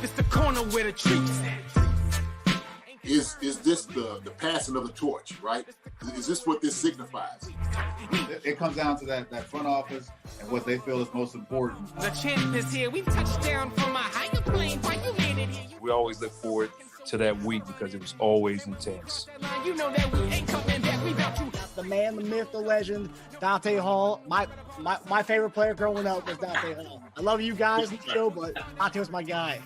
It's the corner where the Chiefs at. Is this the passing of the torch, right? Is this what this signifies? It comes down to that front office and what they feel is most important. The champ is here. We've touched down from a higher plane. Why you made it here? We always look forward to that week because it was always intense. You know that we ain't coming back. We about to. The man, the myth, the legend, Dante Hall. My favorite player growing up was Dante Hall. I love you guys, Nico, but Dante was my guy.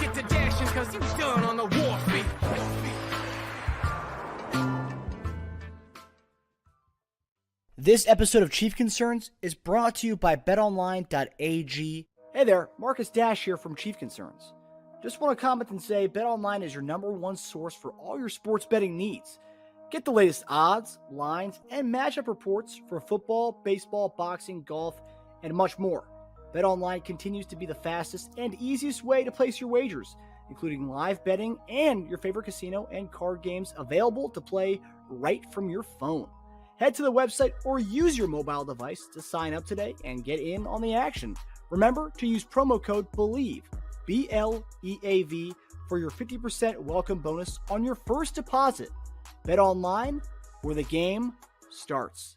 Get to dashing because you done on the warfare. This episode of Chief Concerns is brought to you by betonline.ag. Hey there, Marcus Dash here from Chief Concerns. Just want to comment and say BetOnline is your #1 source for all your sports betting needs. Get the latest odds, lines, and matchup reports for football, baseball, boxing, golf, and much more. BetOnline continues to be the fastest and easiest way to place your wagers, including live betting and your favorite casino and card games available to play right from your phone. Head to the website or use your mobile device to sign up today and get in on the action. Remember to use promo code BELIEVE, BLEAV, for your 50% welcome bonus on your first deposit. Bet online, where the game starts.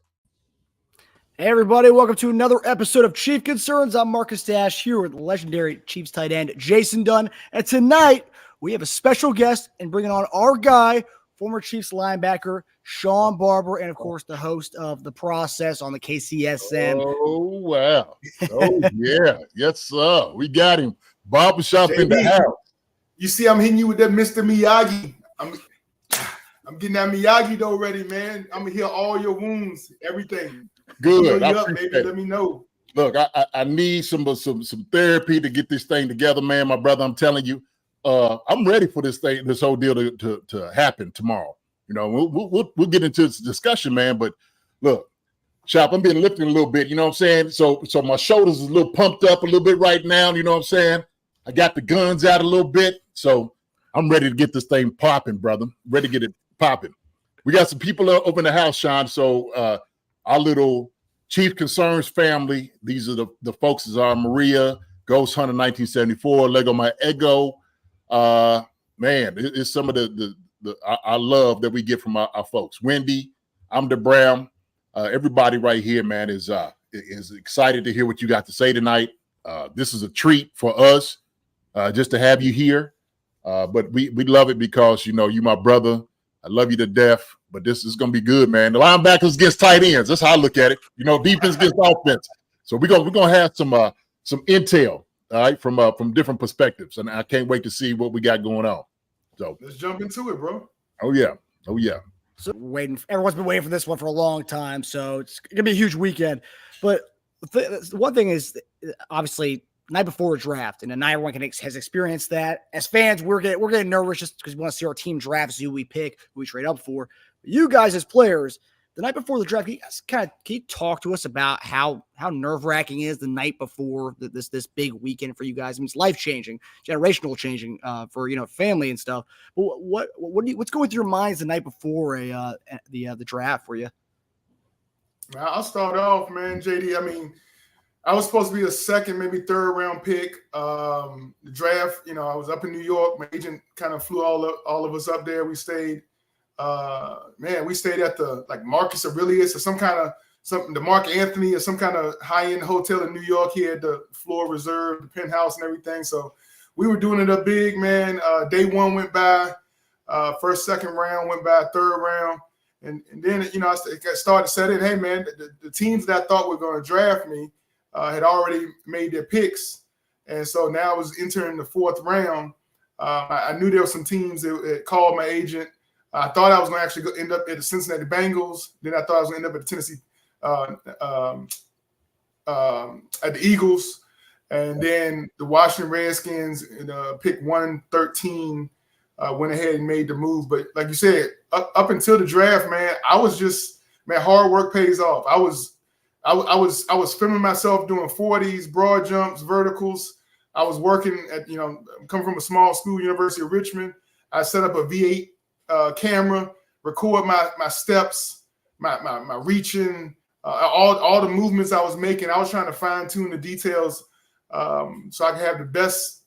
Hey everybody, welcome to another episode of Chief Concerns. I'm Marcus Dash here with legendary Chiefs tight end Jason Dunn. And tonight, we have a special guest and bringing on our guy, former Chiefs linebacker Shawn Barber, and of course the host of The Process on the KCSN. Oh, wow. Oh, yeah. Yes, sir. We got him. Barbershop in the house. You see, I'm hitting you with that Mr. Miyagi. I'm getting that Miyagi though ready, man. I'm gonna heal all your wounds, everything. Good. You up, baby. Let me know. Look, I need some therapy to get this thing together, man. My brother, I'm telling you, I'm ready for this whole deal to happen tomorrow. You know, we'll get into this discussion, man. But look, Shop, I'm being lifted a little bit. You know what I'm saying? So my shoulders is a little pumped up a little bit right now. You know what I'm saying? I got the guns out a little bit, so I'm ready to get this thing popping, brother. Ready to get it popping. We got some people over in the house, Sean. So our little Chief Concerns family. These are the folks are Maria, Ghost Hunter 1974, Lego My Ego. Man, it's some of the our love that we get from our folks. Wendy, I'm the Brown. Everybody right here, man, is excited to hear what you got to say tonight. This is a treat for us just to have you here. But we love it because, you know, you my brother. I love you to death. But this is going to be good, man. The linebackers against tight ends. That's how I look at it. You know, defense against offense. So we're gonna have some intel, all right, from different perspectives. And I can't wait to see what we got going on. So let's jump into it, bro. Oh yeah. So everyone's been waiting for this one for a long time, so it's gonna be a huge weekend. But one thing is, obviously, night before a draft, and not everyone has experienced that. As fans, we're getting nervous just because we want to see our team draft, see who we pick, who we trade up for. But you guys, as players, the night before the draft, can you talk to us about how nerve-wracking is the night before this big weekend for you guys? I mean, it's life-changing, generational changing for family and stuff. But what's going through your minds the night before the draft for you? I'll start off, man, JD. I mean, I was supposed to be a second, maybe third round pick. The draft, I was up in New York. My agent kind of flew all of us up there. We stayed. We stayed at the Marcus Aurelius or the Mark Anthony or some kind of high-end hotel in New York. He had the floor reserved, the penthouse and everything. So we were doing it up big, man. Day one went by, first, second round went by, third round. And then, I started to set in, hey, man, the teams that I thought were going to draft me had already made their picks. And so now I was entering the fourth round. I knew there were some teams that called my agent. I thought I was going to actually end up at the Cincinnati Bengals. Then I thought I was going to end up at the Tennessee, at the Eagles. And then the Washington Redskins, pick 113, went ahead and made the move. But like you said, up until the draft, man, I was just, hard work pays off. I was filming myself doing 40s, broad jumps, verticals. I was working at, coming from a small school, University of Richmond. I set up a V8 camera. record my steps, my reaching, all the movements I was making. I was trying to fine tune the details so I could have the best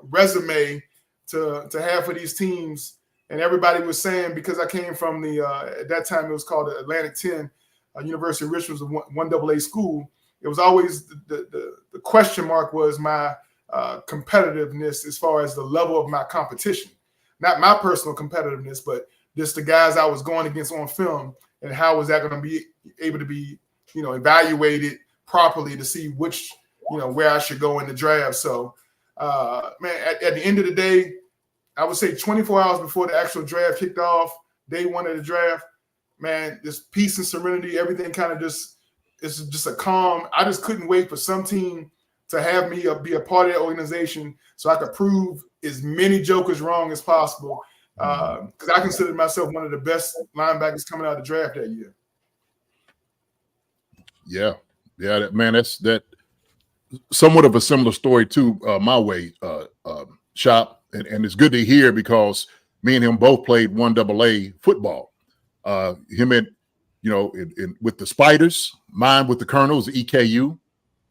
resume to have for these teams. And everybody was saying, because I came from the at that time it was called the Atlantic 10, University of Richmond was a 1AA school. It was always the question mark was my competitiveness as far as the level of my competition, not my personal competitiveness, but just the guys I was going against on film, and how was that going to be able to be, evaluated properly to see which, where I should go in the draft. So, man, at the end of the day, I would say 24 hours before the actual draft kicked off, day one of the draft, man, this peace and serenity, everything kind of it's just a calm. I just couldn't wait for some team to have me be a part of that organization so I could prove as many jokers wrong as possible. Because I consider myself one of the best linebackers coming out of the draft that year. Yeah, man, that's somewhat of a similar story to my way, Shop, and it's good to hear because me and him both played 1AA football. Him and with the Spiders, mine with the Colonels, EKU.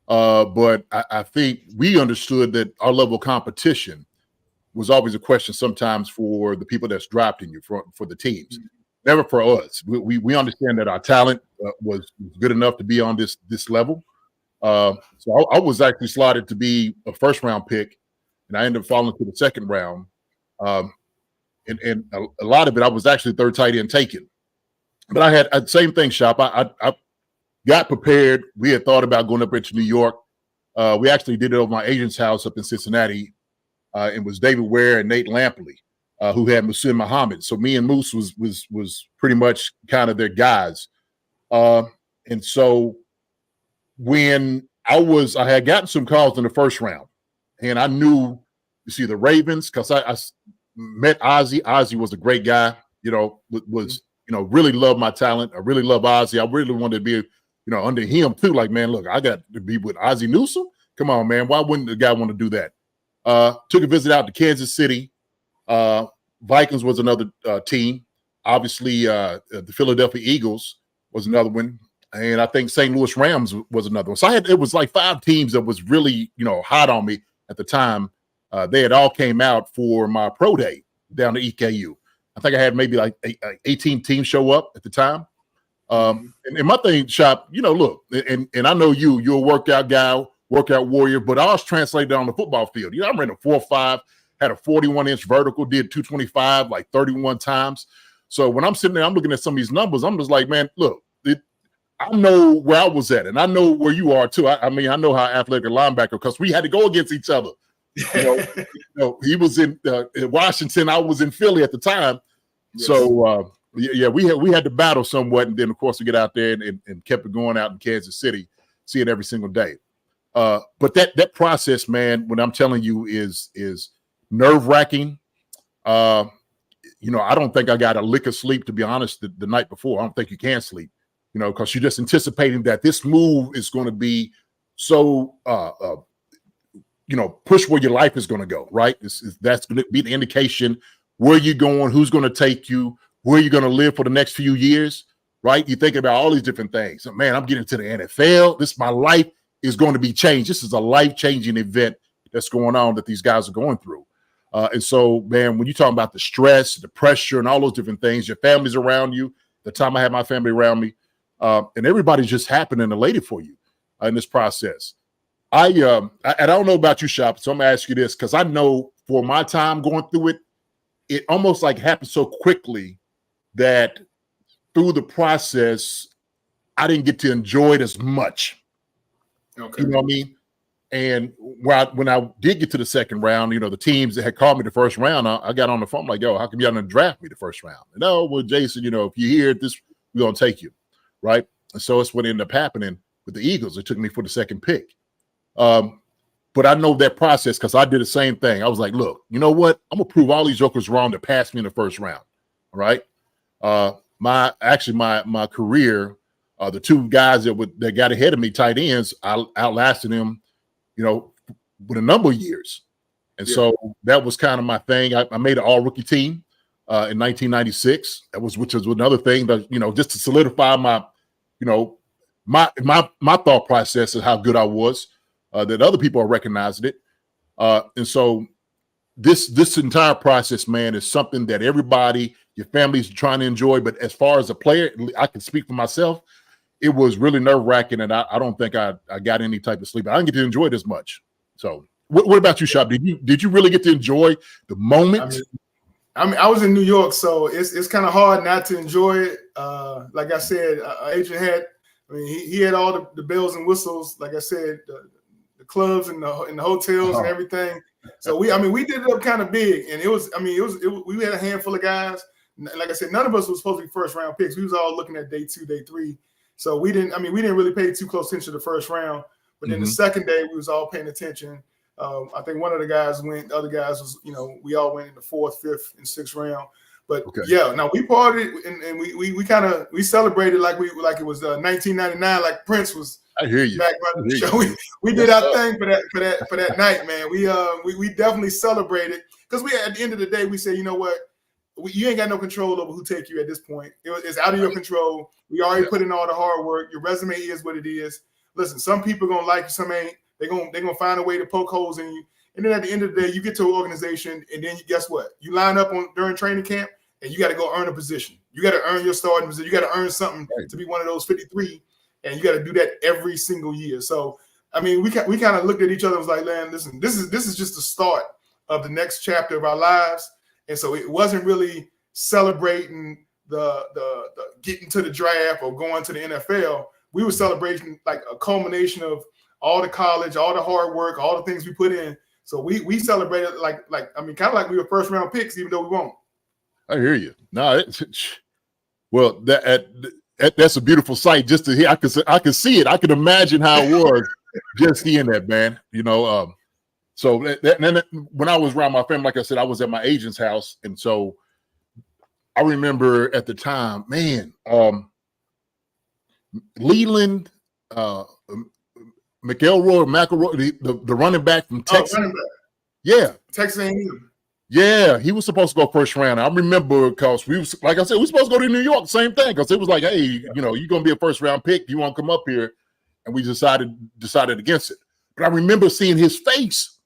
But I think we understood that our level of competition was always a question sometimes for the people that's drafting you for the teams, never for us. We understand that our talent was good enough to be on this level. So I was actually slotted to be a first round pick, and I ended up falling to the second round. And a lot of it, I was actually third tight end taken. But I had the same thing, Shop. I got prepared. We had thought about going up into New York. We actually did it over my agent's house up in Cincinnati. It was David Ware and Nate Lampley, who had Musin Muhammad. So me and Moose was pretty much kind of their guys. And so when I had gotten some calls in the first round, and I knew, you see, the Ravens, because I met Ozzie. Ozzie was a great guy, really loved my talent. I really love Ozzie. I really wanted to be, under him too. Like, man, look, I got to be with Ozzie Newsome. Come on, man. Why wouldn't the guy want to do that? Took a visit out to Kansas City. Vikings was another team. Obviously, the Philadelphia Eagles was another one. And I think St. Louis Rams was another one. So it was like 5 teams that was really, hot on me at the time. They had all came out for my pro day down at EKU. I think I had maybe like 18 teams show up at the time. And my thing, Shop, look, and I know you're a workout guy, workout warrior, but ours translated on the football field. I ran a 4.5, had a 41-inch vertical, did 225 like 31 times. So when I'm sitting there, I'm looking at some of these numbers. I'm just like, man, look, I know where I was at, and I know where you are too. I mean, I know how athletic a linebacker, because we had to go against each other. He was in Washington, I was in Philly at the time. Yes. So we had to battle somewhat, and then of course we get out there and kept it going out in Kansas City, see it every single day. But that process, man, what I'm telling you is nerve-wracking. I don't think I got a lick of sleep, to be honest, the night before. I don't think you can sleep, because you're just anticipating that this move is going to be so push where your life is going to go, right? That's going to be the indication where you're going, who's going to take you, where you're going to live for the next few years, right? You're thinking about all these different things. So, man, I'm getting to the NFL. My life is going to be changed. This is a life-changing event that's going on that these guys are going through. And so, man, when you're talking about the stress, the pressure, and all those different things, your family's around you. The time I had my family around me, and everybody's just happy and elated for you in this process. I don't know about you, Shop, so I'm gonna ask you this, because I know for my time going through it, it almost like happened so quickly that through the process, I didn't get to enjoy it as much. Okay. You know what I mean? And when I did get to the second round, the teams that had called me the first round, I got on the phone like, yo, how come y'all didn't draft me the first round? And, oh, well, Jason, if you hear this, we're going to take you, right? And so it's what ended up happening with the Eagles. It took me for the second pick. But I know that process because I did the same thing. I was like, look, you know what? I'm going to prove all these jokers wrong that passed me in the first round, all right? My career, the 2 guys that got ahead of me, tight ends, I outlasted them, with a number of years. And so that was kind of my thing. I made an all-rookie team. in 1996. Which was another thing that, just to solidify my, my thought process of how good I was, that other people are recognizing it. And so this entire process, man, is something that everybody, your family's trying to enjoy. But as far as a player, I can speak for myself. It was really nerve-wracking, and I don't think I got any type of sleep. I didn't get to enjoy it as much. So what about you, Shop? Did you really get to enjoy the moment? I mean, I was in New York, so it's kind of hard not to enjoy it. Like I said, Agent had, he had all the bells and whistles. Like I said, the clubs and the hotels and everything. So we did it up kind of big, and we had a handful of guys. Like I said, none of us was supposed to be first round picks. We was all looking at day 2, day 3. So we didn't really pay too close attention to the first round. But then the second day, we was all paying attention. I think one of the guys went. The other guys was, we all went in the 4th, 5th, and 6th round. But now we partied and we celebrated like it was 1999, like Prince was. I hear you. Back running the show. We did our thing for that night, man. We definitely celebrated because at the end of the day we say, you know what, you ain't got no control over who take you at this point. It's out of your control. We already put in all the hard work. Your resume is what it is. Listen, some people gonna like you, some ain't. They're gonna find a way to poke holes in you. And then at the end of the day, you get to an organization, and then guess what? You line up during training camp, and you got to go earn a position. You got to earn your starting position. You got to earn something to be one of those 53, and you got to do that every single year. So, we kind of looked at each other and was like, man, listen, this is just the start of the next chapter of our lives. And so it wasn't really celebrating the getting to the draft or going to the NFL. We were celebrating like a culmination of all the college, all the hard work, all the things we put in. So we celebrated kind of like we were first round picks, even though we won't. I hear you. No, well, that's a beautiful sight just to hear. I can see it. I can imagine how it was just seeing that, man. So then when I was around my family, like I said, I was at my agent's house, and so I remember at the time, man, Leland, McElroy, the running back from Texas. Running back. Yeah. Texas A&M. Yeah, he was supposed to go first round. I remember because we was, like I said, we were supposed to go to New York, same thing, because it was like, hey, you're going to be a first round pick. You want to come up here? And we decided against it. But I remember seeing his face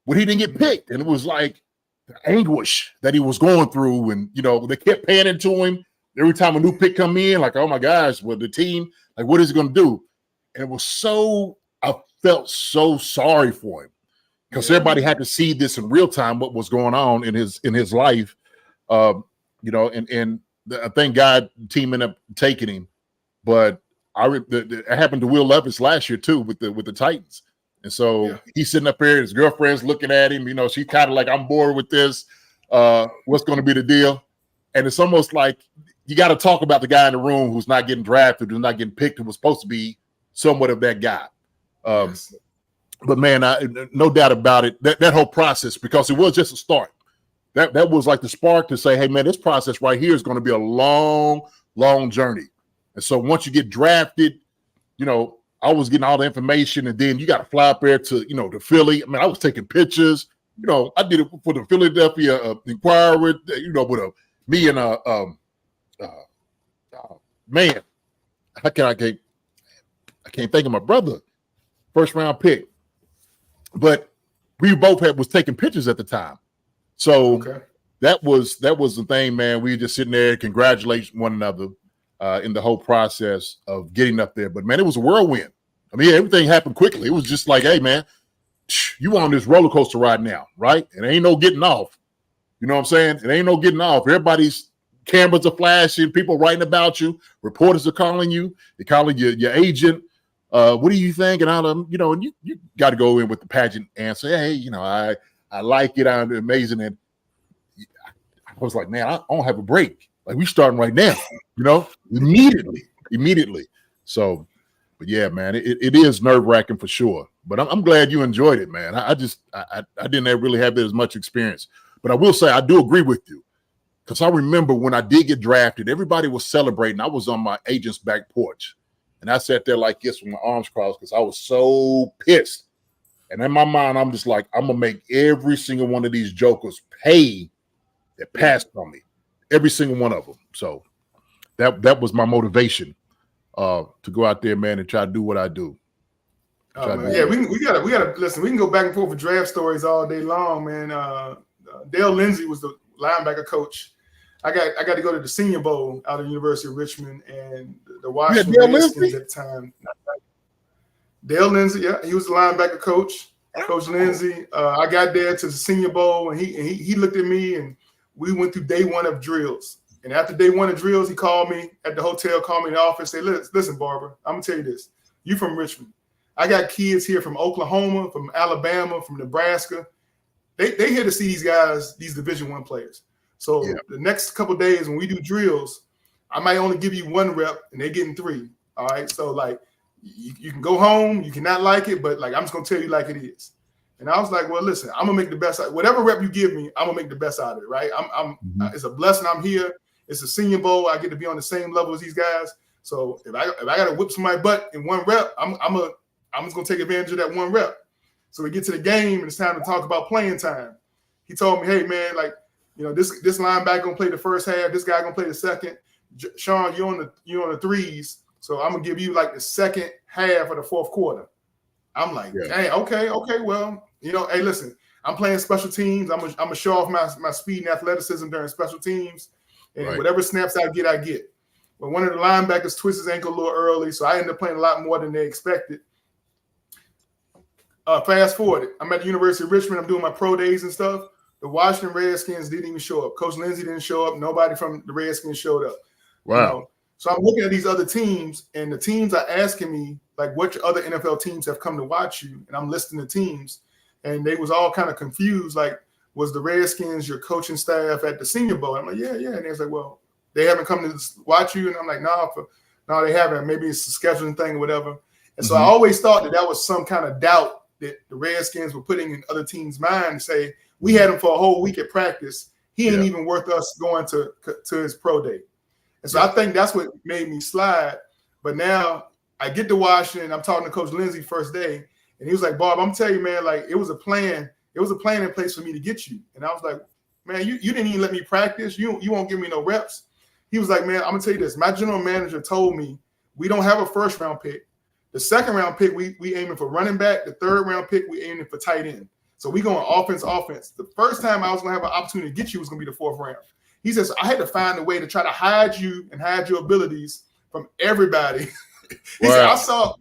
when he didn't get picked. And it was like the anguish that he was going through. And, they kept paying into him. Every time a new pick come in, like, oh my gosh, well, the team, like, what is he going to do? And it was I felt so sorry for him. Because everybody had to see this in real time, what was going on in his life, and I think God team ended up taking him. But it happened to Will Levis last year too with the Titans, and so he's sitting up here, his girlfriend's looking at him. She's kind of like, I'm bored with this. What's going to be the deal? And it's almost like you got to talk about the guy in the room who's not getting drafted, who's not getting picked, who was supposed to be somewhat of that guy. But man, no doubt about it, that whole process, because it was just a start. That was like the spark to say, hey man, this process right here is going to be a long, long journey. And so once you get drafted, I was getting all the information, and then you got to fly up there to, to Philly. I was taking pictures. I did it for the Philadelphia Inquirer, with me and man, I can't think of my brother, first round pick. But we both was taking pictures at the time. So that was the thing, man. We were just sitting there, congratulating one another in the whole process of getting up there. But man, it was a whirlwind. Everything happened quickly. It was just like, hey man, you on this roller coaster ride now, right? And ain't no getting off. You know what I'm saying? It ain't no getting off. Everybody's cameras are flashing, people writing about you, reporters are calling you, they're calling your agent. What do you think? And and you got to go in with the pageant answer. Hey, I like it. I'm amazing. And I was like, man, I don't have a break. Like, we starting right now, immediately. So, but yeah, man, it is nerve wracking for sure. But I'm glad you enjoyed it, man. I didn't really have as much experience. But I will say I do agree with you, because I remember when I did get drafted, everybody was celebrating. I was on my agent's back porch. And I sat there like this with my arms crossed because I was so pissed. And in my mind, I'm just like, I'm going to make every single one of these jokers pay that passed on me. every single one of them. So that was my motivation to go out there, man, and try to do what I do. Yeah, we gotta listen. We can go back and forth with draft stories all day long, man. Dale Lindsey was the linebacker coach. I got to go to the Senior Bowl out of the University of Richmond, and the Washington Redskins at the time. Dale Lindsey, yeah, he was the linebacker coach. Coach Lindsey. I got there to the Senior Bowl, and he looked at me, and we went through day one of drills. And after day one of drills, he called me at the hotel, called me in the office, said, listen, Barber, I'm gonna tell you this. You from Richmond. I got kids here from Oklahoma, from Alabama, from Nebraska. They here to see these guys, these Division I players. So the next couple of days when we do drills, I might only give you 1 rep and they're getting 3. All right. So like you can go home, you cannot like it, but like I'm just gonna tell you like it is. And I was like, well, listen, I'm gonna make the best out. Whatever rep you give me, I'm gonna make the best out of it, right? It's a blessing I'm here. It's a Senior Bowl. I get to be on the same level as these guys. So if I gotta whip somebody's butt in 1 rep, I'm just gonna take advantage of that 1 rep. So we get to the game and it's time to talk about playing time. He told me, hey man, like, you know, this linebacker gonna play the first half, this guy gonna play the second. Shawn, you're on the threes, so I'm gonna give you like the second half of the fourth quarter. I'm like, hey, okay, well, you know, hey, listen, I'm playing special teams. I'm gonna show off my speed and athleticism during special teams, and whatever snaps I get. But one of the linebackers twisted his ankle a little early, so I ended up playing a lot more than they expected. Fast forward, I'm at the University of Richmond. I'm doing my pro days and stuff. The Washington Redskins didn't even show up. Coach Lindsey didn't show up. Nobody from the Redskins showed up. Wow. You know? So I'm looking at these other teams, and the teams are asking me, like, what other NFL teams have come to watch you? And I'm listing the teams, and they was all kind of confused. Like, was the Redskins your coaching staff at the Senior Bowl? I'm like, yeah. And they was like, well, they haven't come to watch you. And I'm like, no, they haven't. Maybe it's a scheduling thing or whatever. And so I always thought that was some kind of doubt that the Redskins were putting in other teams' mind to say, we had him for a whole week at practice. He ain't even worth us going to his pro day. And so I think that's what made me slide. But now I get to Washington. I'm talking to Coach Lindsey first day. And he was like, Bob, I'm telling you, man, like it was a plan. It was a plan in place for me to get you. And I was like, man, you didn't even let me practice. You won't give me no reps. He was like, man, I'm going to tell you this. My general manager told me we don't have a first-round pick. The second-round pick, we aiming for running back. The third-round pick, we aiming for tight end. So we going offense. The first time I was going to have an opportunity to get you was going to be the 4th round. He says, I had to find a way to try to hide you and hide your abilities from everybody. He said, I saw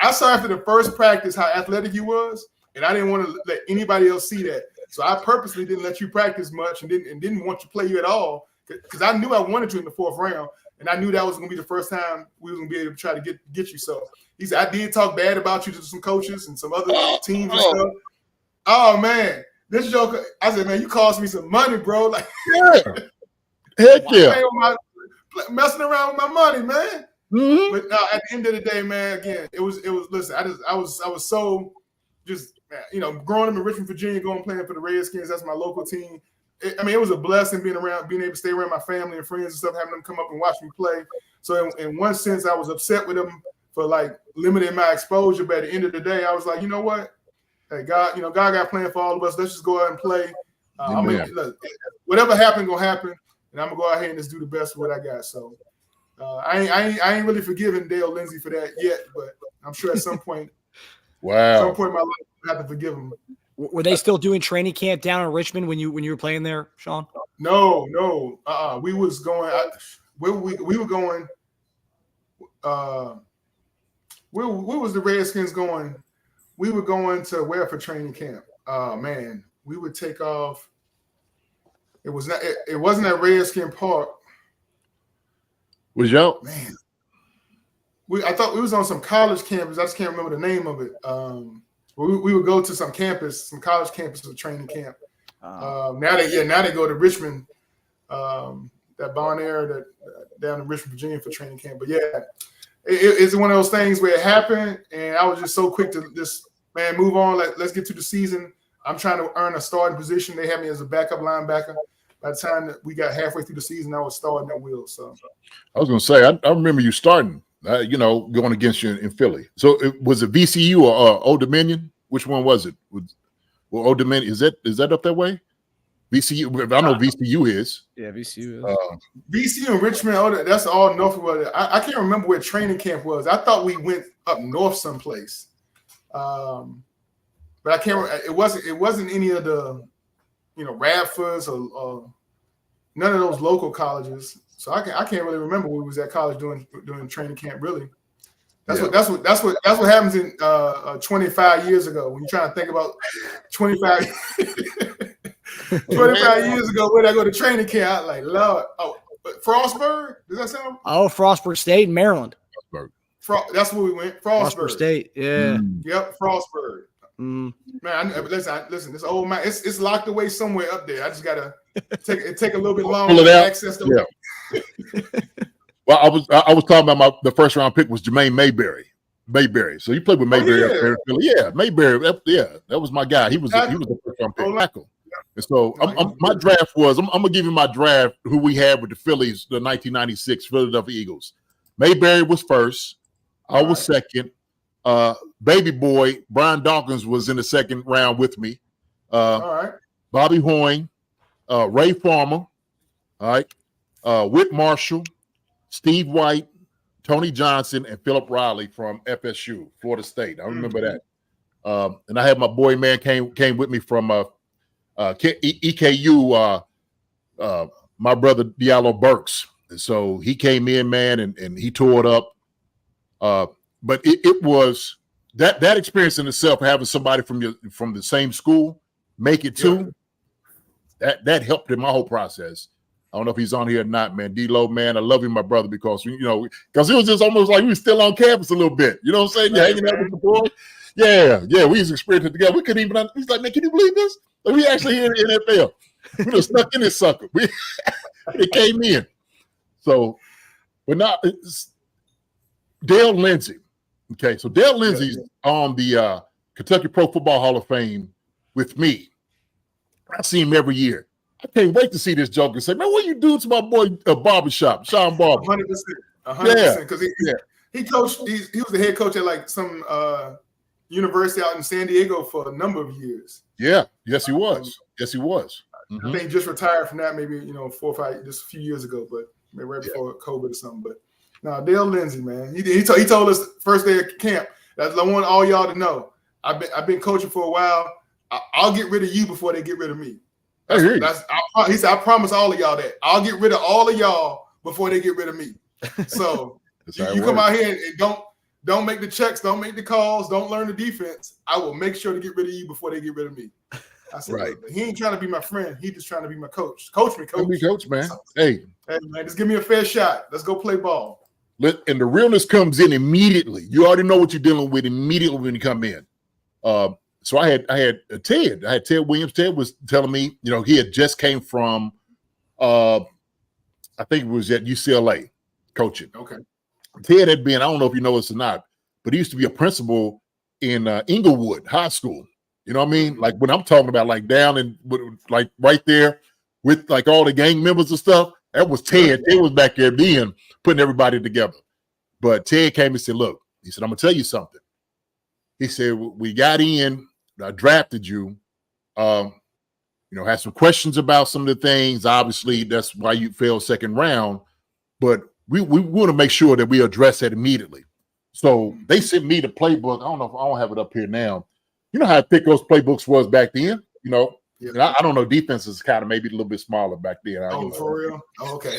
after the first practice how athletic you was, and I didn't want to let anybody else see that. So I purposely didn't let you practice much and didn't want to play you at all because I knew I wanted you in the 4th round, and I knew that was going to be the first time we was going to be able to try to get you. So he said, I did talk bad about you to some coaches and some other teams and stuff. Oh, man. This joker, I said, man, you cost me some money, bro. Like, heck yeah. Messing around with my money, man. Mm-hmm. But at the end of the day, man, again, it was. Listen, I was so just, you know, growing up in Richmond, Virginia, going playing for the Redskins. That's my local team. It was a blessing being able to stay around my family and friends and stuff, having them come up and watch me play. So in one sense, I was upset with them for like limiting my exposure. But at the end of the day, I was like, you know what? Hey, God, God got a plan for all of us. Let's just go out and play. Whatever happened, gonna happen, and I'm gonna go out here and just do the best with what I got. So I ain't really forgiving Dale Lindsey for that yet, but I'm sure at some point, in my life, I have to forgive him. Were they still doing training camp down in Richmond when you were playing there, Shawn? No. We was going. We were going. Where was the Redskins going? We were going to where for training camp? Oh man, we would take off. It wasn't at Redskin Park. Was y'all? Man, I thought we was on some college campus. I just can't remember the name of it. We would go to some college campus for training camp. Now they go to Richmond, that Bon Air that down in Richmond, Virginia for training camp. But yeah, it's one of those things where it happened, and I was just so quick to just move on. Let's get to the season. I'm trying to earn a starting position. They had me as a backup linebacker. By the time that we got halfway through the season, I was starting at will. So I was going to say, I remember you starting, going against you in Philly. So was it VCU or Old Dominion? Which one was it? Old Dominion, is that up that way? VCU. I know VCU is. Yeah, VCU is. VCU and Richmond, that's all north. I can't remember where training camp was. I thought we went up north someplace, but I can't. It wasn't any of the, Radfords or none of those local colleges. So I can't really remember where we was at college doing training camp. Really, that's what happens in 25 years ago when you're trying to think about 25. 25 years ago, where did I go to training camp? Like, Lord, Frostburg? Does that sound? Oh, Frostburg State in Maryland. That's where we went. Frostburg State, yeah. Yep, Frostburg. Man, listen. This old man, it's locked away somewhere up there. I just gotta take a little bit longer to access the. Yeah. Well, I was talking about the first round pick was Jermaine Mayberry. So you played with Mayberry up there in Philly. Yeah, Mayberry. That was my guy. He was the first round pick. And so my draft was, I'm gonna give you my draft, who we had with the Phillies, the 1996 Philadelphia Eagles. Mayberry was first. I was second. Baby boy Brian Dawkins was in the second round with me. All right. Bobby Hoying, Ray Farmer, all right, Whit Marshall, Steve White, Tony Johnson, and Philip Riley from FSU, Florida State. I remember that. And I had my boy man came with me from EKU, my brother Diallo Burks. And so he came in, man, and he tore it up. But it was that experience in itself, having somebody from the same school make it too. That helped in my whole process. I don't know if he's on here or not, man. D-Lo, man, I love you, my brother, because because it was just almost like we were still on campus a little bit. You know what I'm saying? You're hanging out with the boys. Yeah, we was experiencing it together. We couldn't even. He's like, man, can you believe this? Like, we actually here in the NFL. We just stuck in this sucker. It came in. So, but not Dale Lindsey. Okay, so Dale Lindsey's on the Kentucky Pro Football Hall of Fame with me. I see him every year. I can't wait to see this joker say, man, what you do to my boy Barbershop, Shawn Barber? 100%. 100%. Because he coached, he was the head coach at like some university out in San Diego for a number of years. Yeah. Yes, he was. Mm-hmm. I think he just retired from that maybe, 4 or 5, just a few years ago, but maybe right before COVID or something. But no, Dale Lindsey, man. He told us first day of camp, that's I want all y'all to know. I've been coaching for a while. I'll get rid of you before they get rid of me. He said, I promise all of y'all that. I'll get rid of all of y'all before they get rid of me. So you come out here and don't make the checks, don't make the calls, don't learn the defense. I will make sure to get rid of you before they get rid of me. I said, right. He ain't trying to be my friend. He just trying to be my coach. Coach me, coach. Be coach, man. Hey, man, just give me a fair shot. Let's go play ball. And the realness comes in immediately. You already know what you're dealing with immediately when you come in. So I had Ted. I had Ted Williams. Ted was telling me, he had just came from, I think it was at UCLA coaching. Okay. Ted had been, I don't know if you know this or not, but he used to be a principal in Inglewood High School. You know what I mean? Like when I'm talking about like down and like right there with like all the gang members and stuff, that was Ted. Ted was back there putting everybody together. But Ted came and said, look, he said, I'm going to tell you something. He said, we got in, I drafted you, had some questions about some of the things. Obviously, that's why you fell second round. But we want to make sure that we address that immediately. So they sent me the playbook. I don't know if I don't have it up here now. You know how thick those playbooks was back then, Yeah. And I don't know. Defense is kind of maybe a little bit smaller back then. For real? Okay.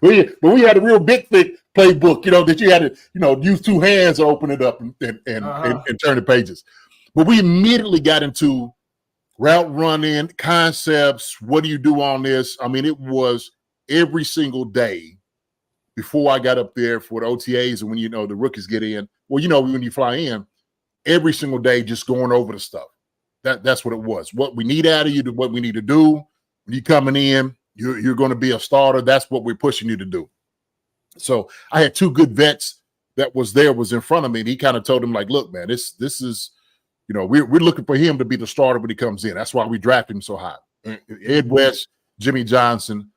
But we had a real big, thick playbook, that you had to, use two hands to open it up and turn the pages. But we immediately got into route running, concepts. What do you do on this? I mean, it was every single day before I got up there for the OTAs and when, the rookies get in. Well, when you fly in, every single day just going over the stuff. That's what it was. What we need out of you, what we need to do. When you're coming in, you're going to be a starter. That's what we're pushing you to do. So I had two good vets that was in front of me. And he kind of told him like, look, man, this is, we're looking for him to be the starter when he comes in. That's why we draft him so high. Ed West, Jimmy Johnson.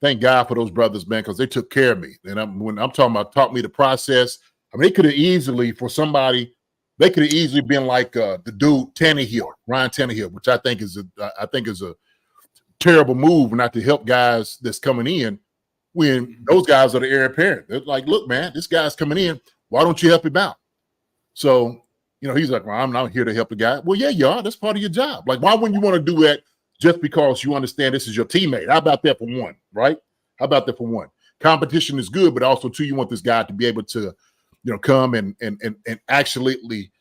Thank God for those brothers, man, because they took care of me. And when I'm talking about taught me the process, I mean, they could have easily, for somebody They could have easily been like the dude Ryan Tannehill, which I think is a terrible move not to help guys that's coming in when those guys are the heir apparent. They're like, look, man, this guy's coming in. Why don't you help him out? So, he's like, well, I'm not here to help the guy. Well, yeah, you are. That's part of your job. Like, why wouldn't you want to do that just because you understand this is your teammate? How about that for one, right? How about that for one? Competition is good, but also, too, you want this guy to be able to, come and actually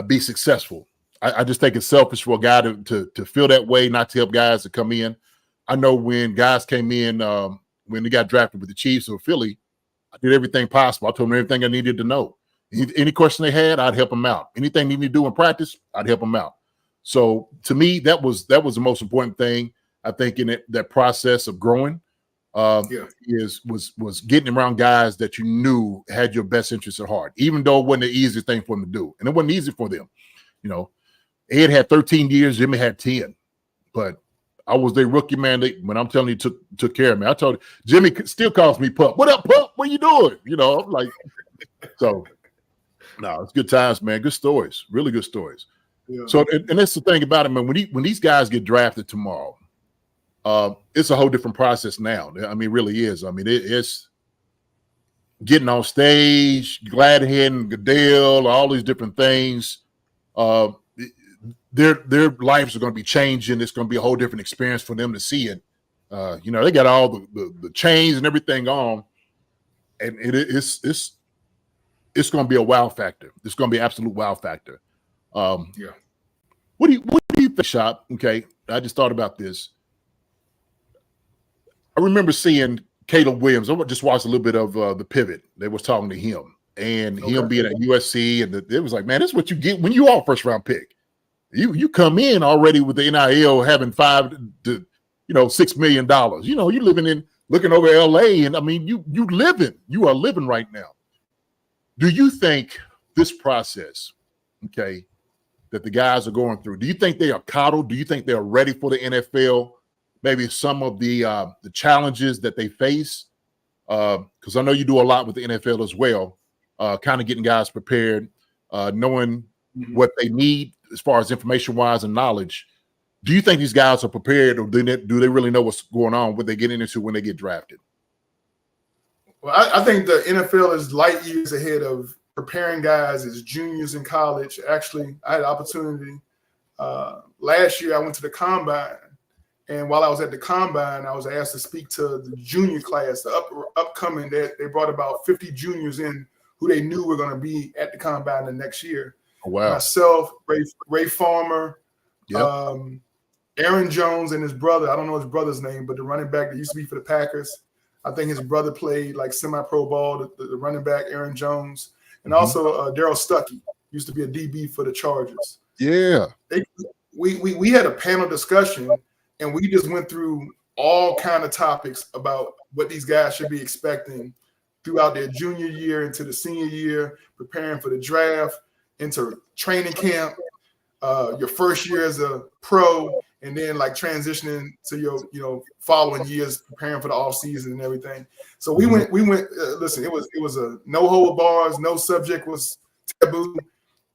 be successful. I just think it's selfish for a guy to feel that way, not to help guys to come in. I know when guys came in, when they got drafted with the Chiefs or Philly, I did everything possible. I told them everything I needed to know. Any question they had, I'd help them out. Anything they need to do in practice, I'd help them out. So to me, that was the most important thing, I think, in that process of growing. Was getting around guys that you knew had your best interests at heart, even though it wasn't the easiest thing for them to do. And it wasn't easy for them. Ed had 13 years, Jimmy had 10. But I was their rookie, man. When I'm telling you, took care of me. I told you, Jimmy still calls me Pup. What up, Pup? What you doing? I'm like, so no, it's good times, man. Good stories, really good stories. Yeah. So, and that's the thing about it, man. When these guys get drafted tomorrow, it's a whole different process now. I mean, it really is. I mean, it's getting on stage, Gladden, Goodell, all these different things. Their lives are going to be changing. It's going to be a whole different experience for them to see it. They got all the chains and everything on, and it's going to be a wow factor. It's going to be an absolute wow factor. What do you think, Shop? Okay, I just thought about this. I remember seeing Caleb Williams. I just watched a little bit of the Pivot. They was talking to him and him being at USC, and it was like, man, this is what you get when you are a first round pick. You come in already with the NIL having $5 to $6 million. You looking over LA, and I mean you are living right now. Do you think this process, okay, that the guys are going through, do you think they are coddled? Do you think they are ready for the NFL? Maybe some of the challenges that they face, because I know you do a lot with the NFL as well, kind of getting guys prepared, knowing what they need as far as information-wise and knowledge. Do you think these guys are prepared, or do they really know what's going on, what they get into when they get drafted? Well, I think the NFL is light years ahead of preparing guys as juniors in college. Actually, I had an opportunity. Last year, I went to the Combine. And while I was at the Combine, I was asked to speak to the junior class, the upcoming. They brought about 50 juniors in who they knew were going to be at the Combine the next year. Oh, wow. Myself, Ray Farmer, yep. Aaron Jones and his brother. I don't know his brother's name, but the running back that used to be for the Packers. I think his brother played like semi-pro ball, the running back, Aaron Jones. And also Darryl Stuckey used to be a DB for the Chargers. Yeah. We had a panel discussion, and we just went through all kind of topics about what these guys should be expecting throughout their junior year into the senior year, preparing for the draft, into training camp, your first year as a pro, and then like transitioning to your following years, preparing for the offseason and everything. So we went. Listen, it was a no hold bars, no subject was taboo.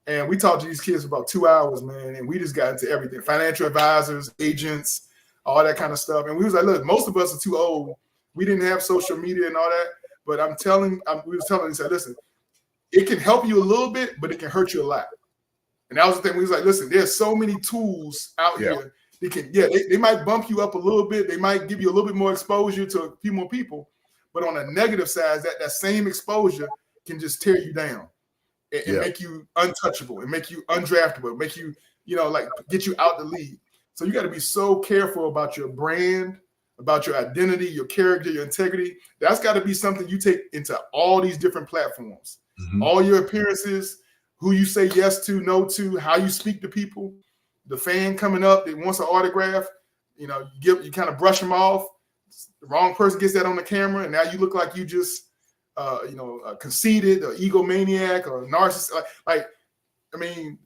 And we talked to these kids for about 2 hours, man, and we just got into everything: financial advisors, agents, all that kind of stuff. And we was like, look, most of us are too old. We didn't have social media and all that. But we was telling them, said, listen, it can help you a little bit, but it can hurt you a lot. And that was the thing. We was like, listen, there's so many tools out here. They might bump you up a little bit. They might give you a little bit more exposure to a few more people. But on a negative side, that same exposure can just tear you down and make you untouchable and make you undraftable, make you, like get you out the league. So you got to be so careful about your brand, about your identity, your character, your integrity. That's got to be something you take into all these different platforms. All your appearances, who you say yes to, no to, how you speak to people. The fan coming up that wants an autograph, you kind of brush them off. The wrong person gets that on the camera, and now you look like you just, conceited, or egomaniac, or narcissist.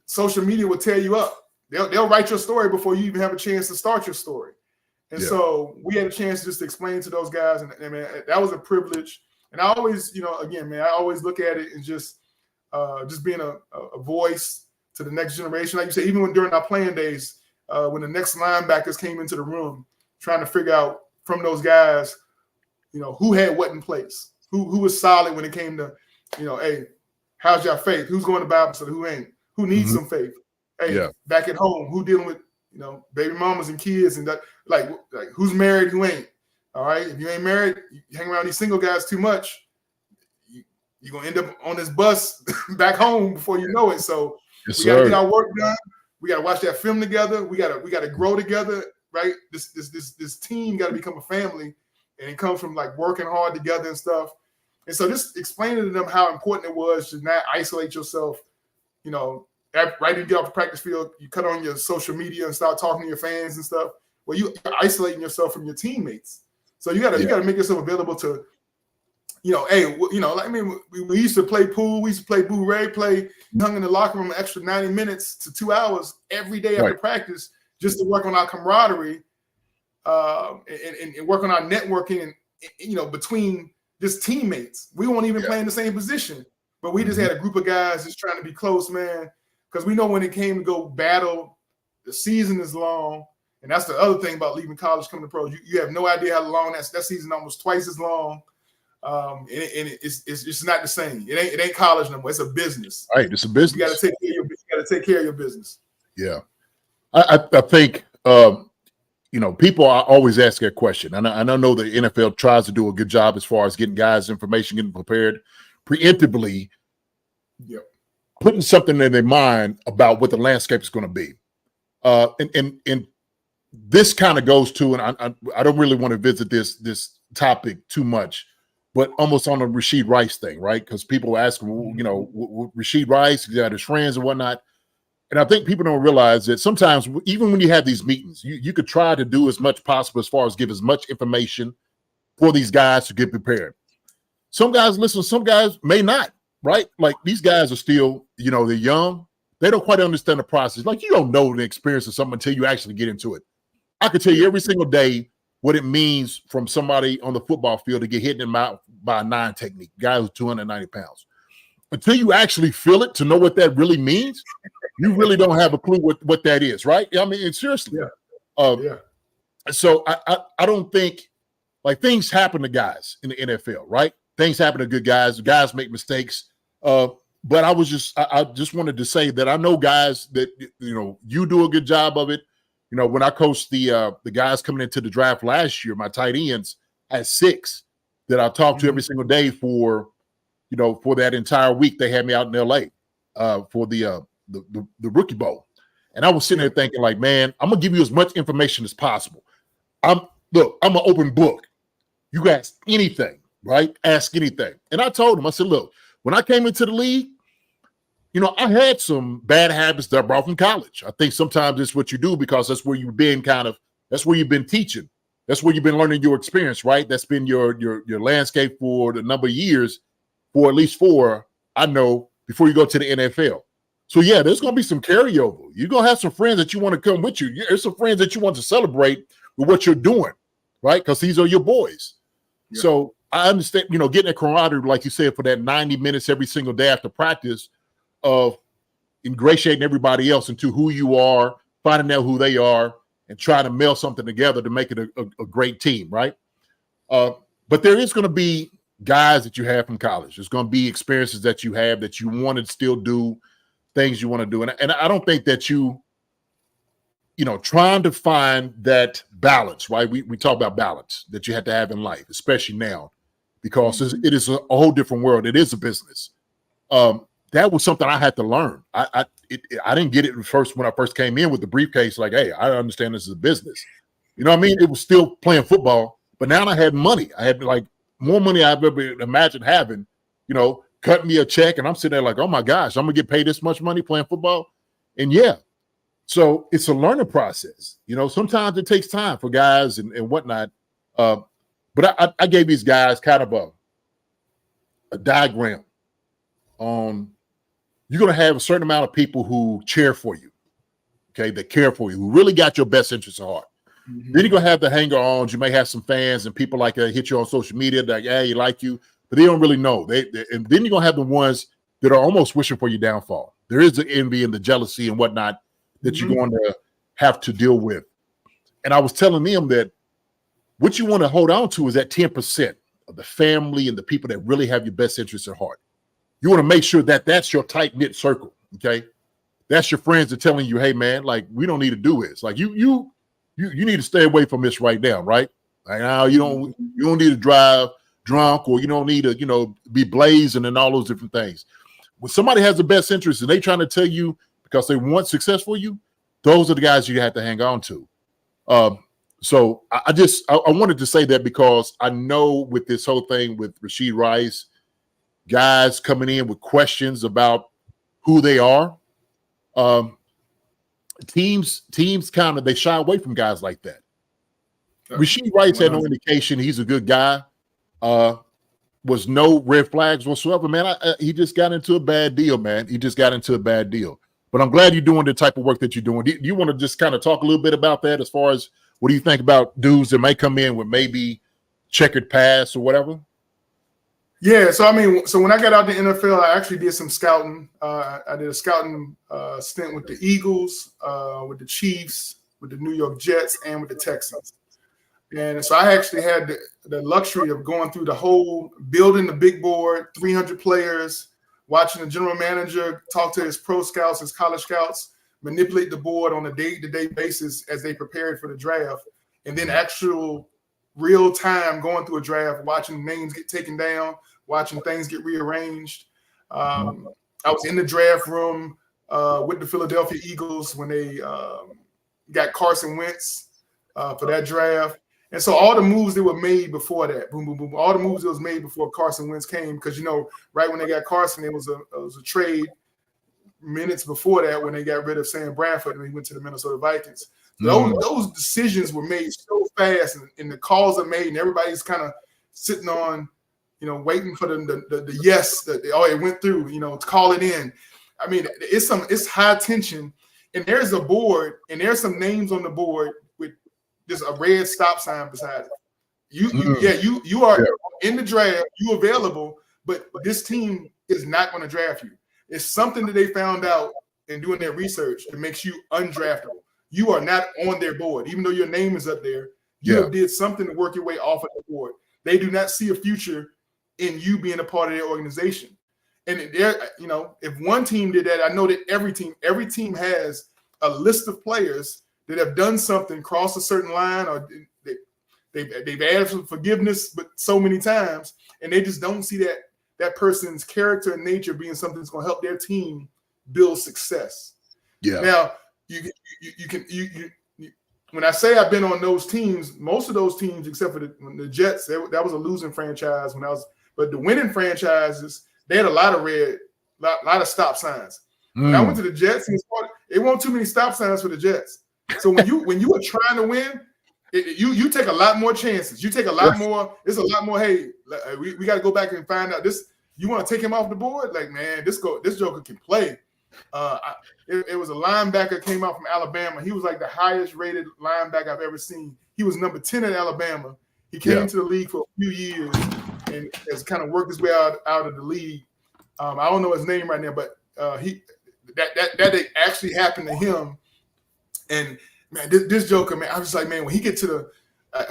Social media will tear you up. They'll write your story before you even have a chance to start your story. And so we had a chance just to explain to those guys, and man, that was a privilege. And I always, again, man, I always look at it and just just being a voice to the next generation. Like you said, even during our playing days, when the next linebackers came into the room, trying to figure out from those guys, who had what in place, who was solid when it came to, hey, how's your faith? Who's going to Bible study? Who ain't? Who needs some faith? Hey, back at home, who dealing with, baby mamas and kids and that, like who's married, who ain't? All right. If you ain't married, you hang around these single guys too much, you're going to end up on this bus back home before you know it. So we got to get our work done. We got to watch that film together. We got to grow together, right? This team got to become a family, and it comes from like working hard together and stuff. And so just explaining to them how important it was to not isolate yourself, right when you get off the practice field, you cut on your social media and start talking to your fans and stuff. Well, you're isolating yourself from your teammates. So you got to make yourself available to, we used to play pool, we used to play bourrée, hung in the locker room an extra 90 minutes to 2 hours every day after practice just to work on our camaraderie and work on our networking and, between just teammates. We weren't even playing the same position, but we just had a group of guys just trying to be close, man, because we know when it came to go battle, the season is long. And that's the other thing about leaving college, coming to pros. You have no idea how long that season, almost twice as long. And it's just not the same. It ain't college no more. It's a business. Right. It's a business. You got to take care of your business. Yeah. I think, people always ask that question. And I know the NFL tries to do a good job as far as getting guys information, getting prepared preemptively, putting something in their mind about what the landscape is going to be. And this kind of goes to, and I don't really want to visit this topic too much, but almost on the Rashid Rice thing, right? Because people ask, Rashid Rice, he got his friends and whatnot. And I think people don't realize that sometimes, even when you have these meetings, you could try to do as much possible as far as give as much information for these guys to get prepared. Some guys listen, some guys may not, right? Like these guys are still, they're young. They don't quite understand the process. Like you don't know the experience of something until you actually get into it. I could tell you every single day what it means from somebody on the football field to get hit in the mouth by a 9 technique, guy who's 290 pounds. Until you actually feel it to know what that really means, you really don't have a clue what that is, right? I mean, seriously. So I don't think, like, things happen to guys in the NFL, right? Things happen to good guys. Guys make mistakes. But I just wanted to say that I know guys that, you do a good job of it. When I coached the guys coming into the draft last year, my tight ends, I had 6 that I talked to every single day for that entire week. They had me out in LA for the Rookie Bowl. And I was sitting there thinking, like, man, I'm gonna give you as much information as possible. I'm an open book. You can ask anything, right? Ask anything. And I told him, I said, look, when I came into the league, I had some bad habits that I brought from college. I think sometimes it's what you do because that's where you've been that's where you've been teaching. That's where you've been learning your experience, right? That's been your landscape for the number of years, for at least 4, I know, before you go to the NFL. So, yeah, there's going to be some carryover. You're going to have some friends that you want to come with you. There's some friends that you want to celebrate with what you're doing, right? Because these are your boys. Yeah. So I understand, getting a camaraderie, like you said, for that 90 minutes every single day after practice of ingratiating everybody else into who you are, finding out who they are, and trying to meld something together to make it a great team, right? But there is going to be guys that you have from college. There's going to be experiences that you have that you want to still do, things you want to do. And I don't think that trying to find that balance, right? We talk about balance that you have to have in life, especially now, because it is a whole different world. It is a business. That was something I had to learn. I didn't get it first when I first came in with the briefcase. Like, hey, I understand this is a business. You know what I mean? It was still playing football, but now I had money. I had like more money I've ever imagined having. Cut me a check, and I'm sitting there like, oh my gosh, I'm gonna get paid this much money playing football. And so it's a learning process. Sometimes it takes time for guys and whatnot. But I gave these guys kind of a diagram on. You're going to have a certain amount of people who cheer for you, okay, that care for you, who really got your best interests at heart. Mm-hmm. Then you're going to have the hanger-ons. You may have some fans and people like hit you on social media that, hey, like you, but they don't really know. And then you're going to have the ones that are almost wishing for your downfall. There is the envy and the jealousy and whatnot that you're going to have to deal with. And I was telling them that what you want to hold on to is that 10% of the family and the people that really have your best interests at heart. You want to make sure that that's your tight-knit circle, okay? That's your friends that are telling you, hey, man, like, we don't need to do this. Like, you need to stay away from this right now, right? Like, now you don't need to drive drunk, or you don't need to, be blazing and all those different things. When somebody has the best interest and they trying to tell you because they want success for you, those are the guys you have to hang on to. So I wanted to say that because I know with this whole thing with Rashid Rice, guys coming in with questions about who they are, teams kind of, they shy away from guys like that. Rashid Rice had no indication he's a good guy. Was no red flags whatsoever, man. He just got into a bad deal, man. He just got into a bad deal. But I'm glad you're doing the type of work that you're doing. Do you want to just kind of talk a little bit about that as far as what do you think about dudes that may come in with maybe checkered past or whatever? Yeah, so when I got out the NFL, I actually did some scouting. I did a scouting stint with the Eagles, with the Chiefs, with the New York Jets, and with the Texans. And so I actually had the luxury of going through the whole, building the big board, 300 players, watching the general manager talk to his pro scouts, his college scouts, manipulate the board on a day-to-day basis as they prepared for the draft, and then actual real time going through a draft, watching names get taken down, watching things get rearranged. I was in the draft room with the Philadelphia Eagles when they got Carson Wentz for that draft. And so all the moves that were made before that, boom, boom, boom, all the moves that was made before Carson Wentz came, because, right when they got Carson, it was a trade minutes before that when they got rid of Sam Bradford and he went to the Minnesota Vikings. Those decisions were made so fast, and the calls are made, and everybody's kind of sitting on, waiting for the yes, it went through, to call it in. I mean, it's high tension, and there's a board, and there's some names on the board with just a red stop sign beside it. You are in the draft, you available, but this team is not going to draft you. It's something that they found out in doing their research that makes you undraftable. You are not on their board, even though your name is up there. You did something to work your way off of the board. They do not see a future in you being a part of their organization. And if one team did that, I know that every team has a list of players that have done something, crossed a certain line, or they've asked for forgiveness, but so many times, and they just don't see that person's character and nature being something that's going to help their team build success. Yeah. Now, you can when I say I've been on those teams, most of those teams, except for the Jets, that was a losing franchise but the winning franchises, they had a lot of stop signs. When I went to the Jets, it wasn't too many stop signs for the Jets. So when you are trying to win, you take a lot more chances. You take a lot more. It's a lot more. Hey, we got to go back and find out this. You want to take him off the board? Like, man, this joker can play. It was a linebacker came out from Alabama. He was like the highest rated linebacker I've ever seen. He was number 10 in Alabama. He came into the league for a few years and has kind of worked his way out of the league. I don't know his name right now, but that actually happened to him. And man, this joker, man, I was like, man, when he get to the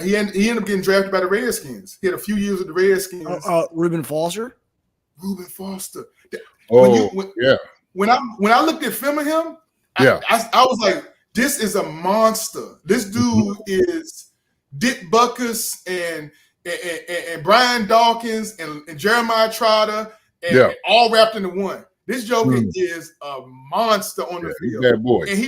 he ended up getting drafted by the Redskins. He had a few years with the Redskins. Reuben Foster. Reuben Foster. When I looked at film of him, I was like, this is a monster. This dude is Dick Butkus and Brian Dawkins and Jeremiah Trotter and all wrapped into one. This joker is a monster on the field. That boy. And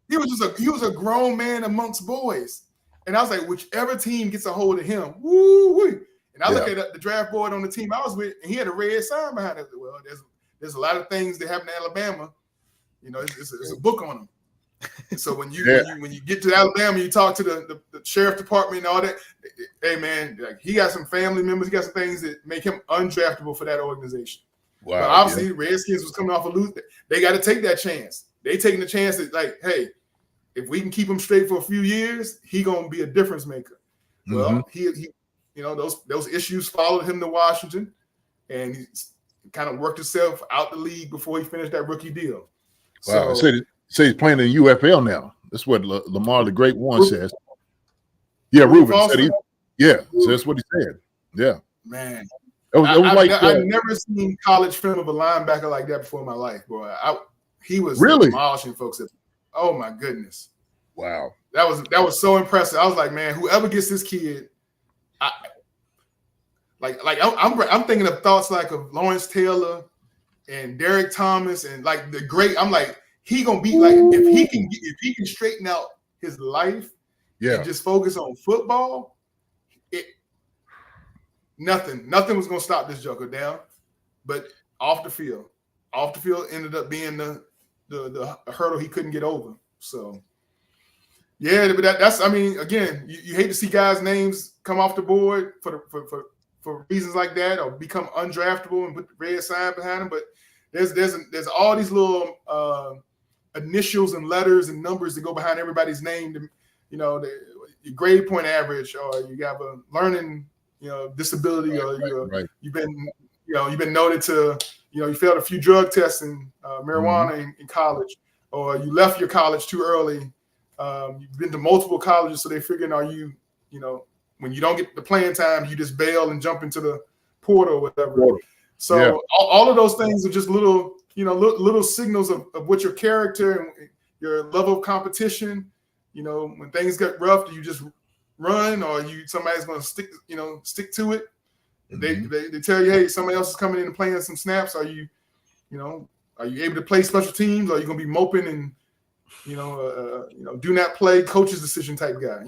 he was a grown man amongst boys. And I was like, whichever team gets a hold of him, woo-wee. And I look at the draft board on the team I was with, and he had a red sign behind it. Well, there's a lot of things that happen in Alabama. It's a book on them. So when you get to Alabama, you talk to the sheriff department and all that. Hey man, like, he got some family members, he got some things that make him undraftable for that organization. Wow. But obviously, Redskins was coming off a lose. They got to take that chance. They taking the chance that, like, hey, if we can keep him straight for a few years, he gonna be a difference maker. Well, he those issues followed him to Washington, and kind of worked himself out the league before he finished that rookie deal. Wow. So Say he's playing in UFL now. That's what Lamar the Great One says. Yeah, Ruben said so that's what he said. Yeah. Man. It was I've never seen college film of a linebacker like that before in my life, boy. He was really demolishing folks. Oh my goodness! Wow, that was so impressive. I was like, man, whoever gets this kid, I'm thinking of thoughts like of Lawrence Taylor and Derek Thomas and like the great. I'm like, he gonna be like if he can straighten out his life, and just focus on football. Nothing was gonna stop this joker down, but off the field ended up being the hurdle he couldn't get over. So yeah, but that's I mean, again, you hate to see guys' names come off the board for reasons like that or become undraftable and put the red sign behind them. But there's all these little initials and letters and numbers that go behind everybody's name. To, your grade point average, or you have a learning disability, or you've been noted to, you failed a few drug tests and marijuana in college, or you left your college too early. You've been to multiple colleges, so they're figuring, are you, when you don't get the playing time, you just bail and jump into the portal or whatever. So all of those things are just little, little signals of what your character and your level of competition. When things get rough, do you just run, or somebody's going to stick to it? They tell you, hey, somebody else is coming in and playing some snaps. Are you able to play special teams? Or are you going to be moping and do not play, coach's decision type guy?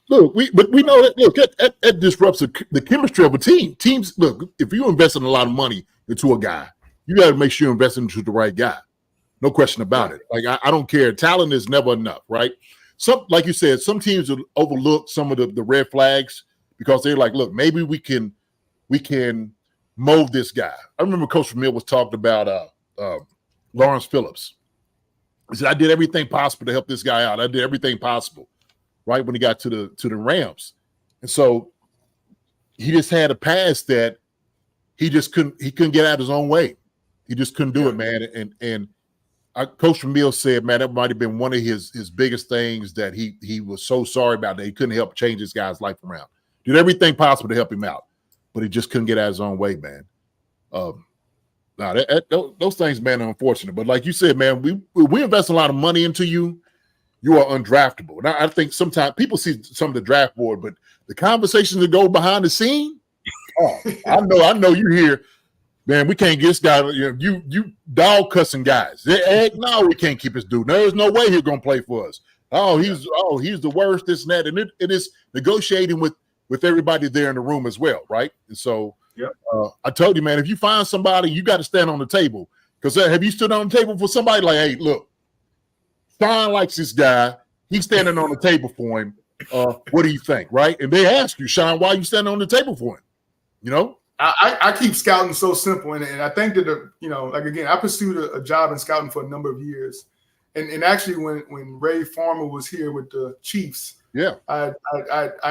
Look, we know that. Look, that disrupts the chemistry of a team. Teams, look, if you're investing a lot of money into a guy, you got to make sure you're investing into the right guy. No question about it. Like I don't care. Talent is never enough, right? Like you said, some teams will overlook some of the red flags because they're like, look, maybe we can mold this guy. I remember Coach Vermeil was talking about Lawrence Phillips. He said, I did everything possible to help this guy out. I did everything possible, right, when he got to the Rams. And so he just had a past that he couldn't get out of his own way. He just couldn't do it, man. And Coach Vermeil said, man, that might have been one of his biggest things that he was so sorry about, that he couldn't help change this guy's life around. Did everything possible to help him out, but he just couldn't get out of his own way, man. Those things, man, are unfortunate. But like you said, man, we invest a lot of money into you. You are undraftable. Now, I think sometimes people see some of the draft board, but the conversations that go behind the scene, I know you hear, man, we can't get this guy. You dog cussing guys. No, we can't keep this dude. There's no way he's gonna play for us. He's the worst. This and that, and it is negotiating with everybody there in the room as well, right? And so, I told you, man, if you find somebody, you got to stand on the table. Because have you stood on the table for somebody like, hey, look, Sean likes this guy. He's standing on the table for him. What do you think, right? And they ask you, Sean, why are you standing on the table for him? I keep scouting so simple, and I think that again, I pursued a job in scouting for a number of years, and actually when Ray Farmer was here with the Chiefs, I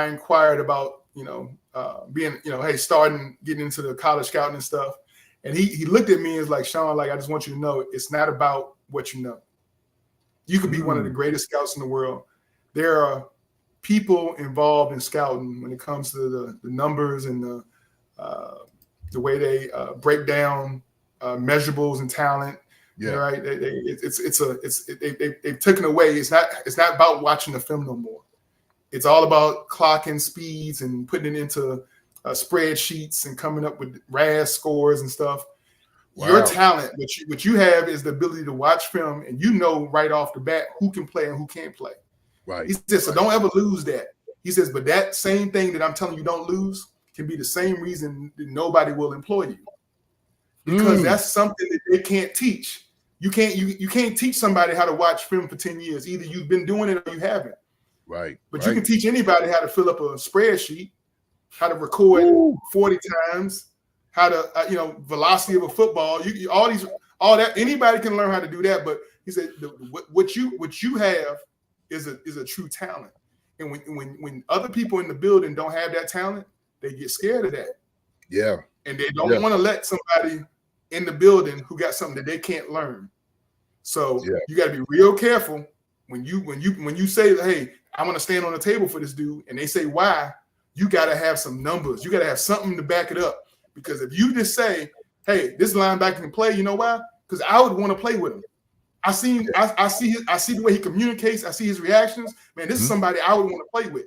inquired about being getting into the college scouting and stuff, and he looked at me and was like, Sean, like, I just want you to know, it's not about what you know. You could be one of the greatest scouts in the world. There are people involved in scouting when it comes to the numbers and the way they break down measurables and talent. Right? They've taken away. It's not about watching the film no more. It's all about clocking speeds and putting it into spreadsheets and coming up with RAS scores and stuff. Wow. Your talent, what you have, is the ability to watch film and right off the bat who can play and who can't play. Right. He says, so don't ever lose that. He says, but that same thing that I'm telling you don't lose can be the same reason that nobody will employ you, because that's something that they can't teach. You can't teach somebody how to watch film for 10 years. Either you've been doing it or you haven't. Right. But you can teach anybody how to fill up a spreadsheet, how to record 40 times, how to velocity of a football. All that anybody can learn how to do that. But he said what you have is a true talent. And when other people in the building don't have that talent, they get scared of that. Yeah. And they don't want to let somebody in the building who got something that they can't learn. So you got to be real careful when you say, hey, I want to stand on the table for this dude, and they say why. You got to have some numbers. You got to have something to back it up. Because if you just say, hey, this linebacker can play, you know why? Because I would want to play with him. I see the way he communicates. I see his reactions. Man, this is somebody I would want to play with.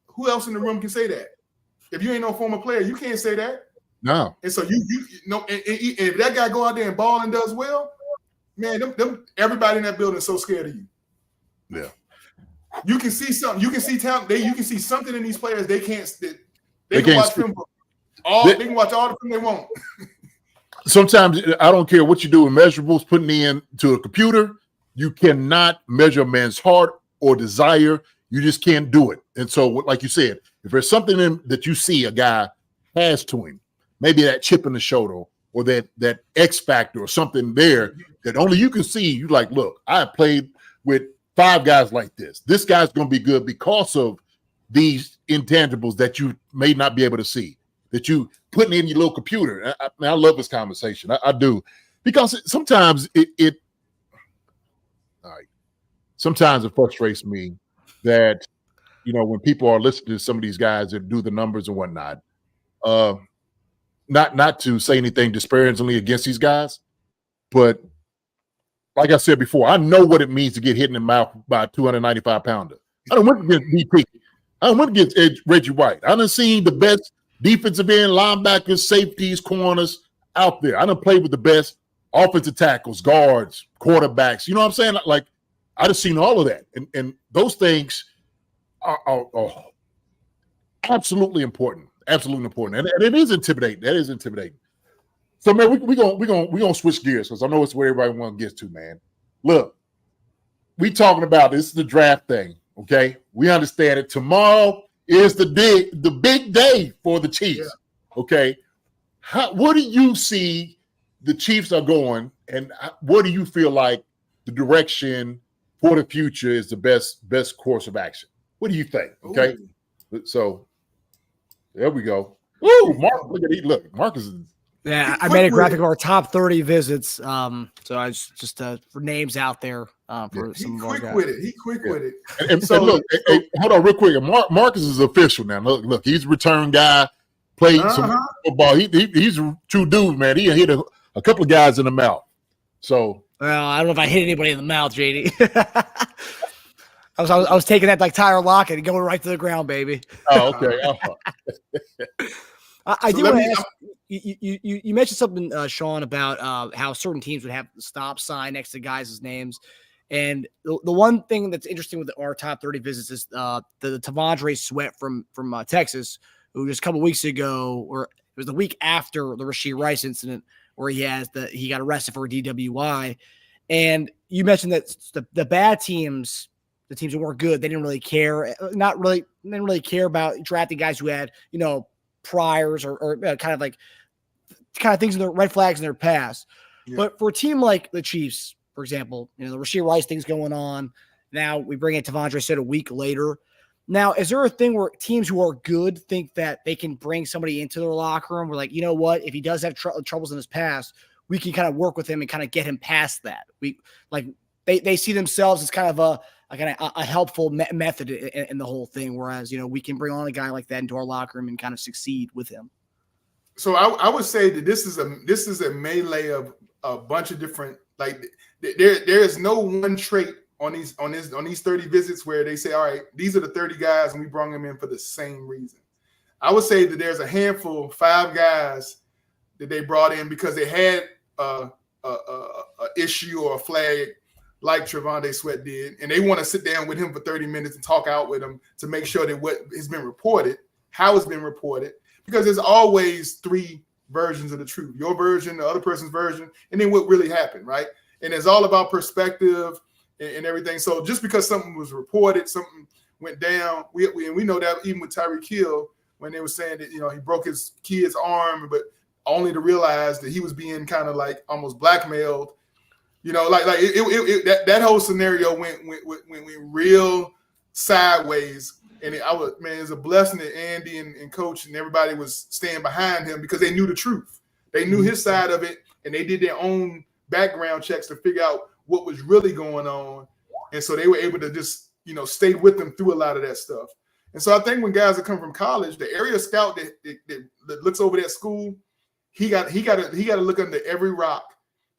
Who else in the room can say that? If you ain't no former player, you can't say that. No. And so you know, and if that guy go out there and ball and does well, man, everybody in that building is so scared of you. Yeah. You can see something. You can see talent. You can see something in these players. They can't. They can't watch film. They can watch all the film they want. Sometimes I don't care what you do with measurables, putting in to a computer, you cannot measure a man's heart or desire. You just can't do it. And so, like you said, if there's something that you see a guy has to him, maybe that chip in the shoulder or that X factor or something there that only you can see, you like, look, I played with 5 guys like this. This guy's going to be good because of these intangibles that you may not be able to see, that you putting in your little computer. I love this conversation. I do, because sometimes sometimes it frustrates me that, when people are listening to some of these guys that do the numbers and whatnot, not to say anything disparagingly against these guys, but like I said before, I know what it means to get hit in the mouth by a 295-pounder. I don't went against DP. I don't went against Reggie White. I done seen the best defensive end, linebackers, safeties, corners out there. I done played with the best offensive tackles, guards, quarterbacks. You know what I'm saying? Like, I done seen all of that. And those things are absolutely important. Absolutely important. And it is intimidating. That is intimidating. So, man, we're gonna switch gears because I know it's where everybody wants to get to, man. Look, we talking about this is the draft thing, okay? We understand it. Tomorrow is the big day for the Chiefs, okay? What do you see the Chiefs are going, and what do you feel like the direction for the future is the best course of action? What do you think? Okay, so there we go. Woo, Mark, look at it. Look, Marcus is. Yeah, I made a graphic of our top 30 visits. So I was just for names out there for some of our guys. He quick with it. And look, hey, hold on real quick. Marcus is official now. Look, he's a return guy. Played some football. He's a true dude, man. He hit a couple of guys in the mouth. So well, I don't know if I hit anybody in the mouth, JD. I was taking that like Tyler Lockett and going right to the ground, baby. Oh, okay. I do want to ask. You mentioned something, Shawn, about how certain teams would have the stop sign next to guys' names. And the one thing that's interesting with our top 30 visits is the T'Vondre Sweat from Texas, who just a couple weeks ago, or it was the week after the Rashee Rice incident, where he got arrested for a DWI. And you mentioned that the bad teams, the teams that weren't good, they didn't really care. They didn't really care about drafting guys who had, priors or kind of things in their red flags in their past. Yeah. But for a team like the Chiefs, for example, the Rashee Rice thing's going on. Now we bring in T'Vondre Sweat a week later. Now, is there a thing where teams who are good think that they can bring somebody into their locker room? We're like, you know what? If he does have troubles in his past, we can kind of work with him and kind of get him past that. They see themselves as kind of a helpful method in the whole thing. Whereas, we can bring on a guy like that into our locker room and kind of succeed with him. So I would say that this is a melee of a bunch of different, like there is no one trait on these 30 visits where they say, all right, these are the 30 guys and we brought them in for the same reason. I would say that there's a handful, 5 guys that they brought in because they had a issue or a flag like T'Vondre Sweat did, and they want to sit down with him for 30 minutes and talk out with him to make sure that what has been reported, how it's been reported, because there's always 3 versions of the truth: your version, the other person's version, and then what really happened, right? And it's all about perspective and everything. So just because something was reported, something went down, we know that even with Tyreek Hill, when they were saying that he broke his kid's arm, but only to realize that he was being kind of like almost blackmailed. That whole scenario went real sideways, and it's a blessing that Andy and Coach and everybody was staying behind him because they knew the truth. They knew his side of it, and they did their own background checks to figure out what was really going on. And so they were able to just, stay with them through a lot of that stuff. And so I think when guys that come from college, the area scout that looks over that school, he got to look under every rock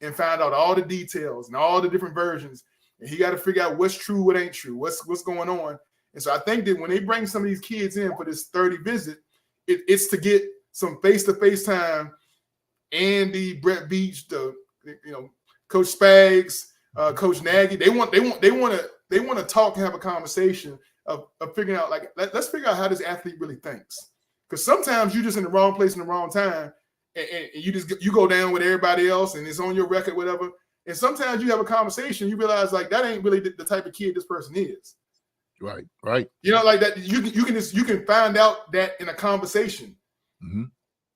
and find out all the details and all the different versions. And he got to figure out what's true, what ain't true, what's going on. And so I think that when they bring some of these kids in for this 30 visit, it's to get some face-to-face time. Andy, Brett Veach, Coach Spags, Coach Nagy, they want to talk and have a conversation of figuring out, like, let's figure out how this athlete really thinks. Because sometimes you're just in the wrong place in the wrong time, and you go down with everybody else, and it's on your record, whatever. And sometimes you have a conversation, you realize, like, that ain't really the type of kid this person is. Right. Like that. You can find out that in a conversation,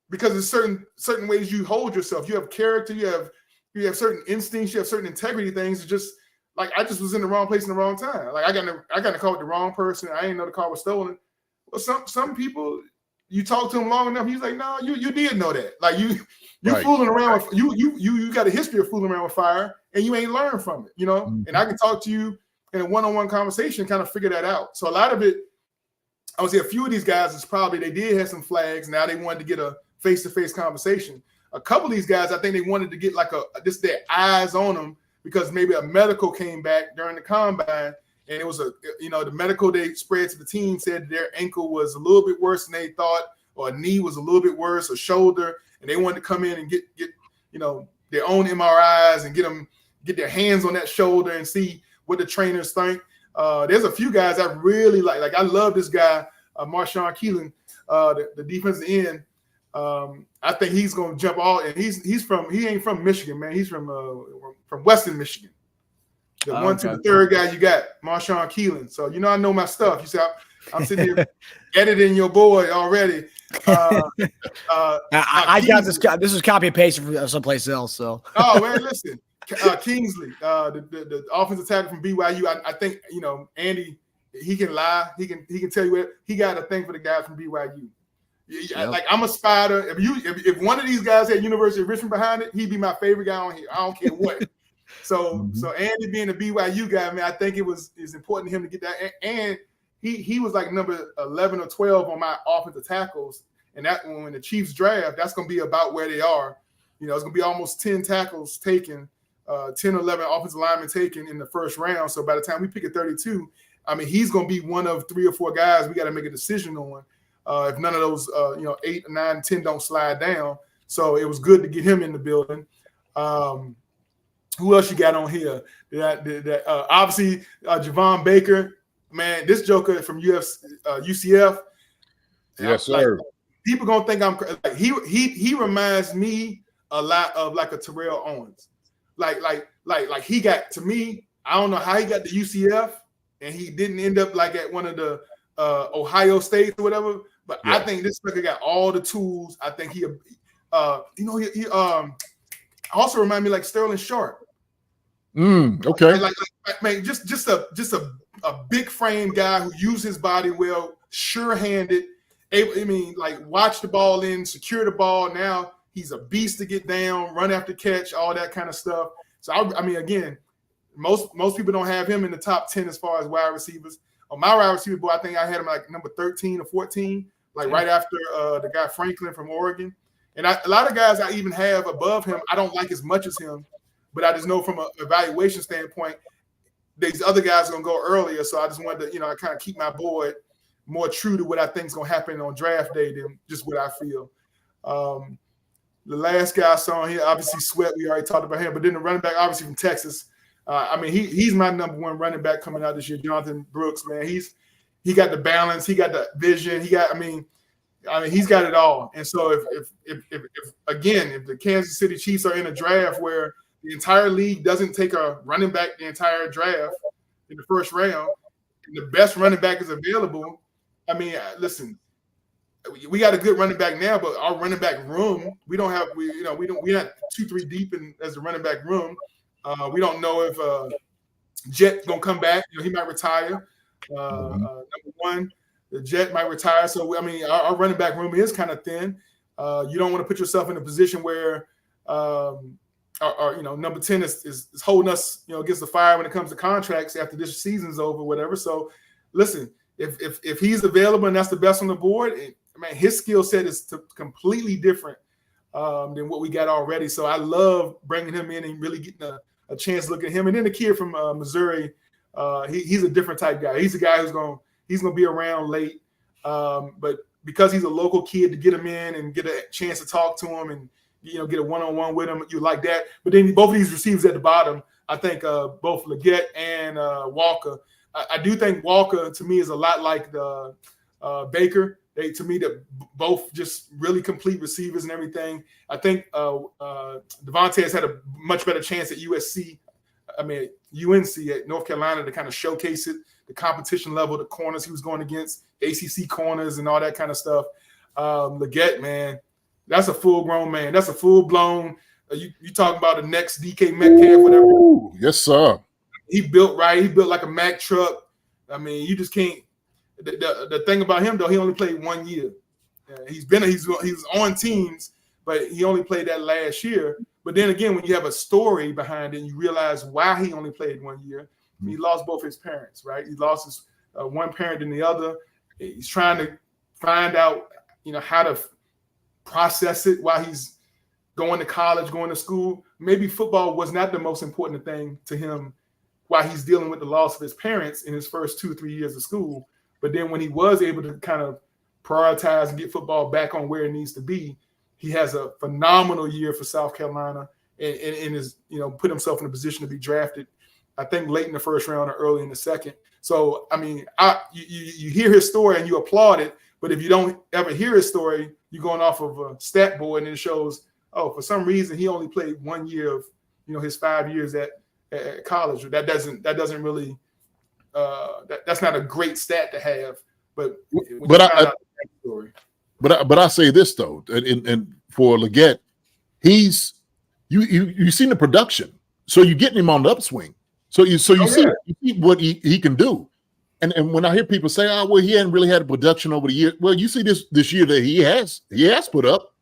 because there's certain ways you hold yourself. You have character. You have certain instincts. You have certain integrity things. It's just like, I just was in the wrong place in the wrong time. Like, I got in a car with the wrong person. I didn't know the car was stolen. Well, some people, you talk to them long enough, he's like, no, you did know that. Like, you Right. fooling around with you got a history of fooling around with fire, and you ain't learned from it, And I can talk to you in a one-on-one conversation, kind of figure that out. So a lot of it, I would say a few of these guys is probably they did have some flags. Now they wanted to get a face-to-face conversation. A couple of these guys, I think they wanted to get like just their eyes on them, because maybe a medical came back during the combine, and it was the medical they spread to the team said their ankle was a little bit worse than they thought, or a knee was a little bit worse, or shoulder, and they wanted to come in and get their own MRIs and get their hands on that shoulder and see what the trainers think. There's a few guys I really like. Like, I love this guy, Marshawn Keelan, the defensive end. I think he's going to jump all, and he ain't from Michigan, man. He's from Western Michigan. The one to the third guy you got, Marshawn Keelan. So, I know my stuff. You see, I'm sitting here editing your boy already. I got this. This is copy and paste from someplace else. So. Oh, man, listen. Kingsley, the offensive tackle from BYU. I think, Andy, he can lie. He can tell you what he got a thing for the guys from BYU. Yep. Like, I'm a spider. If one of these guys had University of Richmond behind it, he'd be my favorite guy on here. I don't care what. So Andy being a BYU guy, man, I think it's important to him to get that. And he was like number 11 or 12 on my offensive tackles. And that when the Chiefs draft, that's going to be about where they are. It's going to be almost 10 tackles taken, 10 or 11 offensive linemen taken in the first round. So by the time we pick at 32, I mean, he's going to be one of 3 or 4 guys we got to make a decision on. If none of those, 8, 9, 10 don't slide down. So it was good to get him in the building. Who else you got on here? Obviously, Javon Baker, man, this joker from UCF. Yes, sir. Like, people gonna think I'm like, he reminds me a lot of like a Terrell Owens. Like he got, to me, I don't know how he got to UCF and he didn't end up like at one of the Ohio States or whatever. But yeah. I think this sucker got all the tools. I think he also remind me like Sterling Sharp. Okay. Like man, just a big frame guy who uses his body well, sure-handed. Like watch the ball in, secure the ball. Now he's a beast to get down, run after catch, all that kind of stuff. So I mean, again, most people don't have him in the top 10 as far as wide receivers. On my wide receiver board, I think I had him like number 13 or 14, like right after the guy Franklin from Oregon. And a lot of guys I even have above him, I don't like as much as him, but I just know from an evaluation standpoint, these other guys are going to go earlier. So I just wanted to, I kind of keep my board more true to what I think is going to happen on draft day than just what I feel. The last guy I saw here, obviously Sweat, we already talked about him, but then the running back, obviously from Texas. He's my number one running back coming out this year, Jonathan Brooks, man. He got the balance, he got the vision, he's got it all. And so if the Kansas City Chiefs are in a draft where the entire league doesn't take a running back the entire draft in the first round, and the best running back is available, listen, we got a good running back now, but our running back room, we're not 2-3 deep as a running back room. We don't know if Jet's gonna come back. He might retire. Number one, the Jet might retire. So our running back room is kind of thin. You don't want to put yourself in a position where, number 10 is holding us, against the fire when it comes to contracts after this season's over, whatever. So, listen, if he's available and that's the best on the board, his skill set is completely different than what we got already. So I love bringing him in and really getting a chance to look at him. And then the kid from Missouri, he's a different type guy. He's a guy who's going to be around late, but because he's a local kid, to get him in and get a chance to talk to him and get a one-on-one with him, you like that. But then both of these receivers at the bottom, I think both Leggett and Walker. I do think Walker to me is a lot like the Baker. To me, they're both just really complete receivers and everything. I think Devontae has had a much better chance at UNC at North Carolina to kind of showcase it, the competition level, the corners he was going against, ACC corners and all that kind of stuff. Leggett, man, that's a full-grown man. That's a full-blown. You talking about the next DK Metcalf, whatever. Ooh, yes, sir. He built right. He built like a Mack truck. You just can't. The thing about him though, he only played 1 year. He's on teams, but he only played that last year. But then again, when you have a story behind it, you realize why he only played 1 year. He lost both his parents, right? He lost his one parent and the other. He's trying to find out, how to process it while he's going to college, going to school. Maybe football was not the most important thing to him while he's dealing with the loss of his parents in his first 2 or 3 years of school. But then when he was able to kind of prioritize and get football back on where it needs to be, he has a phenomenal year for South Carolina and is, put himself in a position to be drafted, I think, late in the first round or early in the second. So, you hear his story and you applaud it, but if you don't ever hear his story, you're going off of a stat board and it shows, for some reason he only played 1 year of, his 5 years at college. That doesn't really that's not a great stat to have. But I say this though, and for Leggett, he's you seen the production, so you're getting him on the upswing. So you see what he can do. And when I hear people say, "Oh, well, he hadn't really had a production over the year," well, you see this year that he has put up.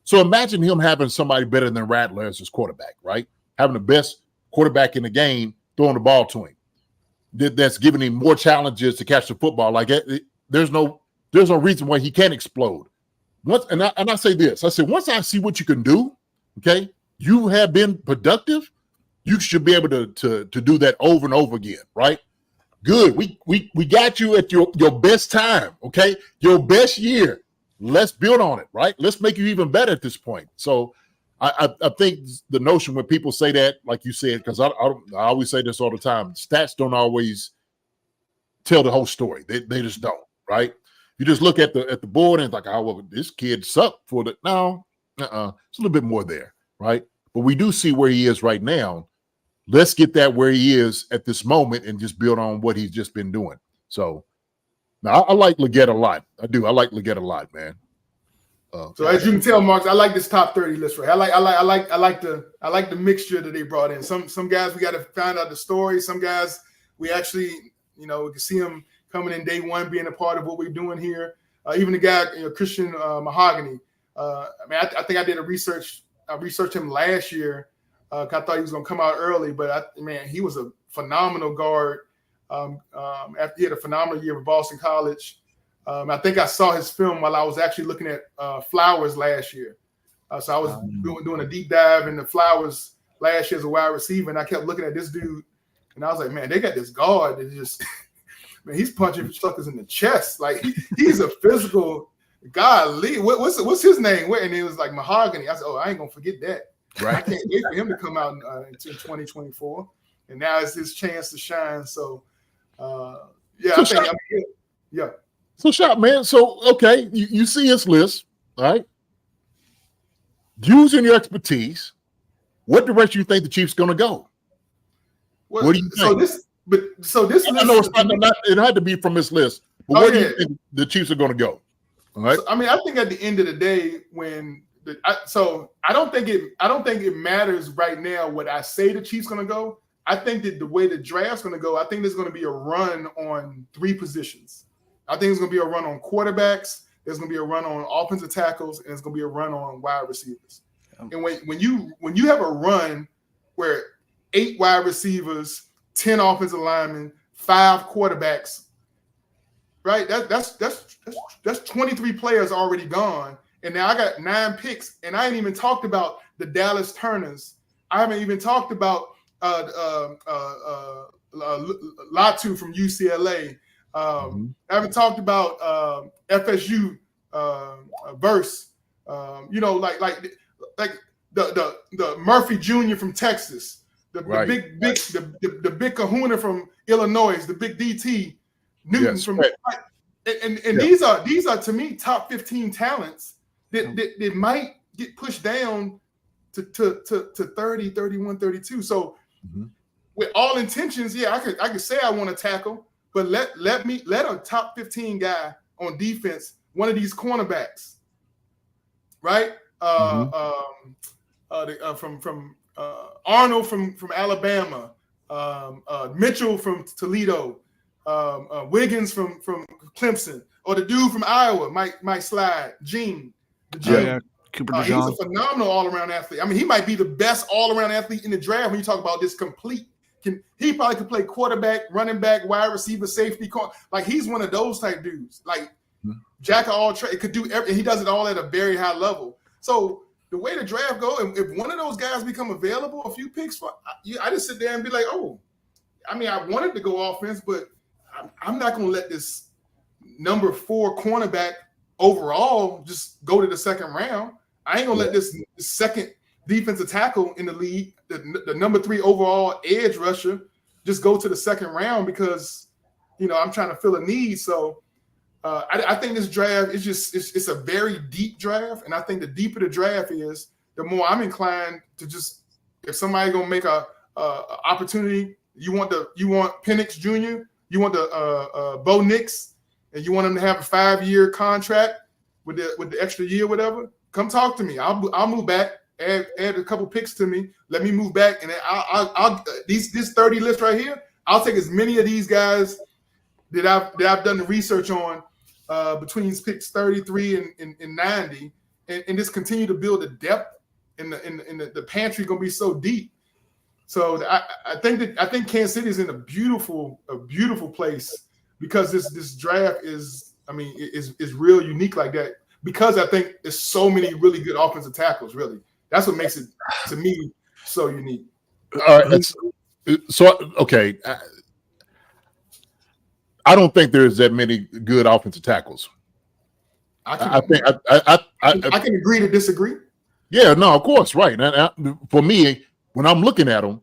So imagine him having somebody better than Rattler as his quarterback, right? Having the best quarterback in the game throwing the ball to him. That's giving him more challenges to catch the football. Like there's no reason why he can't explode. And I say this. I said, once I see what you can do, okay, you have been productive. You should be able to do that over and over again, right? Good. We got you at your best time, okay? Your best year. Let's build on it, right? Let's make you even better at this point. So I think the notion when people say that, like you said, because I always say this all the time, stats don't always tell the whole story. They just don't, right? You just look at the board and it's like, oh, well, this kid sucked for the no, it's a little bit more there, right? But we do see where he is right now. Let's get that where he is at this moment and just build on what he's just been doing. So now I like Leggett a lot. I do. I like Leggett a lot, man. So as you can tell, Marks, I like this top 30 list, right? I like the mixture that they brought in. Some guys we got to find out the story. Some guys we actually, we can see them coming in day one, being a part of what we're doing here. Even the guy, Christian Mahogany. I think I did a research. I researched him last year. I thought he was going to come out early, but he was a phenomenal guard. After he had a phenomenal year with Boston College. I think I saw his film while I was actually looking at Flowers last year. So I was doing a deep dive into Flowers last year as a wide receiver, and I kept looking at this dude, and I was like, man, they got this guard that just, man, he's punching suckers in the chest. Like he's a physical golly. What's his name? And it was like Mahogany. I said, oh, I ain't gonna forget that. Right. I can't wait for him to come out in 2024, and now it's his chance to shine. So, yeah. So, Shop, man. So, okay, you see his list, all right? Using your expertise, what direction you think the Chiefs going to go? Well, what do you think? So this list, I know it had to be from this list, but where do you think the Chiefs are going to go? All right. So, I think at the end of the day, I don't think it matters right now what I say the Chiefs going to go. I think that the way the draft's going to go, I think there's going to be a run on 3 positions. I think it's going to be a run on quarterbacks. there's going to be a run on offensive tackles, and there's going to be a run on wide receivers. And when you have a run where 8 wide receivers, 10 offensive linemen, 5 quarterbacks, right? That's 23 players already gone. And now I got 9 picks, and I ain't even talked about the Dallas Turners. I haven't even talked about Latu from UCLA. I haven't talked about FSU Verse. Like the Murphy Jr. from Texas, the big Kahuna from Illinois, the big DT Newton from and these are to me top 15 talents that might get pushed down to 30, 31, 32. So with all intentions, I could say I want to tackle, but let a top 15 guy on defense, one of these cornerbacks, right? From Arnold from Alabama, Mitchell from Toledo, Wiggins from Clemson, or the dude from Iowa might slide. Gene, Cooper he's a phenomenal all-around athlete. I mean, he might be the best all-around athlete in the draft when you talk about this complete. He probably could play quarterback, running back, wide receiver, safety. Like he's one of those type dudes. Like jack of all trades, could do everything. He does it all at a very high level. So the way the draft go, if one of those guys become available, a few picks for, I just sit there and be like, oh, I mean, I wanted to go offense, but I'm not going to let this number 4 cornerback overall just go to the second round. I ain't going to let this second defensive tackle in the league, the number 3 overall edge rusher, just go to the second round because, I'm trying to fill a need. So I think this draft is it's a very deep draft. And I think the deeper the draft is, the more I'm inclined to just, if somebody going to make a opportunity, you want Penix Jr., you want the Bo Nix, and you want him to have a 5-year contract with the extra year, whatever, come talk to me. I'll move back, add a couple picks to me. Let me move back, and I'll this 30 list right here. I'll take as many of these guys that I've done the research on between picks 33 and 90, and just continue to build the depth in the pantry. Going to be so deep. So I think Kansas City is in a beautiful place because this draft is real unique like that, because I think there's so many really good offensive tackles. Really, that's what makes it to me so unique. All right, okay. I don't think there's that many good offensive tackles. I can agree to disagree. Yeah, no, of course, right. For me, when I'm looking at them,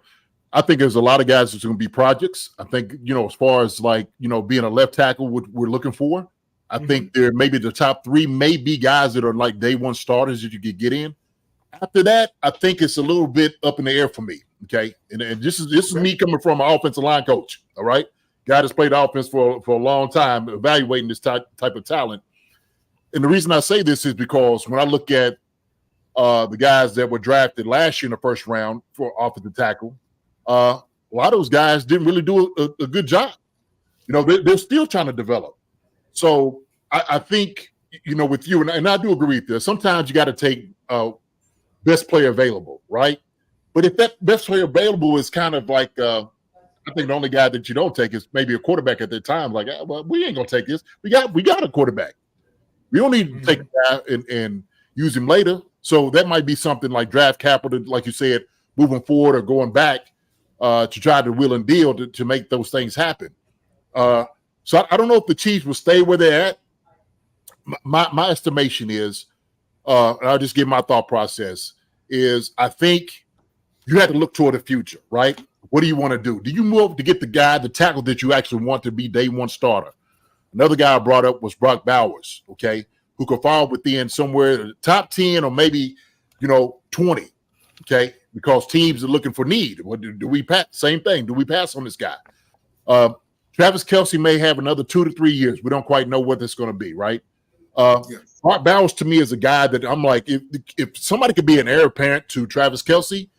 I think there's a lot of guys that's going to be projects. I think, as far as being a left tackle, what we're looking for, I think there maybe the top 3 may be guys that are like day 1 starters that you could get in. After that, I think it's a little bit up in the air for me. Okay. And this is me coming from an offensive line coach. All right. Guy that's played offense for a long time, evaluating this type of talent. And the reason I say this is because when I look at the guys that were drafted last year in the first round for offensive tackle, a lot of those guys didn't really do a good job. They're still trying to develop. So I think, with you, and I do agree with this, sometimes you got to take best player available, right? But if that best player available is kind of like, I think the only guy that you don't take is maybe a quarterback at that time. Like, well, we ain't going to take this. We got a quarterback. We don't need to take a guy and use him later. So that might be something like draft capital, like you said, moving forward or going back to try to will and deal to make those things happen. So I don't know if the Chiefs will stay where they're at. My estimation is, and I'll just give my thought process, is I think you have to look toward the future, right? What do you want to do? Do you move to get the tackle that you actually want to be day 1 starter? Another guy I brought up was Brock Bowers, okay, who could fall within somewhere in the top 10 or maybe, 20, okay, because teams are looking for need. What do we pass? Same thing. Do we pass on this guy? Travis Kelce may have another 2 to 3 years. We don't quite know what that's going to be, right? Brock Bowers to me is a guy that I'm like, if somebody could be an heir apparent to Travis Kelce,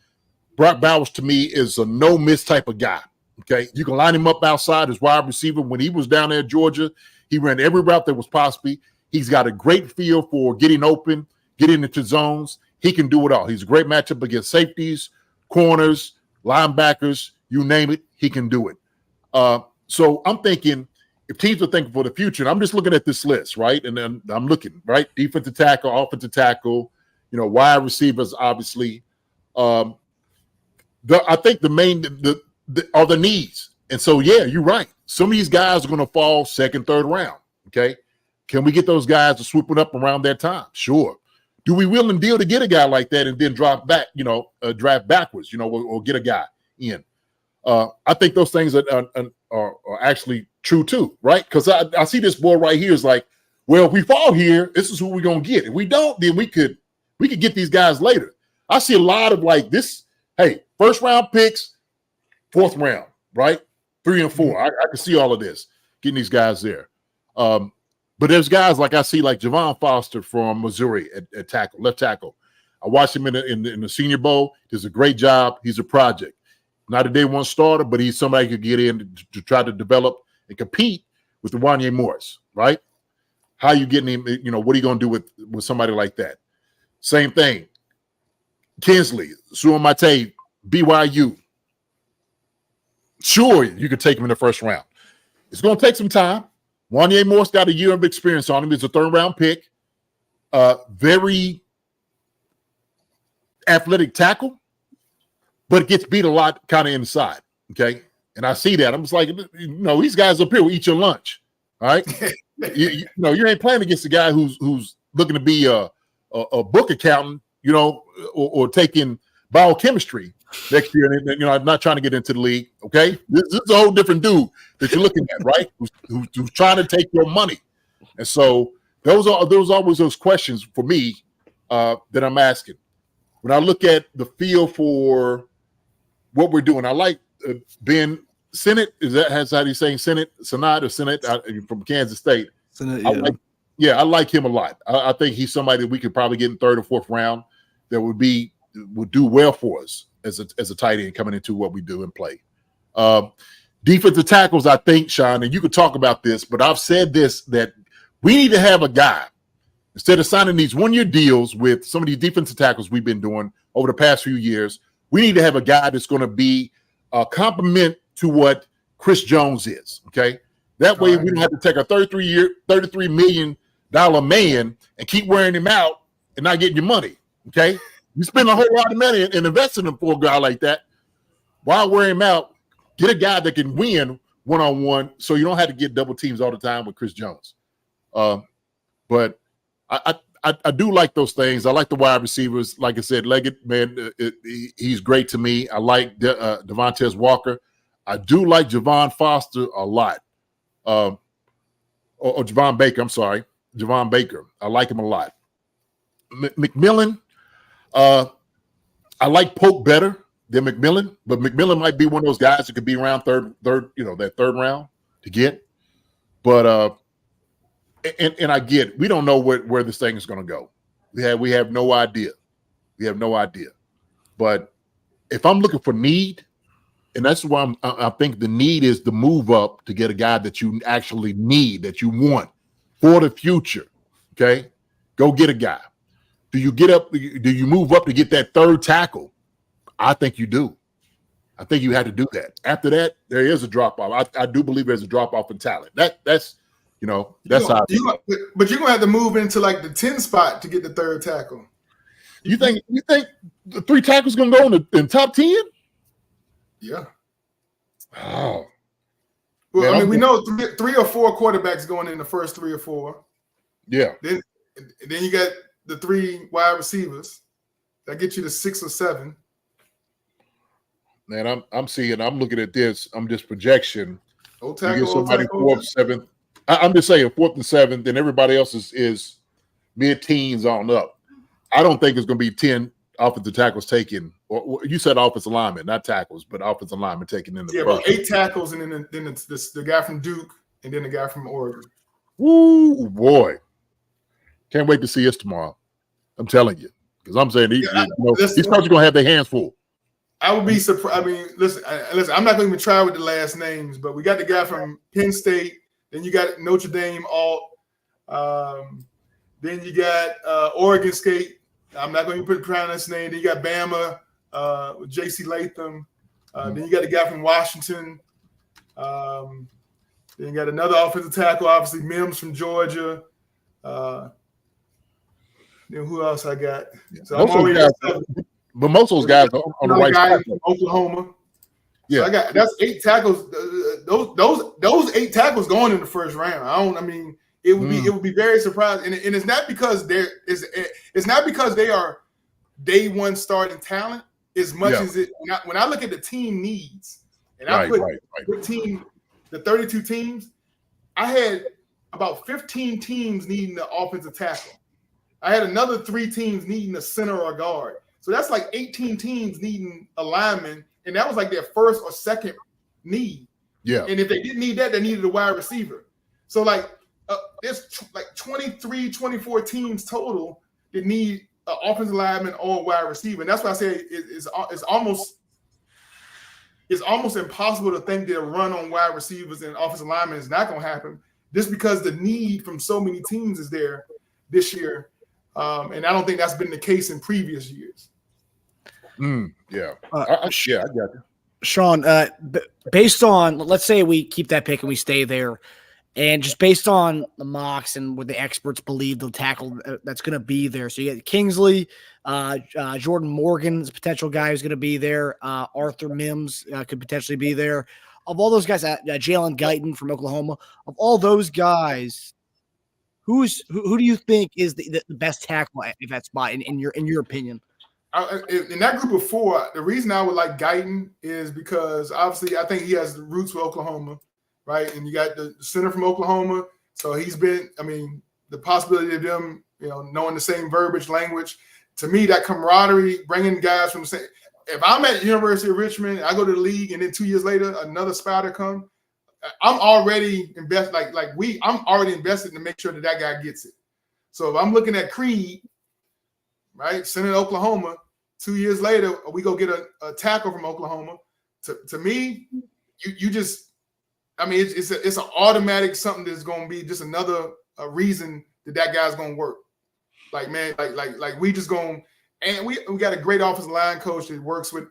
Brock Bowers to me is a no-miss type of guy, okay? You can line him up outside as wide receiver. When he was down there at Georgia, he ran every route that was possible. He's got a great feel for getting open, getting into zones. He can do it all. He's a great matchup against safeties, corners, linebackers, you name it, he can do it. So I'm thinking, if teams are thinking for the future, and I'm just looking at this list, right? And then I'm looking, right? Defensive tackle, offensive tackle, wide receivers, obviously. I think the main are the needs. And so, yeah, you're right. Some of these guys are going to fall second, third round, okay? Can we get those guys to swoop it up around that time? Sure. Do we will and deal to get a guy like that and then drop back, draft backwards, or get a guy in? I think those things are actually true too, right? Because I see this boy right here is like, well, if we fall here, this is who we're gonna get. If we don't, then we could get these guys later. I see a lot of like this. Hey, first round picks, fourth round, right? 3 and 4. I can see all of this getting these guys there. But there's guys like I see like Javon Foster from Missouri at tackle, left tackle. I watched him in the Senior Bowl. Does a great job. He's a project. Not a day one starter, but he's somebody who could get in to try to develop and compete with the Wanye Morris, right? How you getting him, what are you going to do with somebody like that? Same thing. Kinsley, Suamate, BYU. Sure, you could take him in the first round. It's going to take some time. Wanye Morris got a year of experience on him. He's a third-round pick. Very athletic tackle, but gets beat a lot kind of inside, okay? And I see that. I'm just like, these guys up here will eat your lunch, all right? you ain't playing against a guy who's looking to be a book accountant, or taking biochemistry next year. And, I'm not trying to get into the league, okay? This is a whole different dude that you're looking at, right? Who's trying to take your money. And so those are always those questions for me that I'm asking. When I look at the feel for what we're doing, I like Ben Sinnott. That's how he's saying Sinnott, Sinnott or Sinnott from Kansas State. Sinnott, yeah. I like him a lot. I think he's somebody that we could probably get in third or fourth round that would do well for us as a tight end coming into what we do and play. Defensive tackles, I think, Sean, and you could talk about this, but I've said this, that we need to have a guy, instead of signing these one-year deals with some of these defensive tackles we've been doing over the past few years, we need to have a guy that's going to be a complement to what Chris Jones is, okay? That way we don't have to take a $33 million man and keep wearing him out and not getting your money, okay? You spend a whole lot of money and investing in for a guy like that. Why wear him out? Get a guy that can win one-on-one so you don't have to get double teams all the time with Chris Jones. But I do like those things. I like the wide receivers. Like I said, Leggett, man, he's great to me. I like Devontae Walker. I do like Javon Foster a lot. Or Javon Baker, I'm sorry. Javon Baker. I like him a lot. McMillan, I like Polk better than McMillan, but McMillan might be one of those guys that could be around third, that third round to get. But and I get it. We don't know where this thing is going to go. We have no idea. We have no idea. But if I'm looking for need, and that's why I think the need is to move up to get a guy that you actually need, that you want for the future. Okay, go get a guy. Do you get up? Do you move up to get that third tackle? I think you do. I think you had to do that. After that, there is a drop off. I do believe there's a drop off in talent. That's how. But you're gonna have to move into like the 10 spot to get the third tackle. You think the 3 tackles gonna go in top 10? Yeah. Oh. Well, Man, I mean, we know 3 or 4 quarterbacks going in the first 3 or 4. Yeah. Then you got the 3 wide receivers. That gets you to 6 or 7. Man, I'm looking at this. I'm just projection. You get somebody 4th, 7th. I'm just saying 4th and 7th, and everybody else is mid-teens on up. I don't think it's going to be 10 offensive tackles taken. Or you said offensive linemen, not tackles, but offensive linemen taken in the first. About 8 tackles, and then it's the guy from Duke, and then the guy from Oregon. Woo, boy. Can't wait to see us tomorrow. I'm telling you. Because I'm saying these coaches are going to have their hands full. I would be surprised. I mean, listen, I'm not going to even try with the last names, but we got the guy from Penn State. Then you got Notre Dame Then you got Oregon State. I'm not going to pronounce his name. Then you got Bama with J.C. Latham. Then you got the guy from Washington. Then you got another offensive tackle, obviously Mims from Georgia. Then who else I got? So I'm already but most of those guys are on the right side. From Oklahoma. Yeah, so I got that's 8 tackles. Those 8 tackles going in the first round. It would be very surprising, and it's not because it's not because they are day one starting talent as much as it. When I look at the team needs, and I put the 32 teams, I had about 15 teams needing the offensive tackle. I had another 3 teams needing a center or a guard. So that's like 18 teams needing a lineman, and that was like their first or second need. Yeah. And if they didn't need that, they needed a wide receiver. So there's 23, 24 teams total that need an offensive lineman or a wide receiver. And that's why I say it's almost impossible to think that a run on wide receivers and offensive linemen is not going to happen just because the need from so many teams is there this year. And I don't think that's been the case in previous years. Yeah. I got you. Shawn, based on, let's say we keep that pick and we stay there, and just based on the mocks and what the experts believe the tackle that's going to be there. So you got Kingsley, Jordan Morgan is a potential guy who's going to be there. Arthur Mims could potentially be there. Of all those guys, Jalen Guyton from Oklahoma, of all those guys, who do you think is the best tackle at that spot in your opinion? In that group of 4, the reason I would like Guyton is because obviously I think he has the roots with Oklahoma, right? And you got the center from Oklahoma, so he's been. The possibility of them, knowing the same verbiage, language. To me, that camaraderie, bringing guys from the same. If I'm at the University of Richmond, I go to the league, and then 2 years later another Spider come, I'm already invested. I'm already invested to make sure that guy gets it. So if I'm looking at Creed, right, center in Oklahoma, 2 years later we go get a tackle from Oklahoma. To me, you just, it's an automatic something that's going to be just another reason that guy's going to work. We just going, and we got a great offensive line coach that works with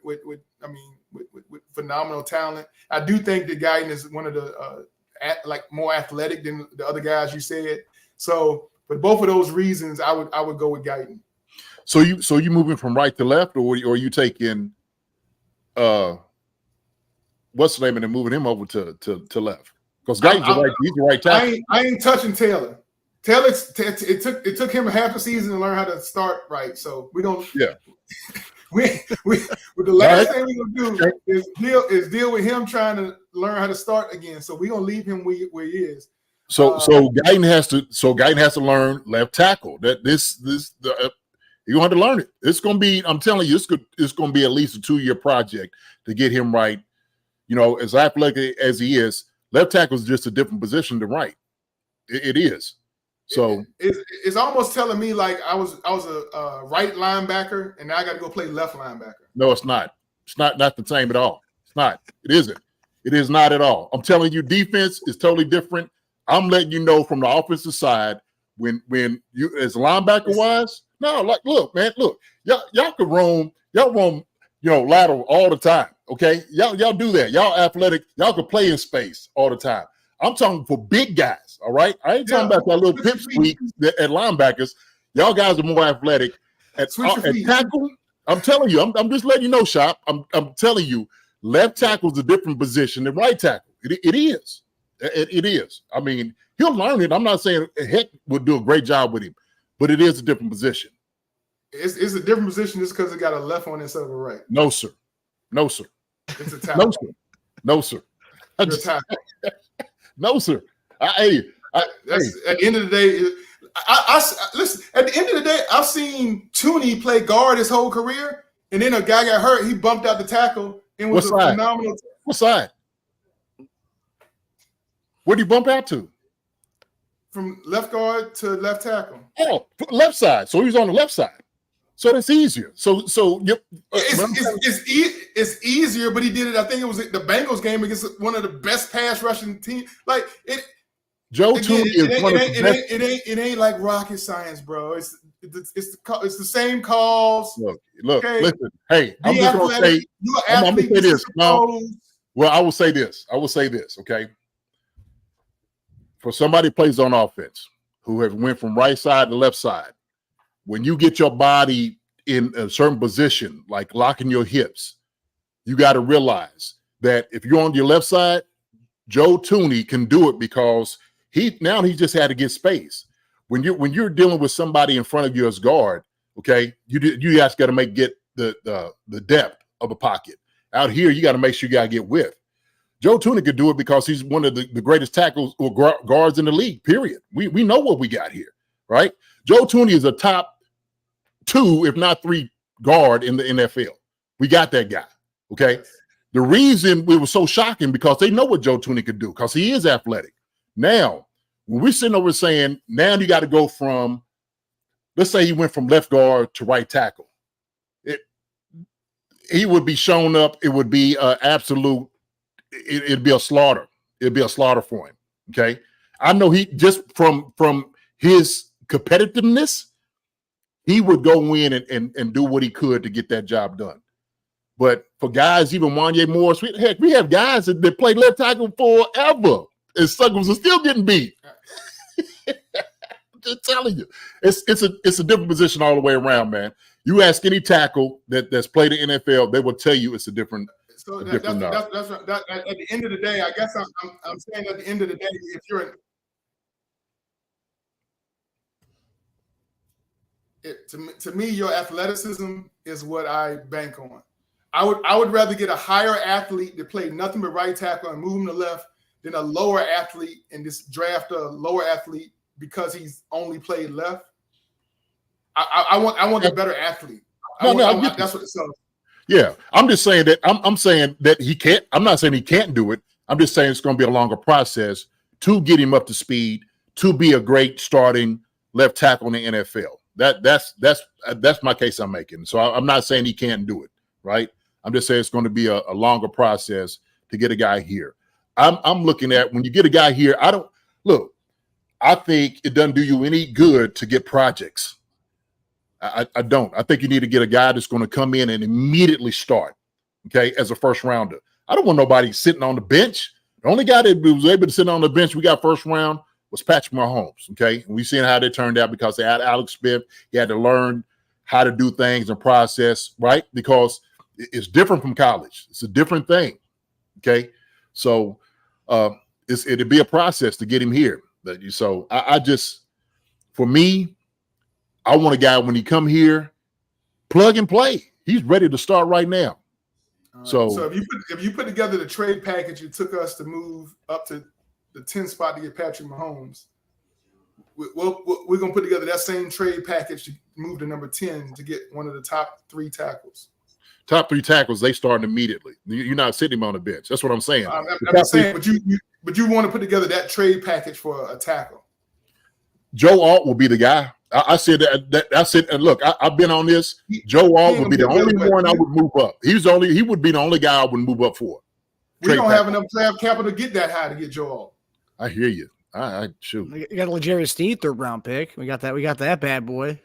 phenomenal talent. I do think that Guyton is one of the more athletic than the other guys you said. So for both of those reasons, I would go with Guyton. So you moving from right to left, or are you taking what's the name and then moving him over to left? Because Guyton's he's the right tackle. I ain't touching Taylor. Taylor, it took him a half a season to learn how to start right. So we don't. Yeah. we the last thing we're gonna do is deal with him trying to learn how to start again. So we're gonna leave him where he is. So Guyton has to learn left tackle. That you're going to have to learn it. It's going to be, I'm telling you, it's going to be at least a 2-year project to get him right. As athletic as he is, left tackle is just a different position than right. It is. So it's almost telling me like I was a right linebacker and now I got to go play left linebacker. No, it's not. It's not the same at all. It's not. It isn't. It is not at all. I'm telling you, defense is totally different. I'm letting you know from the offensive side when you as linebacker wise. No, look, man, y'all can roam, lateral all the time. Okay, y'all do that. Y'all athletic. Y'all can play in space all the time. I'm talking for big guys. All right, I ain't talking about that little pipsqueak at linebackers. Y'all guys are more athletic at tackle. I'm telling you, I'm just letting you know, Shop. I'm telling you, left tackle is a different position than right tackle. It is. It is. He'll learn it. I'm not saying Heck would do a great job with him, but it is a different position. It's a different position just because it got a left one instead of a right. No, sir. It's a tackle. No, sir. No, sir. At the end of the day, listen. At the end of the day, I've seen Tooney play guard his whole career, and then a guy got hurt. He bumped out the tackle and was phenomenal. What side? Where did he bump out to? From left guard to left tackle. Oh, left side. So he's on the left side. So that's easier. It's easier, but he did it. I think it was the Bengals game against one of the best pass rushing teams. Joe Tooney is one of the best. It ain't like rocket science, bro. It's the same calls. Look, okay? listen. Hey, I'm Be just gonna athletic. say. You're an I'm gonna athlete. say this. No, This is well, I will say this. Okay. For somebody who plays on offense, who have went from right side to left side, when you get your body in a certain position, like locking your hips, you got to realize that if you're on your left side, Joe Tooney can do it because he just had to get space. When you're dealing with somebody in front of you as guard, okay, you guys got to get the depth of a pocket. Out here, you got to make sure you got to get width. Joe Tooney could do it because he's one of the greatest tackles or guards in the league, period. We know what we got here, right? Joe Tooney is a top 2, if not 3 guard in the NFL. We got that guy, okay? The reason it was so shocking because they know what Joe Tooney could do because he is athletic. Now, when we're sitting over saying, now you got to go from, let's say he went from left guard to right tackle. He would be shown up. It would be absolute. It'd be a slaughter. It'd be a slaughter for him. Okay. I know he just from his competitiveness, he would go in and do what he could to get that job done. But for guys, even Wanye Morris, we have guys that play left tackle forever. And Suckles are still getting beat. I'm just telling you. It's a different position all the way around, man. You ask any tackle that's played in NFL, they will tell you it's a different. So that's right. At the end of the day, I guess I'm saying at the end of the day, if you're to me, your athleticism is what I bank on. I would rather get a higher athlete that played nothing but right tackle and move him to left than a lower athlete and just draft a lower athlete because he's only played left. I want a better athlete. That's what it sounds. Yeah, I'm just saying that I'm saying that he can't. I'm not saying he can't do it. I'm just saying it's going to be a longer process to get him up to speed to be a great starting left tackle in the NFL. That's my case I'm making. So I'm not saying he can't do it, right? I'm just saying it's going to be a longer process to get a guy here. I'm looking at when you get a guy here. I think it doesn't do you any good to get projects. I don't. I think you need to get a guy that's going to come in and immediately start, okay, as a first rounder. I don't want nobody sitting on the bench. The only guy that was able to sit on the bench we got first round was Patrick Mahomes, okay? And we've seen how they turned out because they had Alex Smith. He had to learn how to do things and process, right? Because it's different from college. It's a different thing, okay? So it'd be a process to get him here. So I just, for me, I want a guy when he come here, plug and play. He's ready to start right now. So if you put together the trade package it took us to move up to the 10th spot to get Patrick Mahomes, we're gonna put together that same trade package to move to number 10 to get one of the top 3 tackles. Top 3 tackles, they start immediately. You're not sitting him on the bench. That's what I'm saying. I'm just saying, but you want to put together that trade package for a tackle. Joe Alt will be the guy. I said that. I said, and look, I've been on this. Joe Alt would be the only one I would move up. He would be the only guy I would move up for. We don't have enough draft capital to get that high to get Joe Alt. I hear you. I shoot. You got a JariusSneed 3rd round pick. We got that bad boy.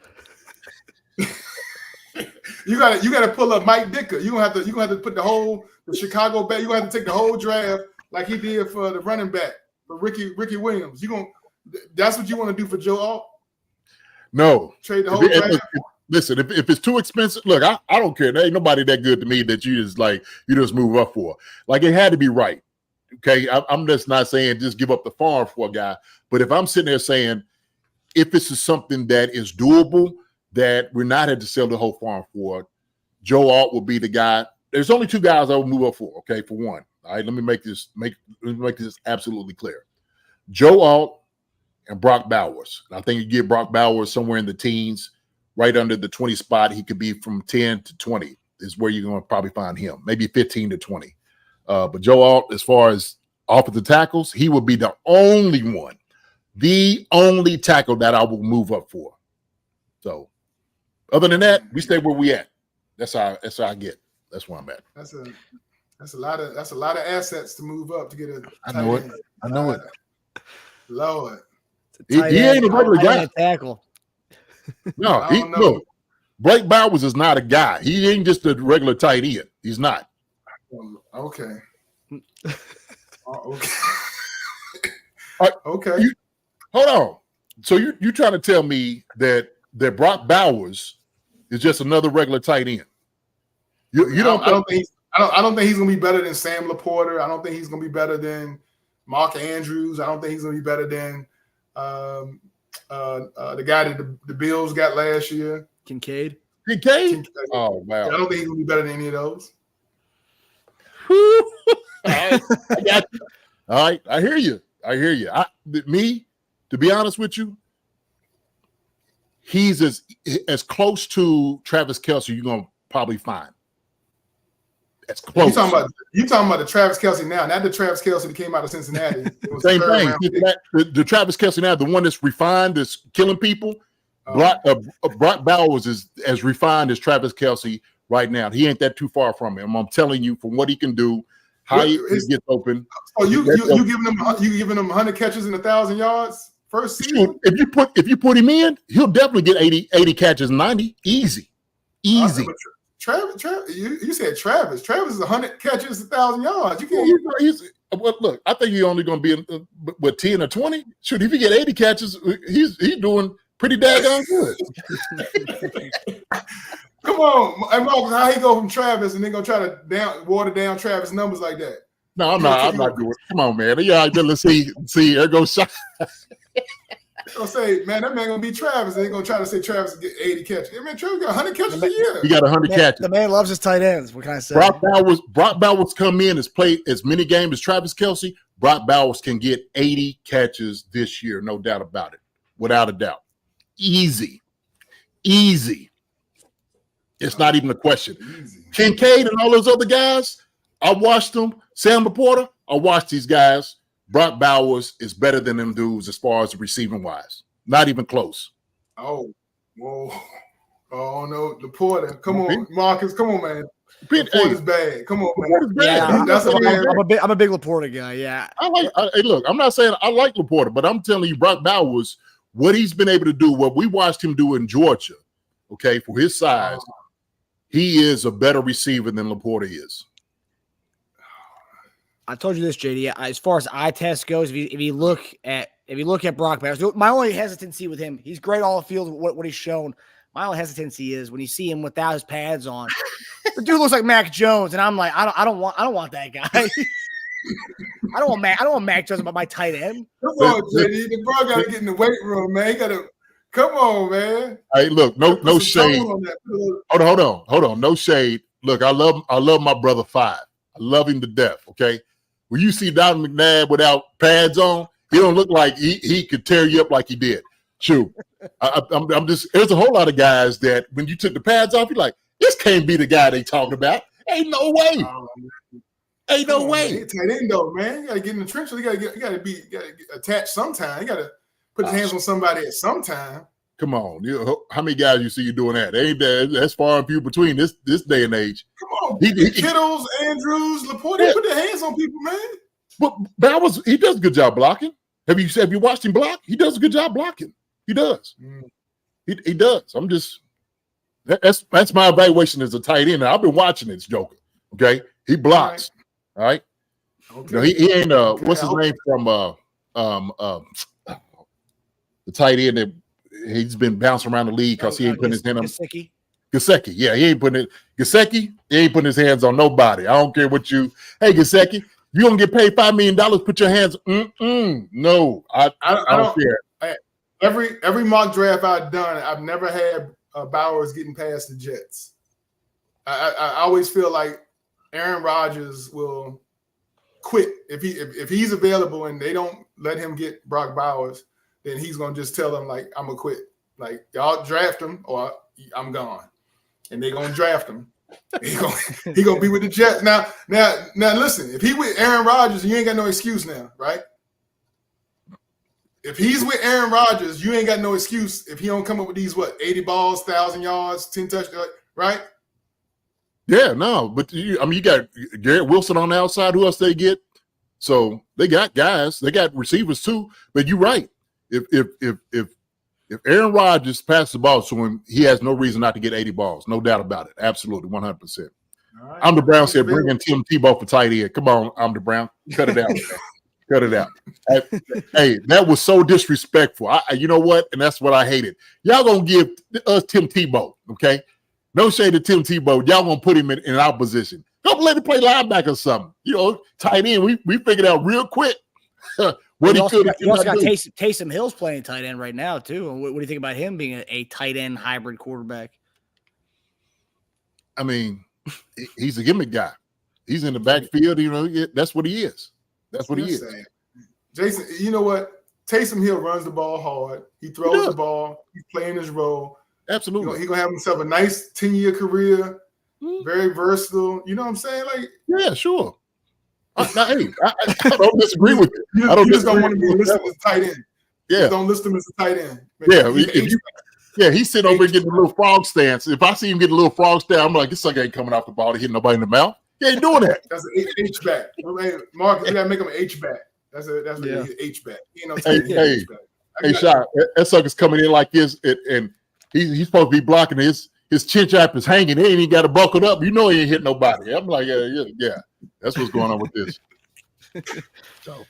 You got to pull up Mike Dicker. You gonna have to put the Chicago back. You gonna have to take the whole draft like he did for the running back for Ricky Williams. That's what you want to do for Joe Alt? No. Trade the whole draft. Listen, if it's too expensive, look, I don't care. There ain't nobody that good to me that you just move up for. Like, it had to be right. Okay, I'm just not saying just give up the farm for a guy, but if I'm sitting there saying if this is something that is doable, that we're not had to sell the whole farm for, Joe Alt will be the guy. There's only 2 guys I would move up for. Okay, for one. All right, let me make this absolutely clear. Joe Alt and Brock Bowers. I think you get Brock Bowers somewhere in the teens, right under the 20 spot. He could be from 10 to 20 is where you're going to probably find him, maybe 15 to 20. But Joe Alt, as far as offensive tackles, he would be the only tackle that I will move up for. So other than that, we stay where we at. That's how I get. That's where I'm at. That's a lot of assets to move up to get a. I know it. Lord. He ain't a regular guy. Tackle. No, look, Blake Bowers is not a guy. He ain't just a regular tight end. He's not. Okay. Okay. Okay. Hold on. So you trying to tell me that Brock Bowers is just another regular tight end? I don't think he's gonna be better than Sam Laporta. I don't think he's gonna be better than Mark Andrews. I don't think he's gonna be better than the guy that the Bills got last year. Kincaid. Oh wow. I don't think he's gonna be better than any of those. I got you. All right, I hear you. To be honest with you, he's as close to Travis Kelce you're gonna probably find. That's close. You talking about the Travis Kelce now, not the Travis Kelce that came out of Cincinnati. Same thing. The Travis Kelce now, the one that's refined, that's killing people. Brock Bowers is as refined as Travis Kelce right now. He ain't that too far from him. I'm telling you, from what he can do, how he gets open. Oh, you giving him 100 catches and 1,000 yards first season? If you put him in, he'll definitely get 80 catches, 90 easy. Travis, you said Travis. Travis is 100 catches, 1,000 yards. You can't. Well, look, I think he's only going to be with 10 or 20. Shoot, if he get 80 catches, he's doing pretty daggone good. Come on, and Marcus, how he go from Travis and then gonna try to water down Travis numbers like that? No, I'm not doing it. Come on, man. Yeah, let's see. There goes shot. Gonna say, man, that man gonna be Travis. And they're gonna try to say Travis get 80 catches. Man, Travis got 100 catches a year. He got 100 catches. The man loves his tight ends. What can I say? Brock Bowers come in, has played as many games as Travis Kelce. Brock Bowers can get 80 catches this year, no doubt about it. Without a doubt. Easy. It's not even a question. Kincaid and all those other guys, I watched them. Sam Laporta, I watched these guys. Brock Bowers is better than them dudes as far as receiving wise. Not even close. Oh, whoa. Oh, no. Laporta. Come on, Marcus. Come on, man. Laporta's bad. Come on, man. Yeah, I'm a big Laporta guy. Yeah. Look, I'm not saying I like Laporta, but I'm telling you, Brock Bowers, what he's been able to do, what we watched him do in Georgia, okay, for his size, he is a better receiver than Laporta is. I told you this, JD. As far as eye test goes, if you look at Brock Bowers, my only hesitancy with him, he's great all the field. What he's shown. My only hesitancy is when you see him without his pads on. The dude looks like Mac Jones, and I'm like, I don't want that guy. I don't want Mac Jones about my tight end. Come on, JD. The bro got to get in the weight room, man. He got to come on, man. Hey, look, no shade. Hold on. No shade. Look, I love my brother Five. I love him to death. Okay. When you see Don McNabb without pads on, he don't look like he could tear you up like he did. Shoot. I'm just, there's a whole lot of guys that when you took the pads off, you're like, this can't be the guy they talking about. Ain't no way. Ain't no way. Tight end though, man. You gotta get in the trenches. You gotta get attached sometime. You gotta put your hands on somebody at some time. Come on. How many guys you see you doing that? Ain't that's far and few between this day and age. Come on. Kittles, Andrews, Laporte, put their hands on people, man. But he does a good job blocking. Have you watched him block? He does a good job blocking. He does. He does. I'm just that's my evaluation as a tight end. I've been watching this joker. Okay. He blocks. All right. Okay. No, he ain't what's his name from the tight end that he's been bouncing around the league because he ain't putting his hand on Gesicki. Yeah, he ain't putting his hands on nobody. I don't care what you Gesicki, you gonna get paid $5 million, put your hands. No, I don't care. Every mock draft I've done, I've never had Bowers getting past the Jets. I always feel like Aaron Rodgers will quit if he's available and they don't let him get Brock Bowers, then he's gonna just tell them like I'm gonna quit. Like y'all draft him or I'm gone, and they're gonna draft him. He gonna be with the Jets now. Listen, if he with Aaron Rodgers, you ain't got no excuse now, right? If he's with Aaron Rodgers, you ain't got no excuse if he don't come up with these 80 balls, 1,000 yards, 10 touchdowns, right? Yeah, no, but you got Garrett Wilson on the outside. Who else they get? So they got guys, they got receivers too. But you're right. If Aaron Rodgers passes the ball to him, he has no reason not to get 80 balls. No doubt about it. Absolutely, 100%. Right. I'm the Brown said, bring in Tim Tebow for tight end. Come on, I'm the Brown. Cut it out. Cut it out. Hey, that was so disrespectful. You know what? And that's what I hated. Y'all gonna give us Tim Tebow, okay? No shade to Tim Tebow. Y'all gonna put him in our position. Don't let him play linebacker or something. You know, tight end. We figured out real quick what he could. You also got Taysom Hill's playing tight end right now too. What do you think about him being a tight end hybrid quarterback? I mean, he's a gimmick guy. He's in the backfield. You know, that's what he is. That's what he is. Jason, you know what? Taysom Hill runs the ball hard. He throws the ball. He's playing his role. Absolutely. He's going to have himself a nice 10-year career. Very versatile. You know what I'm saying? Like, yeah, sure. I don't disagree with it. You just don't want to be listed as a tight end. Yeah. Just don't list him as a tight end. He's sitting over getting a little frog stance. If I see him get a little frog stance, I'm like, this sucker ain't coming off the ball to hit nobody in the mouth. He ain't doing that. That's an H-back. Mark, you got to make him an H-back. That's an H-back. You know, hey, Shot, that sucker's coming in like this, and he's supposed to be blocking his chin strap is hanging. He ain't even got to buckle up. You know he ain't hitting nobody. I'm like, yeah. That's what's going on with this. So,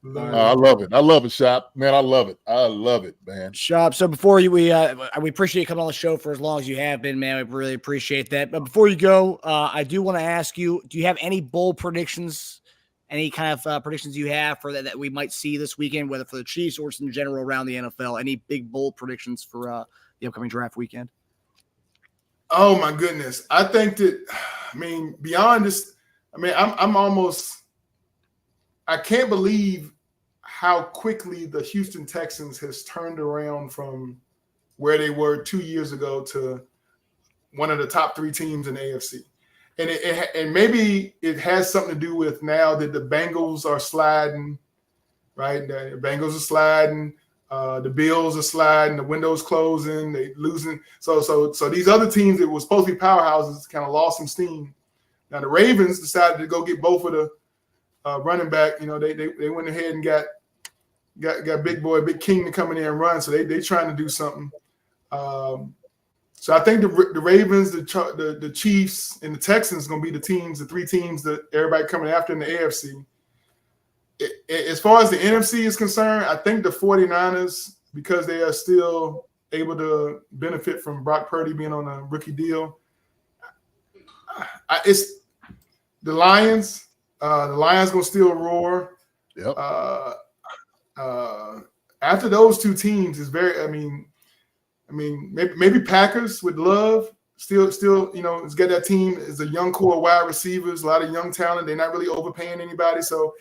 I love it. I love it, Shop. Man, I love it. I love it, man. Shop. So before we appreciate you coming on the show for as long as you have been, man. We really appreciate that. But before you go, I do want to ask you, do you have any bold predictions? Any kind of predictions you have for that we might see this weekend, whether for the Chiefs or just in general around the NFL? Any big bold predictions for the upcoming draft weekend? Oh my goodness. I think that, beyond this, I'm almost, I can't believe how quickly the Houston Texans has turned around from where they were 2 years ago to one of the top 3 teams in the AFC. And maybe it has something to do with now that the Bengals are sliding, right? The Bengals are sliding. The Bills are sliding, the window's closing, they losing. So these other teams that were supposed to be powerhouses kind of lost some steam. Now the Ravens decided to go get both of the running back. You know, they went ahead and got Big King to come in there and run. So they trying to do something. So I think the Ravens, the Chiefs, and the Texans going to be the 3 teams that everybody coming after in the AFC. As far as the NFC is concerned, I think the 49ers, because they are still able to benefit from Brock Purdy being on a rookie deal, it's the Lions. The Lions going to still roar. Yep. After those 2 teams is very. Maybe Packers with Love still, it's got that team. It's a young core of wide receivers, a lot of young talent. They're not really overpaying anybody, so.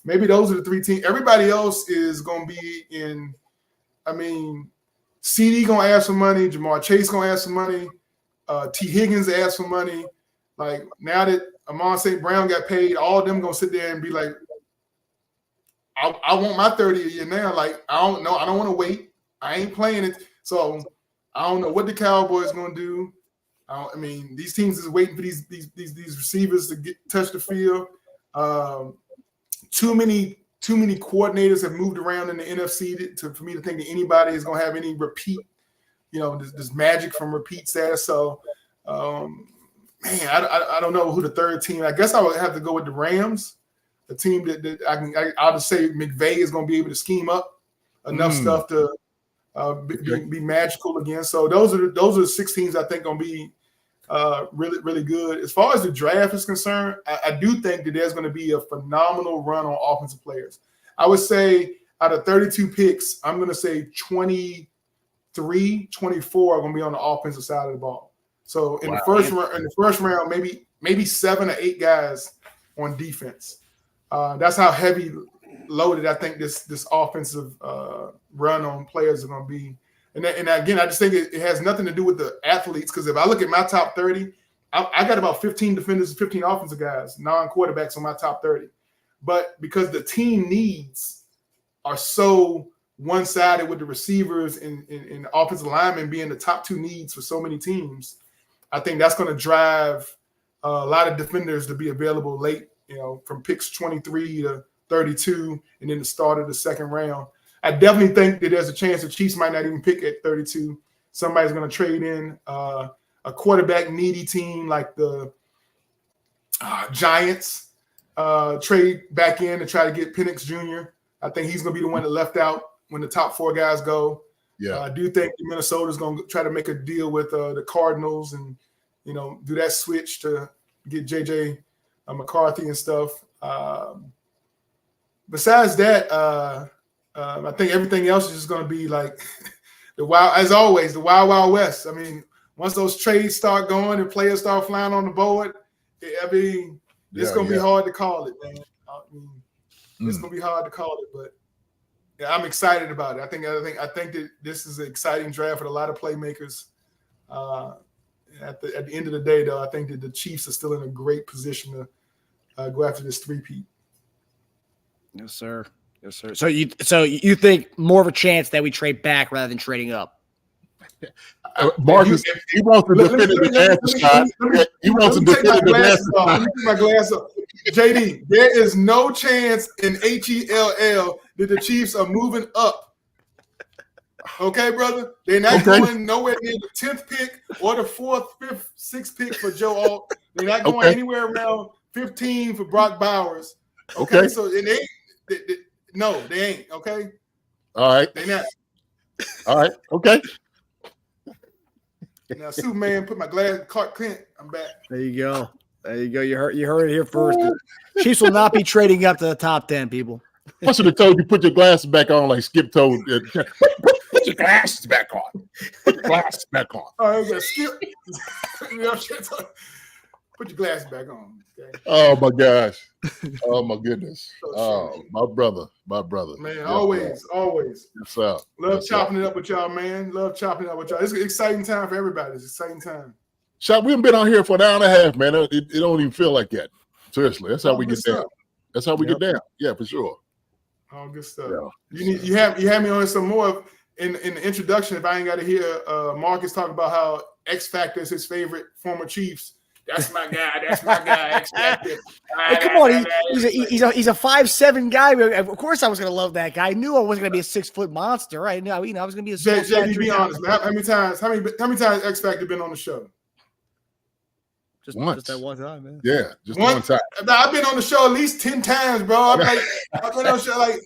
Maybe those are the 3 teams. Everybody else is going to be in. CD going to ask for money. Jamar Chase going to ask for money. T. Higgins asked for money. Like now that Amon St. Brown got paid, all of them going to sit there and be like, I want my 30 a year now. Like I don't know. I don't want to wait. I ain't playing it. So I don't know what the Cowboys going to do. These teams is waiting for these receivers to touch the field. Too many coordinators have moved around in the NFC for me to think that anybody is going to have any repeat, this magic from repeat status. So, I don't know who the 3rd team. I guess I would have to go with the Rams, the team that I'll just say McVay is going to be able to scheme up enough stuff to be magical again. So those are the 6 teams I think going to be really, really good. As far as the draft is concerned, I do think that there's going to be a phenomenal run on offensive players. I would say out of 32 picks, I'm going to say 23, 24 are going to be on the offensive side of the ball. So in the first round, maybe 7 or 8 guys on defense. That's how heavy loaded I think this offensive run on players are going to be. And again, I just think it has nothing to do with the athletes, because if I look at my top 30, I got about 15 defenders, 15 offensive guys, non-quarterbacks on my top 30. But because the team needs are so one-sided with the receivers and offensive linemen being the top 2 needs for so many teams, I think that's going to drive a lot of defenders to be available late, from picks 23 to 32, and then the start of the second round. I definitely think that there's a chance the Chiefs might not even pick at 32. Somebody's going to trade in a quarterback needy team like the Giants, trade back in to try to get Penix Jr. I think he's going to be the one that left out when the top 4 guys go. Yeah, I do think Minnesota's going to try to make a deal with the Cardinals and, do that switch to get JJ McCarthy and stuff. Besides that, I think everything else is just going to be like the wild west. I mean, once those trades start going and players start flying on the board, it's going to be hard to call it, man. It's going to be hard to call it, but yeah, I'm excited about it. I think that this is an exciting draft with a lot of playmakers. At the end of the day, though, I think that the Chiefs are still in a great position to go after this three-peat. Yes, sir. Yes, sir. So you think more of a chance that we trade back rather than trading up? Marcus, he wants to definitive answer, Scott. He wants to definitive answer. Let me put my glass up. JD, there is no chance in HELL that the Chiefs are moving up. Okay, brother? They're not going nowhere near the 10th pick or the 4th, 5th, 6th pick for Joe Alt. They're not going anywhere around 15 for Brock Bowers. Okay. So they ain't. Okay. All right. They not. All right. Okay. Now, Superman, put my glass. Clark Kent, I'm back. There you go. You heard it here first. Chiefs will not be trading up to the top 10, people. I should have told you put your glasses back on like Skip told. Put your glasses back on. Put your glasses back on. All right, Skip. Put your glasses back on. Okay? Oh my gosh. Oh my goodness. Oh, my brother. Man, always. Yes, Love chopping it up with y'all, man. It's an exciting time for everybody. It's an exciting time. Shaq, we haven't been on here for an hour and a half, man. It don't even feel like that. Seriously, that's how we get down. That's how we get down. Yeah, for sure. All good stuff. Yeah. You have me on some more in the introduction. If I ain't got to hear Marcus talk about how X Factor is his favorite former Chiefs. That's my guy. X Factor. Hey, come on, he's a 5'7" guy. Of course, I was gonna love that guy. I knew I wasn't gonna be a 6-foot monster. Right? I was gonna be a. JD, be honest, man. How many times X Factor been on the show? Just that one time, man. Yeah, just one time. I've been on the show at least 10 times, bro. I've been on the show like.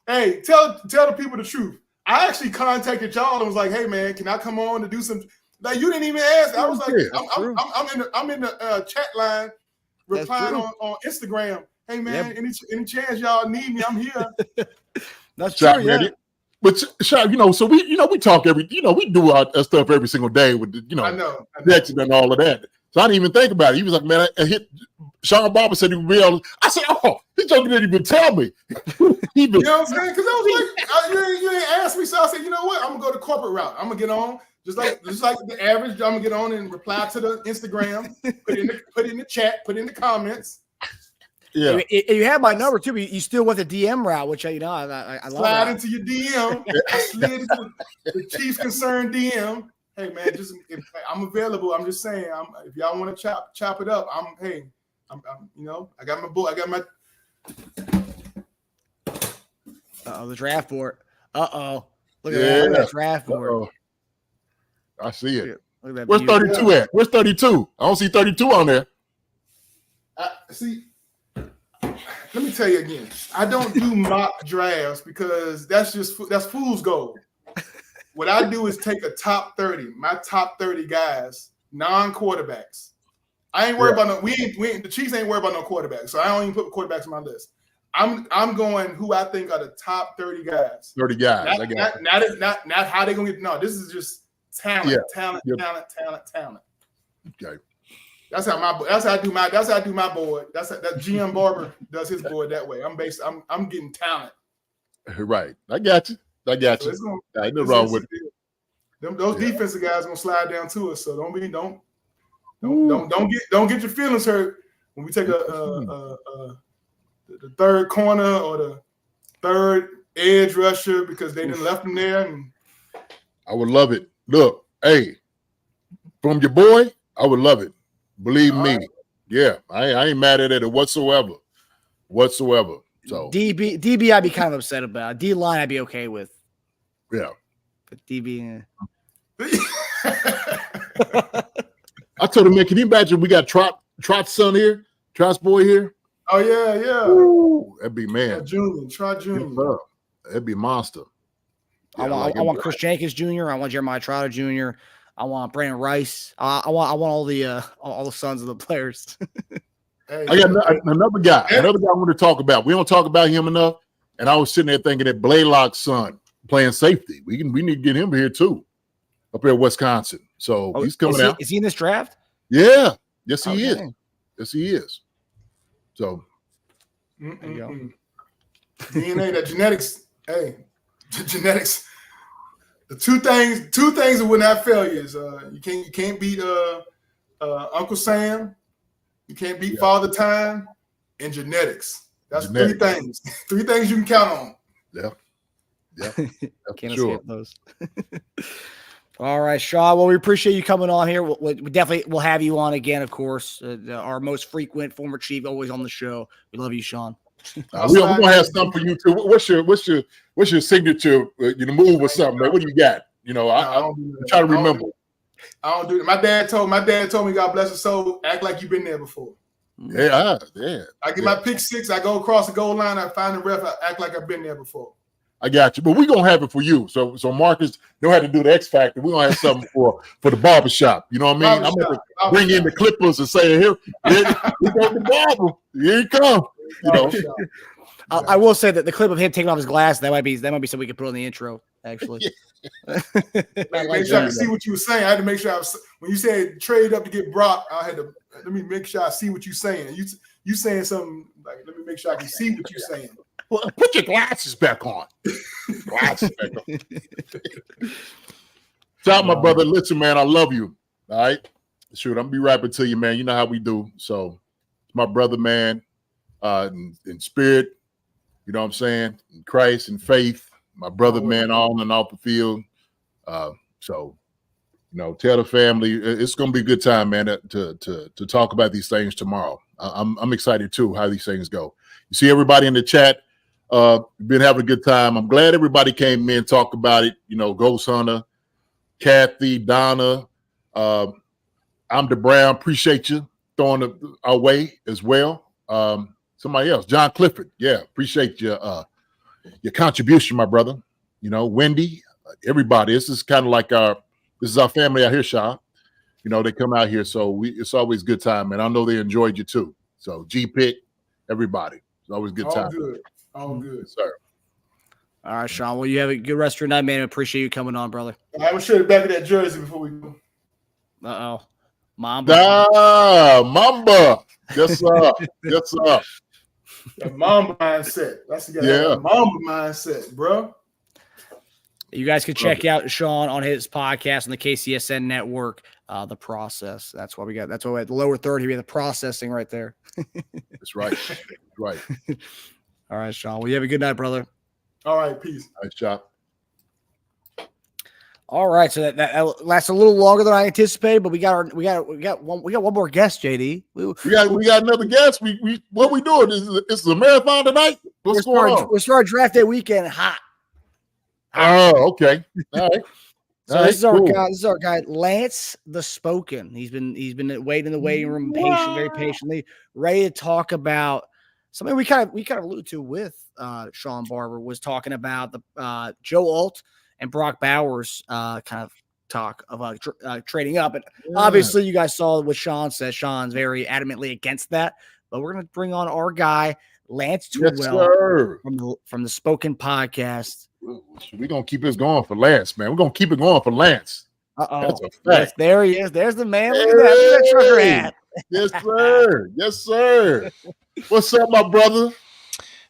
Hey, tell the people the truth. I actually contacted y'all and was like, "Hey, man, can I come on to do some?" Like you didn't even ask. I was like, "I'm in the chat line, replying on Instagram. Hey, man, any chance y'all need me? I'm here." That's true. Yeah. But Shaq, so we talk we do our stuff every single day with the, I know. connection and all of that. So I didn't even think about it. He was like, man, I hit Shawn Barber said he would be able. I said, oh, he didn't even tell me. You know what I'm saying? Because I was like, you didn't ask me, so I said, you know what? I'm gonna go the corporate route. I'm gonna get on just like the average. I'm gonna get on and reply to the Instagram, put in the chat, put in the comments. Yeah, you have my number too, but you still went the DM route, which I love. Slide into your DM. I slid into the Chiefs Concern DM. Hey man, I'm available. I'm just saying, if y'all want to chop it up, I got my book. I got my. The draft board. Look at that draft board. I see it. Look at that. Where's 32 at? Where's 32? I don't see 32 on there. See. Let me tell you again. I don't do mock drafts because that's fool's gold. What I do is take a top 30, my top 30 guys, non-quarterbacks. I ain't worried about the Chiefs ain't worried about no quarterbacks, so I don't even put quarterbacks on my list. I'm going who I think are the top 30 guys. 30 guys. Not how they gonna get. No, this is just talent. Okay. That's how I do my board. That GM Barber does his board that way. I'm getting talent. Right. I got you. So ain't no wrong with it. Those defensive guys gonna slide down to us. So don't get your feelings hurt when we take the third corner or the third edge rusher because they didn't left them there. And I would love it. Look, hey, from your boy, I would love it. Believe me. Right. Yeah, I ain't mad at it whatsoever. whatsoever. So DB I'd be kind of upset about. D line I'd be okay with. Yeah. But DB. I told him, man, can you imagine we got Trot's son here, Trot's boy here? Oh yeah. Ooh, that'd be man. Trot Junior. That'd be monster. Yeah, I want Chris Jenkins Jr. I want Jeremiah Trotter Jr. I want Brandon Rice. I want all the sons of the players. Hey, I got another guy. Another guy I want to talk about. We don't talk about him enough. And I was sitting there thinking that Blaylock's son playing safety. We need to get him here too, up here in Wisconsin. So he's coming out. Is he in this draft? Yeah. Yes, he is. Yes, he is. So there you go. DNA, the genetics. Hey, the genetics. The two things that will not fail you is you can't beat Uncle Sam, you can't beat Father Time, and genetics. That's three things. Three things you can count on. Yeah. Can't escape those. All right, Shawn. Well, we appreciate you coming on here. We definitely will have you on again, of course. Our most frequent former Chief, always on the show. We love you, Shawn. We're gonna have something for you too. What's your signature? Move or something, man. What do you got? I'm trying to remember. I don't do it. My dad told me, God bless his soul, act like you've been there before. Yeah. I get my pick six. I go across the goal line. I find the ref. I act like I've been there before. I got you, but we're gonna have it for you. So Marcus don't have to do the X Factor. We're gonna have something for the barbershop. You know what I mean? I'm gonna bring in the Clippers and say, here we go the barber. Here he come. I will say that the clip of him taking off his glasses, that might be something we could put on the intro, actually. Make sure I can see what you were saying. I had to make sure when you said trade up to get Brock, I had to let me make sure I see what you're saying. You saying something like, let me make sure I can see what you're saying. Well, put your glasses back on. Shout out, my brother. Listen, man, I love you. All right. Shoot, I'm gonna be rapping to you, man. You know how we do. So it's my brother, man, in spirit, you know what I'm saying? In Christ and faith, my brother, man, on and off the field. So, tell the family it's gonna be a good time, man, to talk about these things tomorrow. I'm excited too how these things go. You see everybody in the chat. Been having a good time. I'm glad everybody came in, talked about it. Ghost Hunter, Kathy, Donna, I'm the Brown. Appreciate you throwing it our way as well. Somebody else, John Clifford. Yeah, appreciate your contribution, my brother. Wendy, everybody. This is kind of like this is our family out here, Shawn. They come out here, so it's always a good time, man. I know they enjoyed you too. So G-Pick, everybody. It's always a good time. All good, sir. All right, Shawn. Well, you have a good rest of your night, man. I appreciate you coming on, brother. I was sure the back of that jersey before we go. Uh-oh. Mamba. Mamba. Yes, sir. Yes, sir. The Mamba mindset. That's the Mamba mindset, bro. You guys can check out Shawn on his podcast on the KCSN network, The Process. That's why we at the lower third here. We have the processing right there. That's right. That's right. All right, Shawn. Well, you have a good night, brother. All right, peace. All right, Shawn. All right, so that lasts a little longer than I anticipated, but we got one more guest, JD. We got another guest. What we doing? Is the marathon tonight? What's going on? We're starting draft day weekend hot. Oh, okay. All right. So this is our guy. This is our guy, Lance the Spoken. He's been waiting in the waiting room, very patiently, ready to talk about something we kind of alluded to with Shawn Barber. Was talking about the Joe Alt and Brock Bowers kind of talk about trading up. And obviously, you guys saw what Shawn said. Shawn's very adamantly against that. But we're going to bring on our guy, Lance Twidwell, from the Spoken Podcast. We're going to keep this going for Lance, man. We're going to keep it going for Lance. Uh-oh. Yes, there he is. There's the man. Look at that trucker hat. Yes, sir. Yes, sir. What's up, my brother?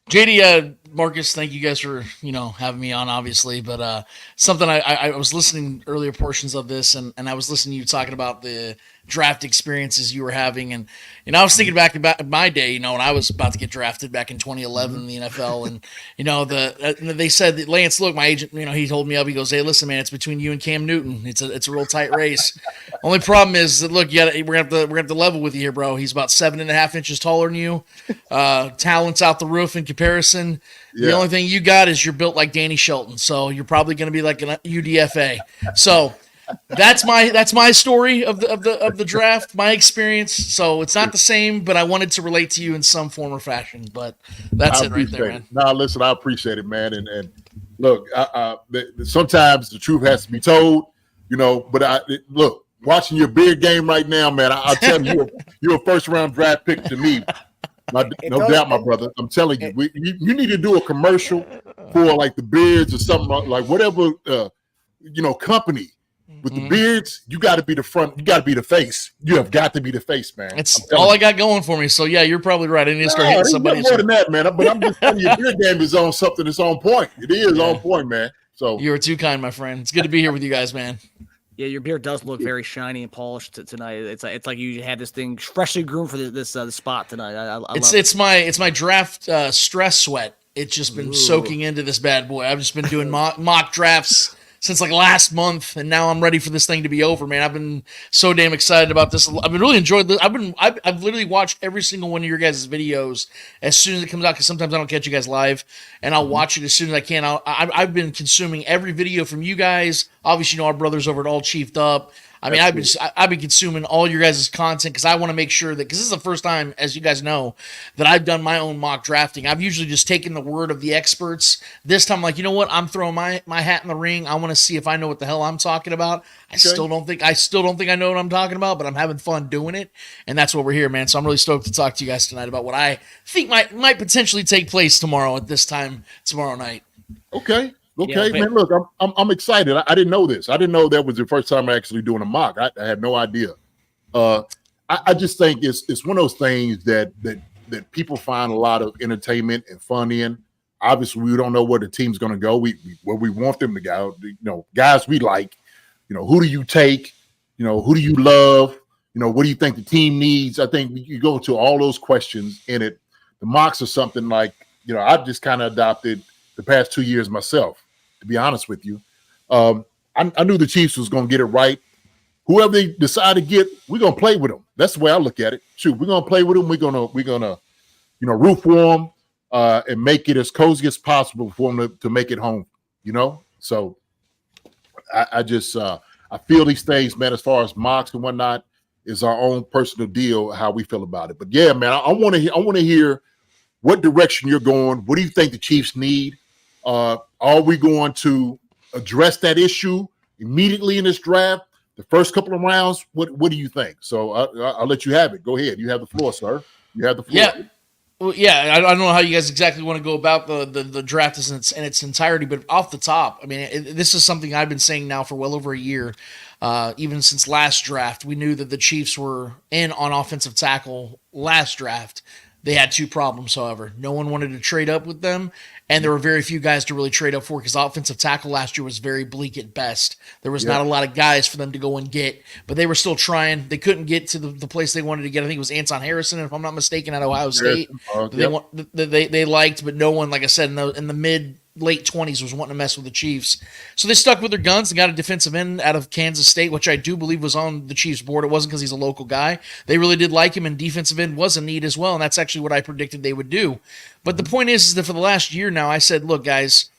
JD, Marcus, thank you guys for, having me on, obviously. But something I was listening earlier portions of this, and I was listening to you talking about the draft experiences you were having. And, I was thinking back about my day, when I was about to get drafted back in 2011 in the NFL. And, they said that Lance, look, my agent, he told me up, he goes, hey, listen, man, it's between you and Cam Newton. It's a real tight race. Only problem is that, look, we're gonna have to level with you here, bro. He's about 7.5 inches taller than you. Talent's out the roof in comparison. Yeah. The only thing you got is you're built like Danny Shelton, so you're probably going to be like an UDFA. So that's my story of the draft, my experience. So it's not the same, but I wanted to relate to you in some form or fashion. But that's it right there, man. No, listen, I appreciate it, man. And look, sometimes the truth has to be told, But look, watching your big game right now, man. I'll tell you, you're a first round draft pick to me. No doubt, my brother. I'm telling you, you need to do a commercial for like the beards or something like whatever, company with the beards. You got to be the front. You got to be the face. You have got to be the face, man. It's all I got going for me. So yeah, you're probably right. I need to start hitting somebody. More than that, man. But I'm just telling you, your game is on something that's on point. It is on point, man. So you are too kind, my friend. It's good to be here with you guys, man. Yeah, your beard does look very shiny and polished tonight. It's like you had this thing freshly groomed for this spot tonight. I love it. It's my draft stress sweat. It's just been soaking into this bad boy. I've just been doing mock drafts since like last month, and now I'm ready for this thing to be over, man. I've been so damn excited about this. I've been really enjoyed this. I've literally watched every single one of your guys' videos as soon as it comes out, because sometimes I don't catch you guys live, and I'll watch it as soon as I can. I've been consuming every video from you guys. Obviously, our brothers over at All Chiefed Up. I mean, I've been consuming all your guys' content because I want to make sure that, because this is the first time, as you guys know, that I've done my own mock drafting. I've usually just taken the word of the experts. This time, like, you know what? I'm throwing my hat in the ring. I want to see if I know what the hell I'm talking about. I still don't think I know what I'm talking about, but I'm having fun doing it, and that's what we're here, man. So I'm really stoked to talk to you guys tonight about what I think might potentially take place tomorrow at this time tomorrow night. Okay, man. Look, I'm excited. I didn't know this. I didn't know that was the first time actually doing a mock. I had no idea. I just think it's one of those things that people find a lot of entertainment and fun in. Obviously, we don't know where the team's going to go. Where we want them to go. Guys we like. Who do you take? Who do you love? What do you think the team needs? I think you go to all those questions in it. The mocks are something like, I've just kind of adopted the past 2 years myself, to be honest with you. I knew the Chiefs was going to get it right. Whoever they decide to get, we're going to play with them. That's the way I look at it. Shoot, we're going to play with them. We're going to root for them and make it as cozy as possible for them to make it home, So I just I feel these things, man, as far as mocks and whatnot, is our own personal deal, how we feel about it. But yeah, man, I want to hear what direction you're going. What do you think the Chiefs need? Are we going to address that issue immediately in this draft? The first couple of rounds, what do you think? So I'll let you have it. Go ahead. You have the floor, sir. You have the floor. Yeah. Well, yeah, I don't know how you guys exactly want to go about the draft in its entirety, but off the top, I mean, this is something I've been saying now for well over a year. Even since last draft, we knew that the Chiefs were in on offensive tackle last draft. They had two problems, however. No one wanted to trade up with them, and there were very few guys to really trade up for because offensive tackle last year was very bleak at best. There was not a lot of guys for them to go and get, but they were still trying. They couldn't get to the place they wanted to get. I think it was Anton Harrison, if I'm not mistaken, at Ohio State. They liked, but no one, like I said, in the late 20s was wanting to mess with the Chiefs. So they stuck with their guns and got a defensive end out of Kansas State, which I do believe was on the Chiefs board. It wasn't because he's a local guy. They really did like him, and defensive end was a need as well, and that's actually what I predicted they would do. But the point is that for the last year now, I said, look, guys,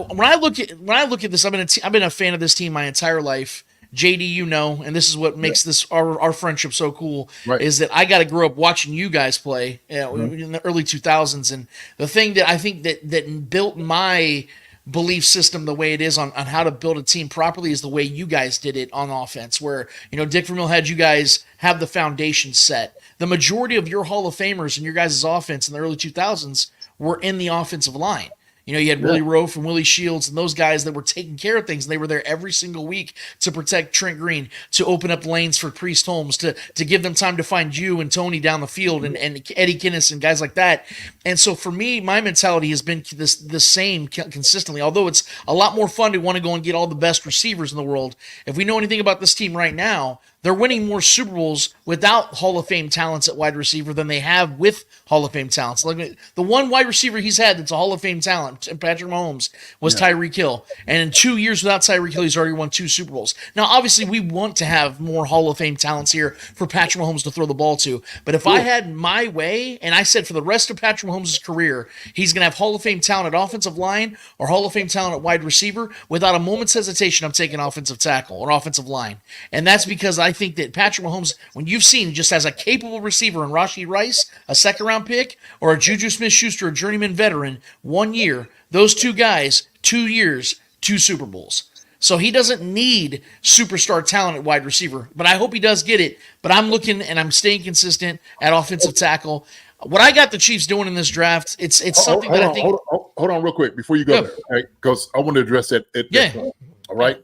when I look at this, I've been a fan of this team my entire life. JD, and this is what makes this our friendship so cool, is that I got to grow up watching you guys play in the early 2000s. And the thing that I think that built my belief system the way it is on how to build a team properly is the way you guys did it on offense, where, Dick Vermeil had you guys have the foundation set. The majority of your Hall of Famers in your guys' offense in the early 2000s were in the offensive line. You had Willie Rowe from Willie Shields and those guys that were taking care of things. And they were there every single week to protect Trent Green, to open up lanes for Priest Holmes, to give them time to find you and Tony down the field and Eddie Kinnis and guys like that. And so for me, my mentality has been the same consistently, although it's a lot more fun to want to go and get all the best receivers in the world. If we know anything about this team right now, they're winning more Super Bowls without Hall of Fame talents at wide receiver than they have with Hall of Fame talents. Like the one wide receiver he's had that's a Hall of Fame talent, Patrick Mahomes, was Tyreek Hill. And in 2 years without Tyreek Hill, he's already won 2 Super Bowls. Now, obviously, we want to have more Hall of Fame talents here for Patrick Mahomes to throw the ball to. But if I had my way, and I said for the rest of Patrick Mahomes' career, he's going to have Hall of Fame talent at offensive line or Hall of Fame talent at wide receiver, without a moment's hesitation, I'm taking offensive tackle or offensive line. And that's because I think that Patrick Mahomes, when you've seen just as a capable receiver in Rashee Rice, a second-round pick, or a Juju Smith-Schuster, a journeyman veteran, 1 year, those 2 guys, 2 years, 2 Super Bowls. So he doesn't need superstar talent at wide receiver, but I hope he does get it. But I'm looking and I'm staying consistent at offensive tackle. What I got the Chiefs doing in this draft, it's something that I think. Hold on real quick before you go there, right? Because I want to address that. That point, all right.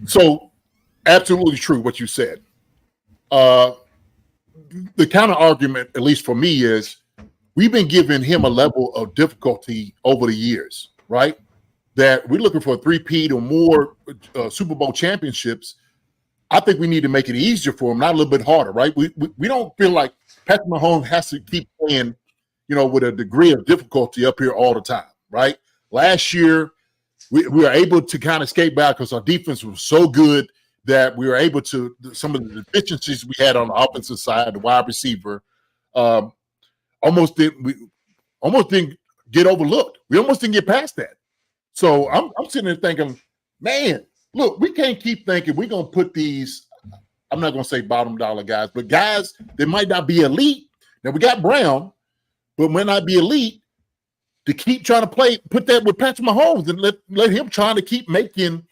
So absolutely true what you said. The counter argument, at least for me, is we've been giving him a level of difficulty over the years, right? That we're looking for a 3-peat or more Super Bowl championships. I think we need to make it easier for him, not a little bit harder, right? We don't feel like Patrick Mahomes has to keep playing, with a degree of difficulty up here all the time, right? Last year, we were able to kind of skate back because our defense was so good that we were able to, some of the deficiencies we had on the offensive side, the wide receiver, almost didn't get overlooked. We almost didn't get past that. So I'm sitting there thinking, man, look, we can't keep thinking we're going to put these, I'm not going to say bottom dollar guys, but guys that might not be elite. Now, we got Brown, but might not be elite, to keep trying to put that with Patrick Mahomes and let him trying to keep making,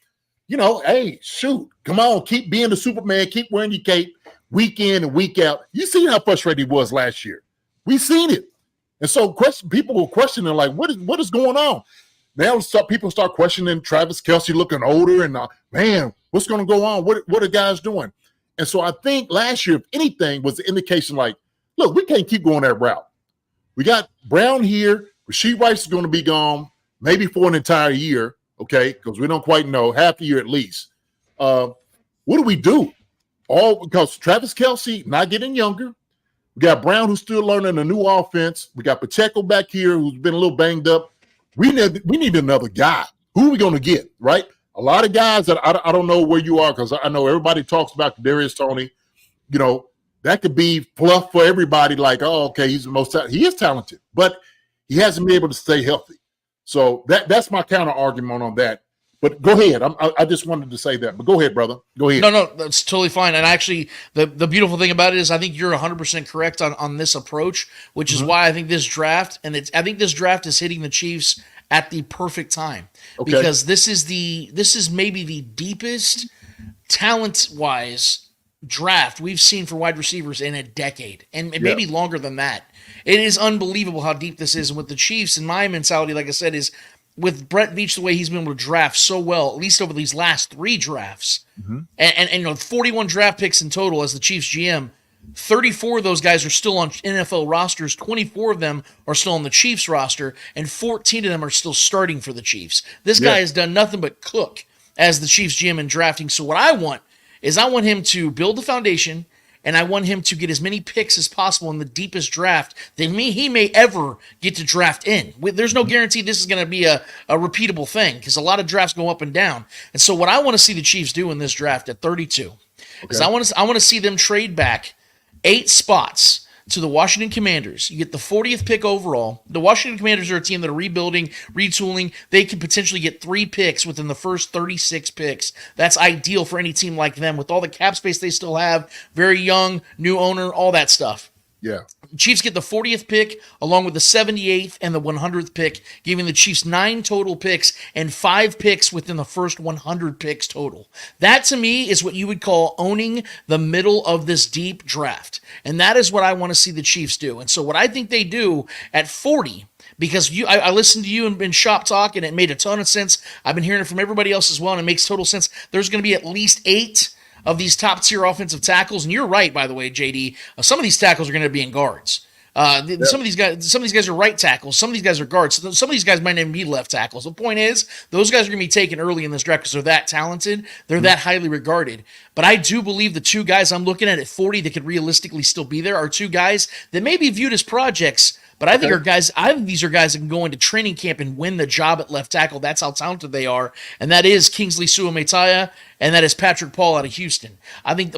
hey, shoot, come on, keep being the Superman, keep wearing your cape week in and week out. You seen how frustrated he was last year. We seen it. And so people were questioning, like, what is going on? Now people start questioning Travis Kelce looking older and, man, what's going to go on? What are guys doing? And so I think last year, if anything, was the indication like, look, we can't keep going that route. We got Brown here. Rashee Rice is going to be gone maybe for an entire year, okay, because we don't quite know, half a year at least. What do we do? All because Travis Kelce not getting younger. We got Brown who's still learning a new offense. We got Pacheco back here who's been a little banged up. We need another guy. Who are we going to get, right? A lot of guys that I don't know where you are, because I know everybody talks about Kadarius Toney. That could be fluff for everybody, like, oh, okay, he's the most talented. He is talented, but he hasn't been able to stay healthy. So that's my counter argument on that. But go ahead. I just wanted to say that. But go ahead, brother. Go ahead. No, that's totally fine. And actually, the beautiful thing about it is I think you're 100% correct on this approach, which is why I think this draft, I think this draft is hitting the Chiefs at the perfect time. Okay. Because this is maybe the deepest talent-wise draft we've seen for wide receivers in a decade, and maybe longer than that. It is unbelievable how deep this is. And with the Chiefs, and my mentality, like I said, is with Brett Veach, the way he's been able to draft so well, at least over these last 3 drafts, and 41 draft picks in total as the Chiefs GM, 34 of those guys are still on NFL rosters, 24 of them are still on the Chiefs roster, and 14 of them are still starting for the Chiefs. This guy has done nothing but cook as the Chiefs GM in drafting. So what I want him to build the foundation, and I want him to get as many picks as possible in the deepest draft that he may ever get to draft in. There's no guarantee this is going to be a repeatable thing, because a lot of drafts go up and down. And so what I want to see the Chiefs do in this draft at 32 is I want to see them trade back 8 spots to the Washington Commanders. You get the 40th pick overall. The Washington Commanders are a team that are rebuilding, retooling. They can potentially get 3 picks within the first 36 picks. That's ideal for any team like them with all the cap space they still have, very young, new owner, all that stuff. Yeah. Chiefs get the 40th pick along with the 78th and the 100th pick, giving the Chiefs 9 total picks and 5 picks within the first 100 picks total. That, to me, is what you would call owning the middle of this deep draft. And that is what I want to see the Chiefs do. And so what I think they do at 40, because I listened to you in Shop Talk, and it made a ton of sense. I've been hearing it from everybody else as well, and it makes total sense. There's going to be at least 8 of these top-tier offensive tackles, and you're right, by the way, JD. Some of these tackles are going to be in guards. Some of these guys are right tackles. Some of these guys are guards. Some of these guys might even be left tackles. The point is, those guys are going to be taken early in this draft because they're that talented. They're that highly regarded. But I do believe the 2 guys I'm looking at 40 that could realistically still be there are 2 guys that may be viewed as projects, but I think these are guys that can go into training camp and win the job at left tackle. That's how talented they are, and that is Kingsley Suametaya, and that is Patrick Paul out of Houston. I think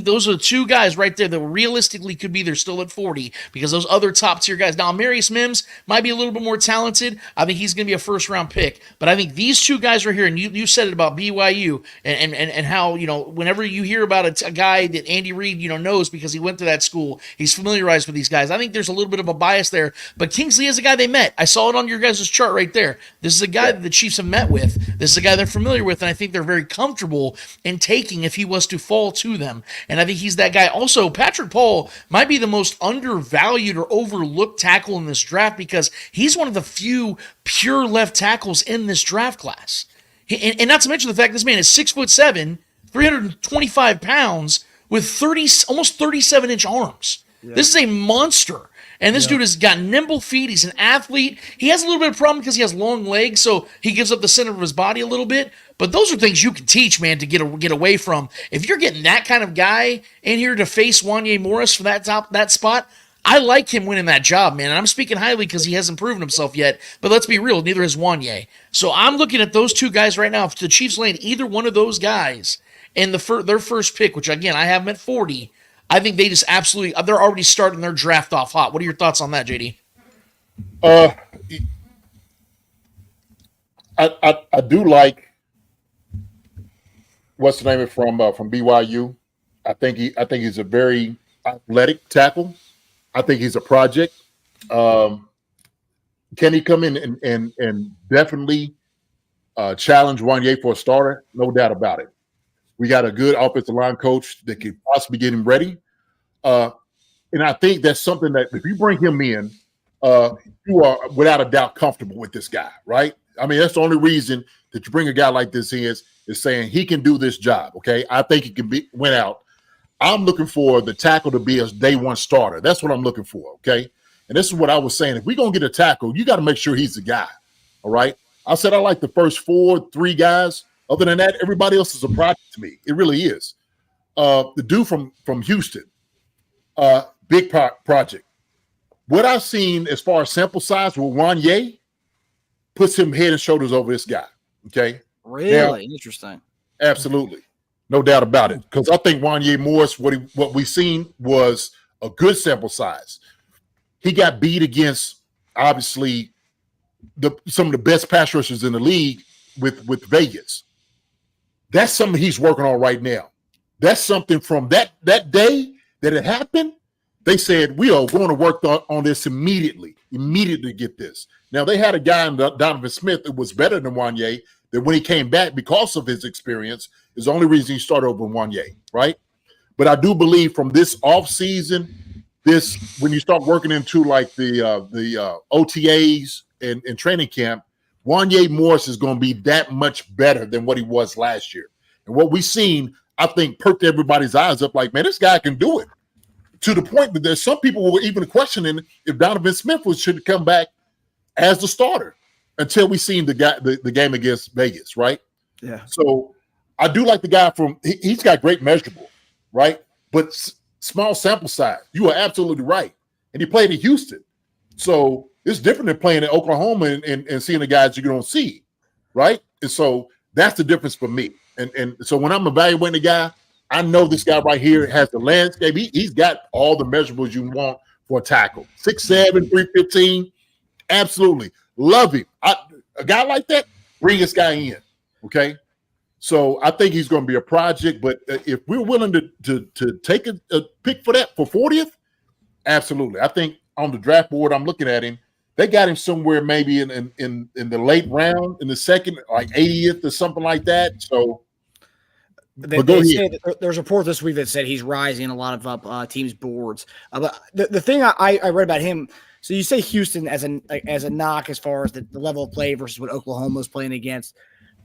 those are the 2 guys right there that realistically could be there still at 40, because those other top tier guys. Now, Marius Mims might be a little bit more talented. I think he's going to be a first round pick, but I think these 2 guys right here, and you said it about BYU and how, whenever you hear about a guy that Andy Reid knows because he went to that school, he's familiarized with these guys. I think there's a little bit of a bias there, but Kingsley is a guy they met. I saw it on your guys' chart right there. This is a guy that the Chiefs have met with. This is a guy they're familiar with, and I think they're very comfortable in taking if he was to fall to them. And I think he's that guy. Also, Patrick Paul might be the most undervalued or overlooked tackle in this draft because he's one of the few pure left tackles in this draft class. And not to mention the fact this man is 6'7", 325 pounds with almost 37-inch arms. Yeah. This is a monster. And this dude has got nimble feet. He's an athlete. He has a little bit of problem because he has long legs, so he gives up the center of his body a little bit. But those are things you can teach, man, to get away from. If you're getting that kind of guy in here to face Wanye Morris for that spot, I like him winning that job, man. And I'm speaking highly because he hasn't proven himself yet. But let's be real, neither has Wanye. So I'm looking at those 2 guys right now. If the Chiefs land either one of those guys in their first pick, which, again, I have them at 40, I think they just absolutely – they're already starting their draft off hot. What are your thoughts on that, JD? I do like what's the name from BYU. I think he's a very athletic tackle. I think he's a project. Can he come in and definitely challenge Wanye for a starter? No doubt about it. We got a good offensive line coach that could possibly get him ready. And I think that's something that if you bring him in, you are without a doubt comfortable with this guy, right? I mean, that's the only reason that you bring a guy like this is saying he can do this job, okay? I think he can win out. I'm looking for the tackle to be a day one starter. That's what I'm looking for, okay? And this is what I was saying. If we're going to get a tackle, you got to make sure he's the guy, all right? I said I like the first 3 guys. Other than that, everybody else is a project to me. It really is. The dude from Houston, big project. What I've seen as far as sample size with Wanye puts him head and shoulders over this guy, okay? Really? Now, interesting. Absolutely. No doubt about it. Because I think Wanye Morris, what we seen was a good sample size. He got beat against, obviously, some of the best pass rushers in the league with Vegas. That's something he's working on right now. That's something from that day that it happened. They said, we are going to work on this immediately get this. Now, they had a guy in Donovan Smith that was better than Wanye, that when he came back because of his experience is the only reason he started over Wanye, right? But I do believe from this offseason, when you start working into like the OTAs and training camp, Wanye Morris is going to be that much better than what he was last year. And what we've seen, I think, perked everybody's eyes up like, man, this guy can do it. To the point that there's some people who were even questioning if Donovan Smith should come back as the starter until we seen the game against Vegas, right? Yeah. So I do like the guy he's got great measurable, right? But small sample size. You are absolutely right. And he played in Houston. So it's different than playing in Oklahoma and seeing the guys you don't see, right? And so that's the difference for me. And so when I'm evaluating the guy, I know this guy right here has the landscape. He's got all the measurables you want for a tackle. 6'7", 315. Absolutely. Love him. A guy like that, bring this guy in, okay? So I think he's going to be a project, but if we're willing to take a pick for that for 40th, absolutely. I think on the draft board, I'm looking at him. They got him somewhere maybe in the late round, in the second, like 80th or something like that. So they say that there's a report this week that said he's rising a lot of teams' boards. But the thing I read about him, So you say Houston as a knock as far as the level of play versus what Oklahoma's playing against.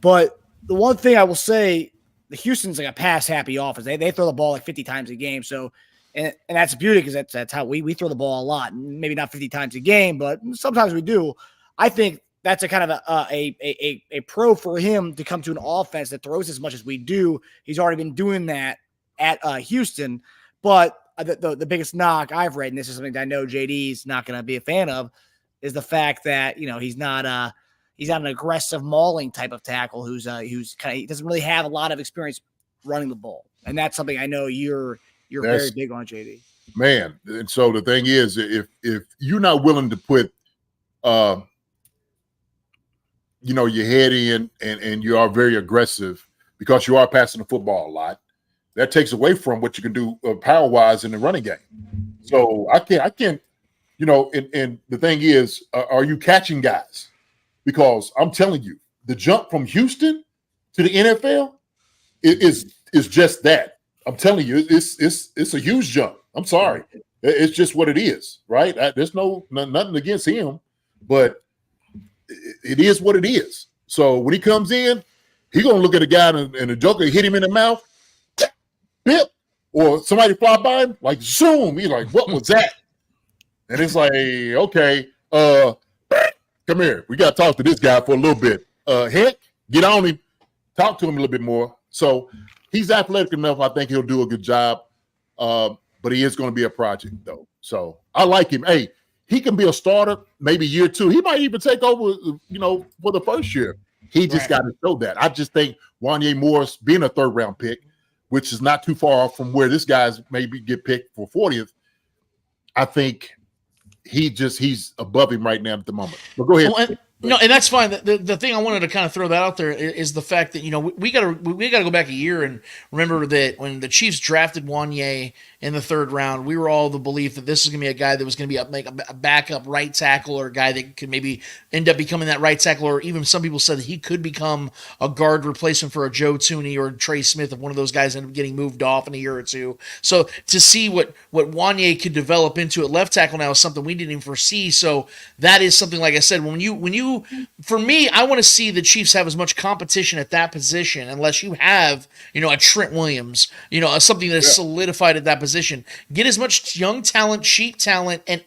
But the one thing I will say, the Houston's like a pass happy offense. They throw the ball like 50 times a game. So and that's the beauty because that's how we throw the ball a lot. Maybe not 50 times a game, but sometimes we do. I think that's a kind of a pro for him to come to an offense that throws as much as we do. He's already been doing that at Houston. But the biggest knock I've read, and this is something that I know JD's not going to be a fan of, is the fact that he's not an aggressive mauling type of tackle who's kind of, he doesn't really have a lot of experience running the ball, and that's something I know you're very big on, JD. Man, and so the thing is, if you're not willing to put your head in and you are very aggressive because you are passing the football a lot, that takes away from what you can do power wise in the running game. So I can't, and the thing is, are you catching guys? Because I'm telling you, the jump from Houston to the NFL is just that. I'm telling you, it's a huge jump. I'm sorry. It's just what it is, right? There's nothing against him, but it is what it is. So when he comes in, he's going to look at a guy and the joker hit him in the mouth, bip, or somebody fly by him, like zoom. He's like, what was that? And it's like, okay, come here. We got to talk to this guy for a little bit. Heck, get on him, talk to him a little bit more. So he's athletic enough. I think he'll do a good job. But he is going to be a project, though. So I like him. Hey, he can be a starter maybe year two. He might even take over, for the first year. He just got to show that. I just think Wanya Morris being a third-round pick, which is not too far off from where this guy's maybe get picked for 40th, I think he's above him right now at the moment. But go ahead. Well, and that's fine. The thing I wanted to kind of throw that out there is the fact that we got to go back a year and remember that when the Chiefs drafted Wanya in the third round, we were all the belief that this is going to be a guy that was going to be a backup right tackle, or a guy that could maybe end up becoming that right tackle, or even some people said that he could become a guard replacement for a Joe Tooney or Trey Smith if one of those guys ended up getting moved off in a year or two. So to see what Wanya could develop into at left tackle now is something we didn't even foresee. So that is something, like I said, when you for me, I want to see the Chiefs have as much competition at that position, unless you have, a Trent Williams, something that is solidified at that position. Get as much young talent, cheap talent, and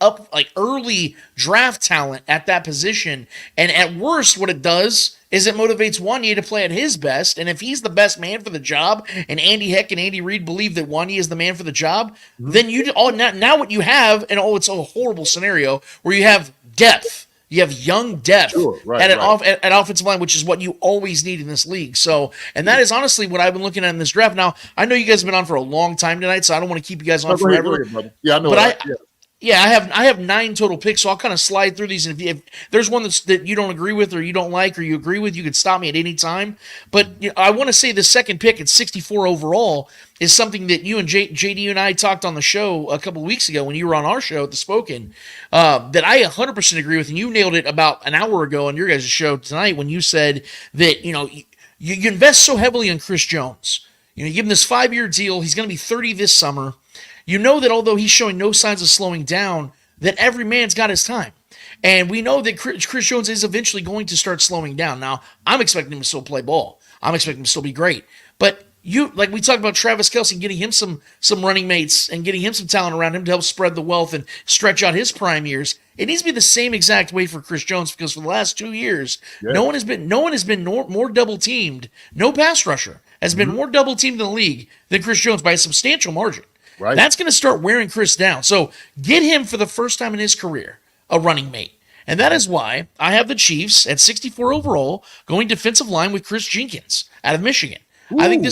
early draft talent at that position. And at worst, what it does is it motivates Wanya to play at his best. And if he's the best man for the job, and Andy Heck and Andy Reid believe that Wanya is the man for the job, then now what you have, and it's a horrible scenario where you have depth. You have young depth at offensive line, which is what you always need in this league. So, and that is honestly what I've been looking at in this draft. Now, I know you guys have been on for a long time tonight, so I don't want to keep you guys on forever. Ahead, yeah, I know. But I have 9 total picks, so I'll kind of slide through these. And if there's one that you don't agree with, or you don't like, or you agree with, you can stop me at any time. But I want to say the second pick at 64 overall is something that you and JD and I talked on the show a couple of weeks ago when you were on our show at the Spoken, that I 100% agree with, and you nailed it about an hour ago on your guys' show tonight when you said that you invest so heavily in Chris Jones. You give him this 5-year deal. He's going to be 30 this summer. You know that although he's showing no signs of slowing down, that every man's got his time. And we know that Chris Jones is eventually going to start slowing down. Now, I'm expecting him to still play ball. I'm expecting him to still be great. But like we talked about Travis Kelce, getting him some running mates and getting him some talent around him to help spread the wealth and stretch out his prime years. It needs to be the same exact way for Chris Jones, because for the last 2 years, no one has been more double teamed. No pass rusher has been more double teamed in the league than Chris Jones by a substantial margin. Right. That's going to start wearing Chris down. So get him for the first time in his career a running mate. And that is why I have the Chiefs at 64 overall going defensive line with Chris Jenkins out of Michigan. Ooh. I think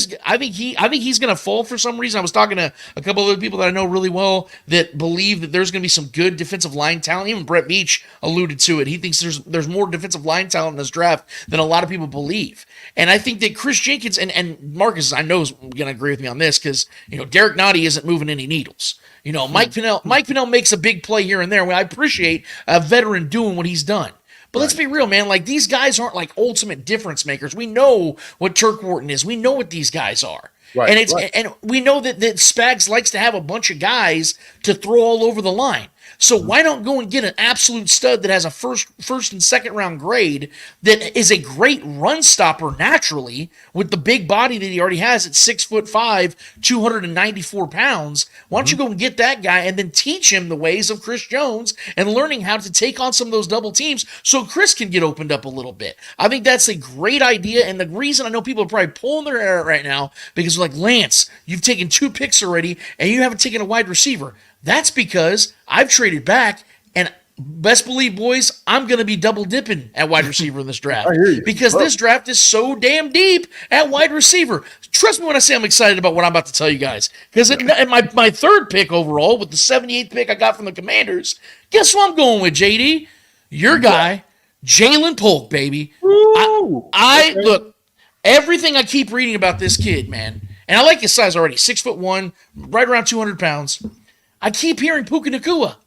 he's going to fall for some reason. I was talking to a couple of other people that I know really well that believe that there's going to be some good defensive line talent. Even Brett Veach alluded to it. He thinks there's more defensive line talent in this draft than a lot of people believe. And I think that Chris Jenkins and Marcus, I know, is going to agree with me on this, because Derek Nottie isn't moving any needles. Mike Pennell makes a big play here and there. I appreciate a veteran doing what he's done. But let's be real, man. Like, these guys aren't like ultimate difference makers. We know what Turk Wharton is. We know what these guys are. Right, and we know that Spags likes to have a bunch of guys to throw all over the line. So why not go and get an absolute stud that has a first and second round grade that is a great run stopper naturally with the big body that he already has at 6'5", 294 pounds. Why don't you go and get that guy and then teach him the ways of Chris Jones and learning how to take on some of those double teams so Chris can get opened up a little bit. I think that's a great idea. And the reason I know people are probably pulling their hair right now because they're like, Lance, you've taken 2 picks already and you haven't taken a wide receiver. That's because I've traded back, and best believe, boys, I'm going to be double dipping at wide receiver in this draft because this draft is so damn deep at wide receiver. Trust me when I say I'm excited about what I'm about to tell you guys, because at my third pick overall with the 78th pick I got from the Commanders, guess who I'm going with, JD? Your guy, Jalen Polk, baby. Look, everything I keep reading about this kid, man, and I like his size already, 6'1", right around 200 pounds. I keep hearing Puka Nacua.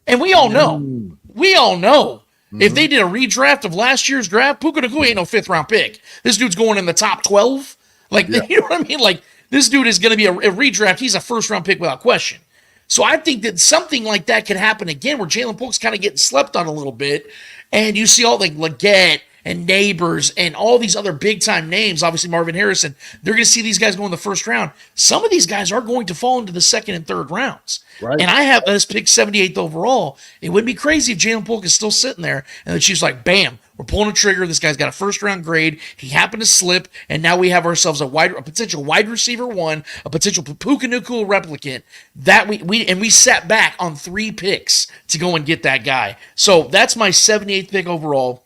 And we all know. If they did a redraft of last year's draft, Puka Nacua ain't no 5th round pick. This dude's going in the top 12. Like, you know what I mean? Like, this dude is going to be a redraft. He's a 1st round pick without question. So I think that something like that could happen again where Jalen Polk's kind of getting slept on a little bit. And you see all like Leggett and Neighbors and all these other big-time names, obviously Marvin Harrison, they're going to see these guys go in the 1st round. Some of these guys are going to fall into the 2nd and 3rd rounds. Right. And I have us picked 78th overall. It wouldn't be crazy if Jalen Polk is still sitting there and the Chiefs like, bam, we're pulling a trigger. This guy's got a 1st-round grade. He happened to slip, and now we have ourselves a potential wide receiver 1, a potential Puka Nacua replicant. That we sat back on 3 picks to go and get that guy. So that's my 78th pick overall.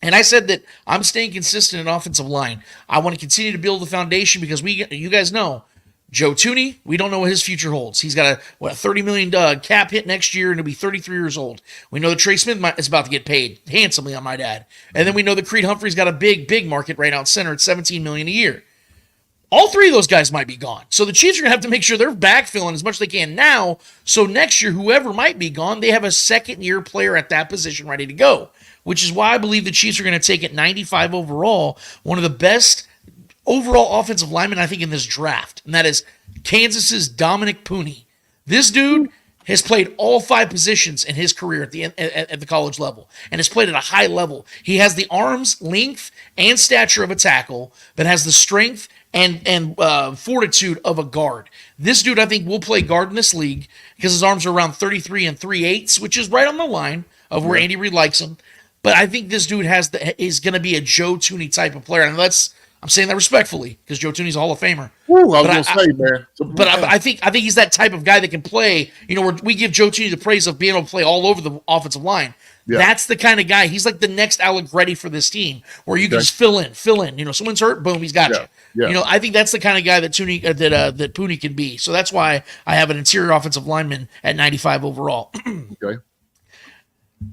And I said that I'm staying consistent in offensive line. I want to continue to build the foundation because you guys know, Joe Thuney, we don't know what his future holds. He's got a $30 million cap hit next year, and he'll be 33 years old. We know that Trey Smith is about to get paid handsomely, I might add. And then we know that Creed Humphrey's got a big market right out center at $17 million a year. All 3 of those guys might be gone. So the Chiefs are going to have to make sure they're backfilling as much as they can now. So next year, whoever might be gone, they have a second-year player at that position ready to go, which is why I believe the Chiefs are going to take at 95 overall, one of the best overall offensive linemen, I think, in this draft, and that is Kansas's Dominic Pooney. This dude has played all 5 positions in his career at the college level and has played at a high level. He has the arms, length, and stature of a tackle, but has the strength and fortitude of a guard. This dude, I think, will play guard in this league because his arms are around 33 3/8, which is right on the line of where Andy Reid likes him. But I think this dude is going to be a Joe Thuney type of player. And I'm saying that respectfully because Joe Thuney's a Hall of Famer. Ooh, I was going to say, man. But I think he's that type of guy that can play. You know, we give Joe Thuney the praise of being able to play all over the offensive line. Yeah. That's the kind of guy. He's like the next Alec Reddy for this team, where you can just fill in. You know, someone's hurt, boom, he's got you. Yeah. You know, I think that's the kind of guy that that Pooney can be. So that's why I have an interior offensive lineman at 95 overall. Okay.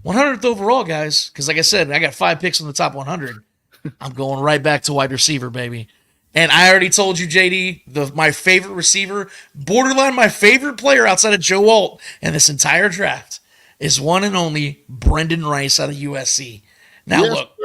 100th overall, guys, because like I said, I got 5 picks in the top 100. I'm going right back to wide receiver, baby. And I already told you, JD, my favorite receiver, borderline my favorite player outside of Joe Alt in this entire draft is one and only Brendan Rice out of USC. Now, look,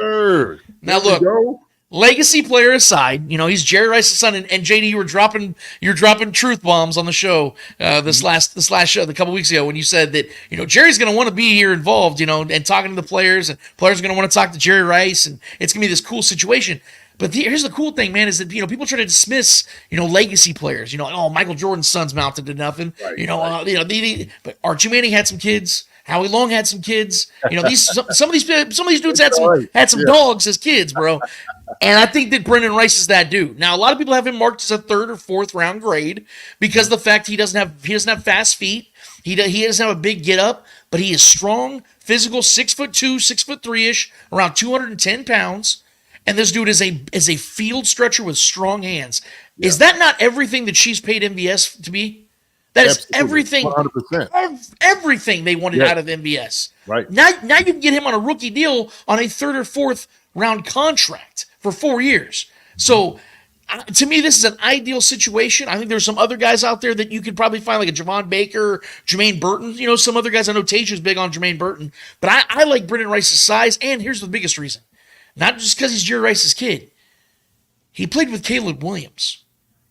legacy player aside, you know, he's Jerry Rice's son, and JD, you were dropping truth bombs on the show this last show a couple weeks ago when you said that, you know, Jerry's going to want to be here involved, you know, and talking to the players, and players are going to want to talk to Jerry Rice, and it's going to be this cool situation. But here's the cool thing, man, is that, you know, people try to dismiss, you know, legacy players. You know, oh, Michael Jordan's son's mounted to nothing. Right, but Archie Manning had some kids. Howie Long had some kids. You know, some of these dudes had some dogs as kids, bro. And I think that Brendan Rice is that dude. Now, a lot of people have him marked as a 3rd or 4th round grade because of the fact he doesn't have fast feet. He doesn't have a big get up, but he is strong, physical, 6'2", 6'3" around 210 pounds. And this dude is a field stretcher with strong hands. Yeah. Is that not everything the Chiefs paid MVS to be? That is everything. 100%. Everything they wanted out of MVS. Right. Now you can get him on a rookie deal on a 3rd or 4th round contract for 4 years. So to me, this is an ideal situation. I think there's some other guys out there that you could probably find, like a Javon Baker, Jermaine Burton. You know, some other guys. I know Taja's big on Jermaine Burton, but I like Brendan Rice's size. And here's the biggest reason. Not just because he's Jerry Rice's kid. He played with Caleb Williams.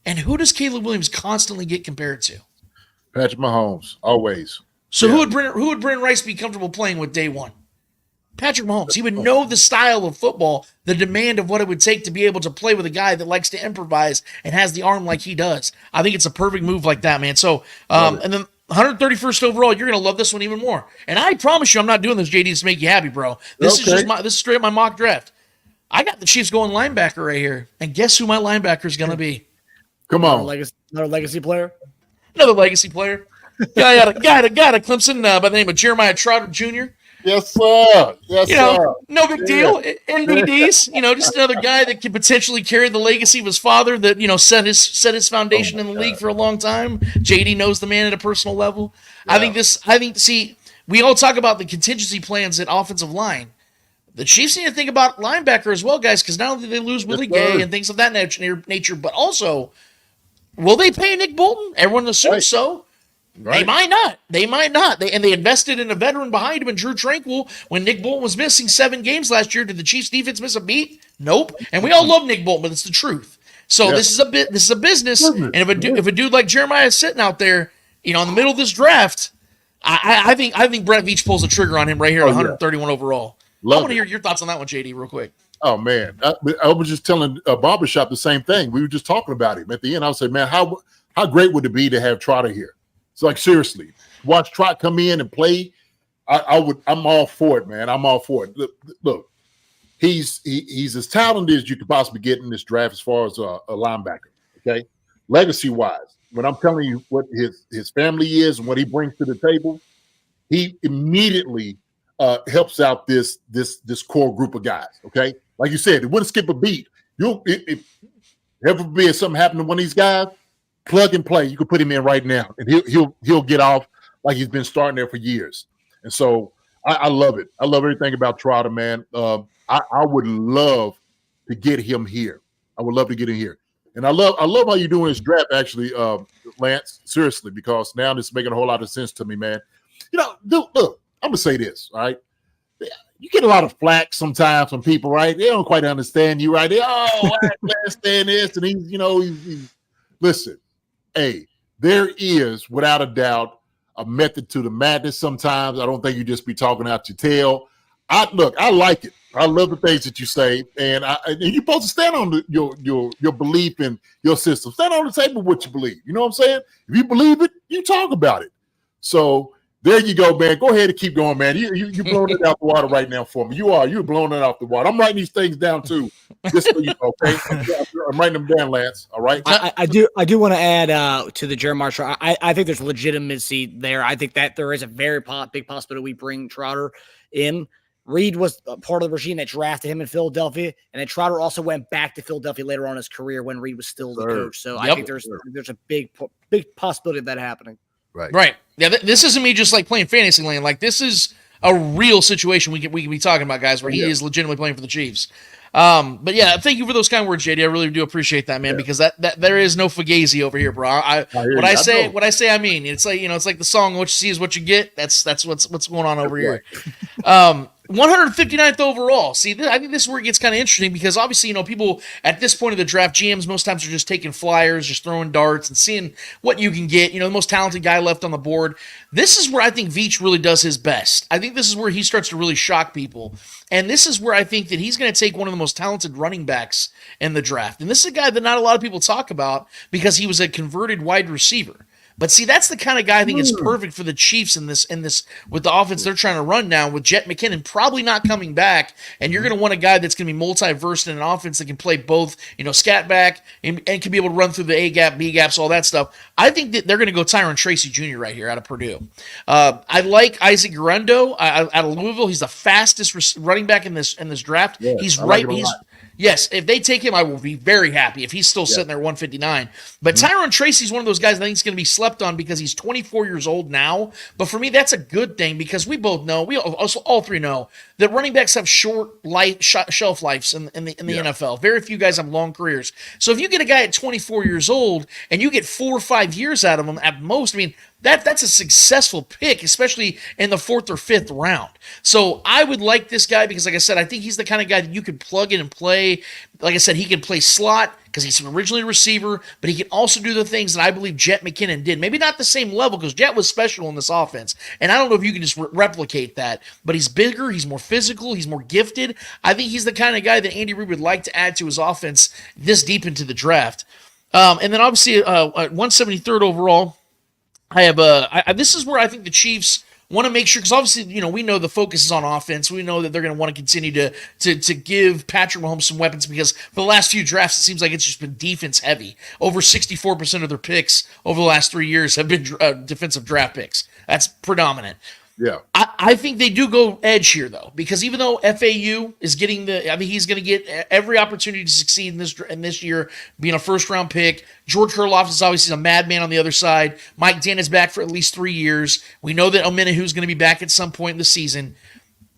And who does Caleb Williams constantly get compared to? Patrick Mahomes, always. So who would Brent Rice be comfortable playing with day one? Patrick Mahomes. He would know the style of football, the demand of what it would take to be able to play with a guy that likes to improvise and has the arm like he does. I think it's a perfect move like that, man. So, and then 131st overall, you're going to love this one even more. And I promise you, I'm not doing this, JD, to make you happy, bro. This is straight up my mock draft. I got the Chiefs going linebacker right here. And guess who my linebacker is going to be? Come on. Another legacy player? Another legacy player. Guy out of Clemson by the name of Jeremiah Trotter Jr. Yes, sir. Yes, sir. No big deal. NBDs, just another guy that could potentially carry the legacy of his father that, set his foundation in the league for a long time. JD knows the man at a personal level. Yeah. We all talk about the contingency plans at offensive line. The Chiefs need to think about linebacker as well, guys, because not only do they lose Willie Gay and things of that nature, but also, will they pay Nick Bolton? Everyone assumes so. Right. They might not. They invested in a veteran behind him in Drew Tranquil when Nick Bolton was missing 7 games last year. Did the Chiefs defense miss a beat? Nope. And we all love Nick Bolton, but it's the truth. So this is a business. And if a dude like Jeremiah is sitting out there, in the middle of this draft, I think Brett Veach pulls the trigger on him right here at 131 overall. I want to hear your thoughts on that one, JD, real quick. Oh man, I was just telling Barbershop the same thing. We were just talking about him at the end. I was saying, man, how great would it be to have Trotter here? It's like, seriously, watch Trot come in and play. I'm all for it, man. I'm all for it. Look, he's as talented as you could possibly get in this draft as far as a linebacker. Okay, legacy wise, when I'm telling you what his family is and what he brings to the table, he immediately helps out this core group of guys. Okay, like you said, it wouldn't skip a beat. If ever be something happen to one of these guys, plug and play. You can put him in right now, and he'll get off like he's been starting there for years. And so I love it. I love everything about Trotter, man. I would love to get him here. I would love to get him here. And I love how you're doing this draft, actually, Lance. Seriously, because now it's making a whole lot of sense to me, man. Look, I'm gonna say this, all right? You get a lot of flack sometimes from people, right? They don't quite understand you, right? Why Lance saying this, and he's listen. Hey, there is, without a doubt, a method to the madness sometimes. I don't think you just be talking out your tail. I like it. I love the things that you say, and you're supposed to stand on your belief in your system. Stand on the table with what you believe. You know what I'm saying? If you believe it, you talk about it. So there you go, man. Go ahead and keep going, man. You blowing it out the water right now for me. You're blowing it out the water. I'm writing these things down too. Just so you know, okay? I'm writing them down, Lance. All right. I do want to add to the Jeremiah Trotter. I think there's legitimacy there. I think that there is a very big possibility we bring Trotter in. Reid was part of the regime that drafted him in Philadelphia, and then Trotter also went back to Philadelphia later on in his career when Reid was still the coach. So I think there's a big possibility of that happening. Right. Yeah, this isn't me just like playing fantasy land. Like, this is a real situation we can be talking about, guys, where he is legitimately playing for the Chiefs. But yeah, thank you for those kind words, JD. I really do appreciate that, man, because that there is no fugazi over here, bro. What I say, I mean. It's like, it's like the song, what you see is what you get. That's what's going on over here. 159th overall. See, I think this is where it gets kind of interesting because obviously, people at this point of the draft, GMs most times are just taking flyers, just throwing darts and seeing what you can get. The most talented guy left on the board. This is where I think Veach really does his best. I think this is where he starts to really shock people. And this is where I think that he's going to take one of the most talented running backs in the draft. And this is a guy that not a lot of people talk about because he was a converted wide receiver. But see, that's the kind of guy I think is perfect for the Chiefs in this with the offense they're trying to run now with Jet McKinnon probably not coming back, and you're going to want a guy that's going to be multi-versed in an offense that can play both, scat back and can be able to run through the A gap, B gaps, all that stuff. I think that they're going to go Tyron Tracy Jr. right here out of Purdue. I like Isaac Guerrero out of Louisville. He's the fastest running back in this draft. Yeah, he's right. Yes, if they take him, I will be very happy if he's still sitting there 159. But Tyron Tracy's one of those guys I think is going to be slept on because he's 24 years old now. But for me, that's a good thing because we both know, we all three know, that running backs have short shelf lives in the NFL. Very few guys have long careers. So if you get a guy at 24 years old and you get 4 or 5 years out of him at most, That's a successful pick, especially in the 4th or 5th round. So I would like this guy because, like I said, I think he's the kind of guy that you could plug in and play. Like I said, he can play slot because he's originally a receiver, but he can also do the things that I believe Jet McKinnon did. Maybe not the same level because Jet was special in this offense, and I don't know if you can just replicate that, but he's bigger, he's more physical, he's more gifted. I think he's the kind of guy that Andy Reid would like to add to his offense this deep into the draft. And then obviously at 173rd overall, I have this is where I think the Chiefs want to make sure, because obviously, we know the focus is on offense. We know that they're going to want to continue to give Patrick Mahomes some weapons because for the last few drafts, it seems like it's just been defense heavy. Over 64% of their picks over the last 3 years have been defensive draft picks. That's predominant. Yeah. I think they do go edge here, though, because even though FAU is getting he's going to get every opportunity to succeed in this year, being a first-round pick. George Kurloff is obviously a madman on the other side. Mike Dana is back for at least 3 years. We know that Omenahu's going to be back at some point in the season.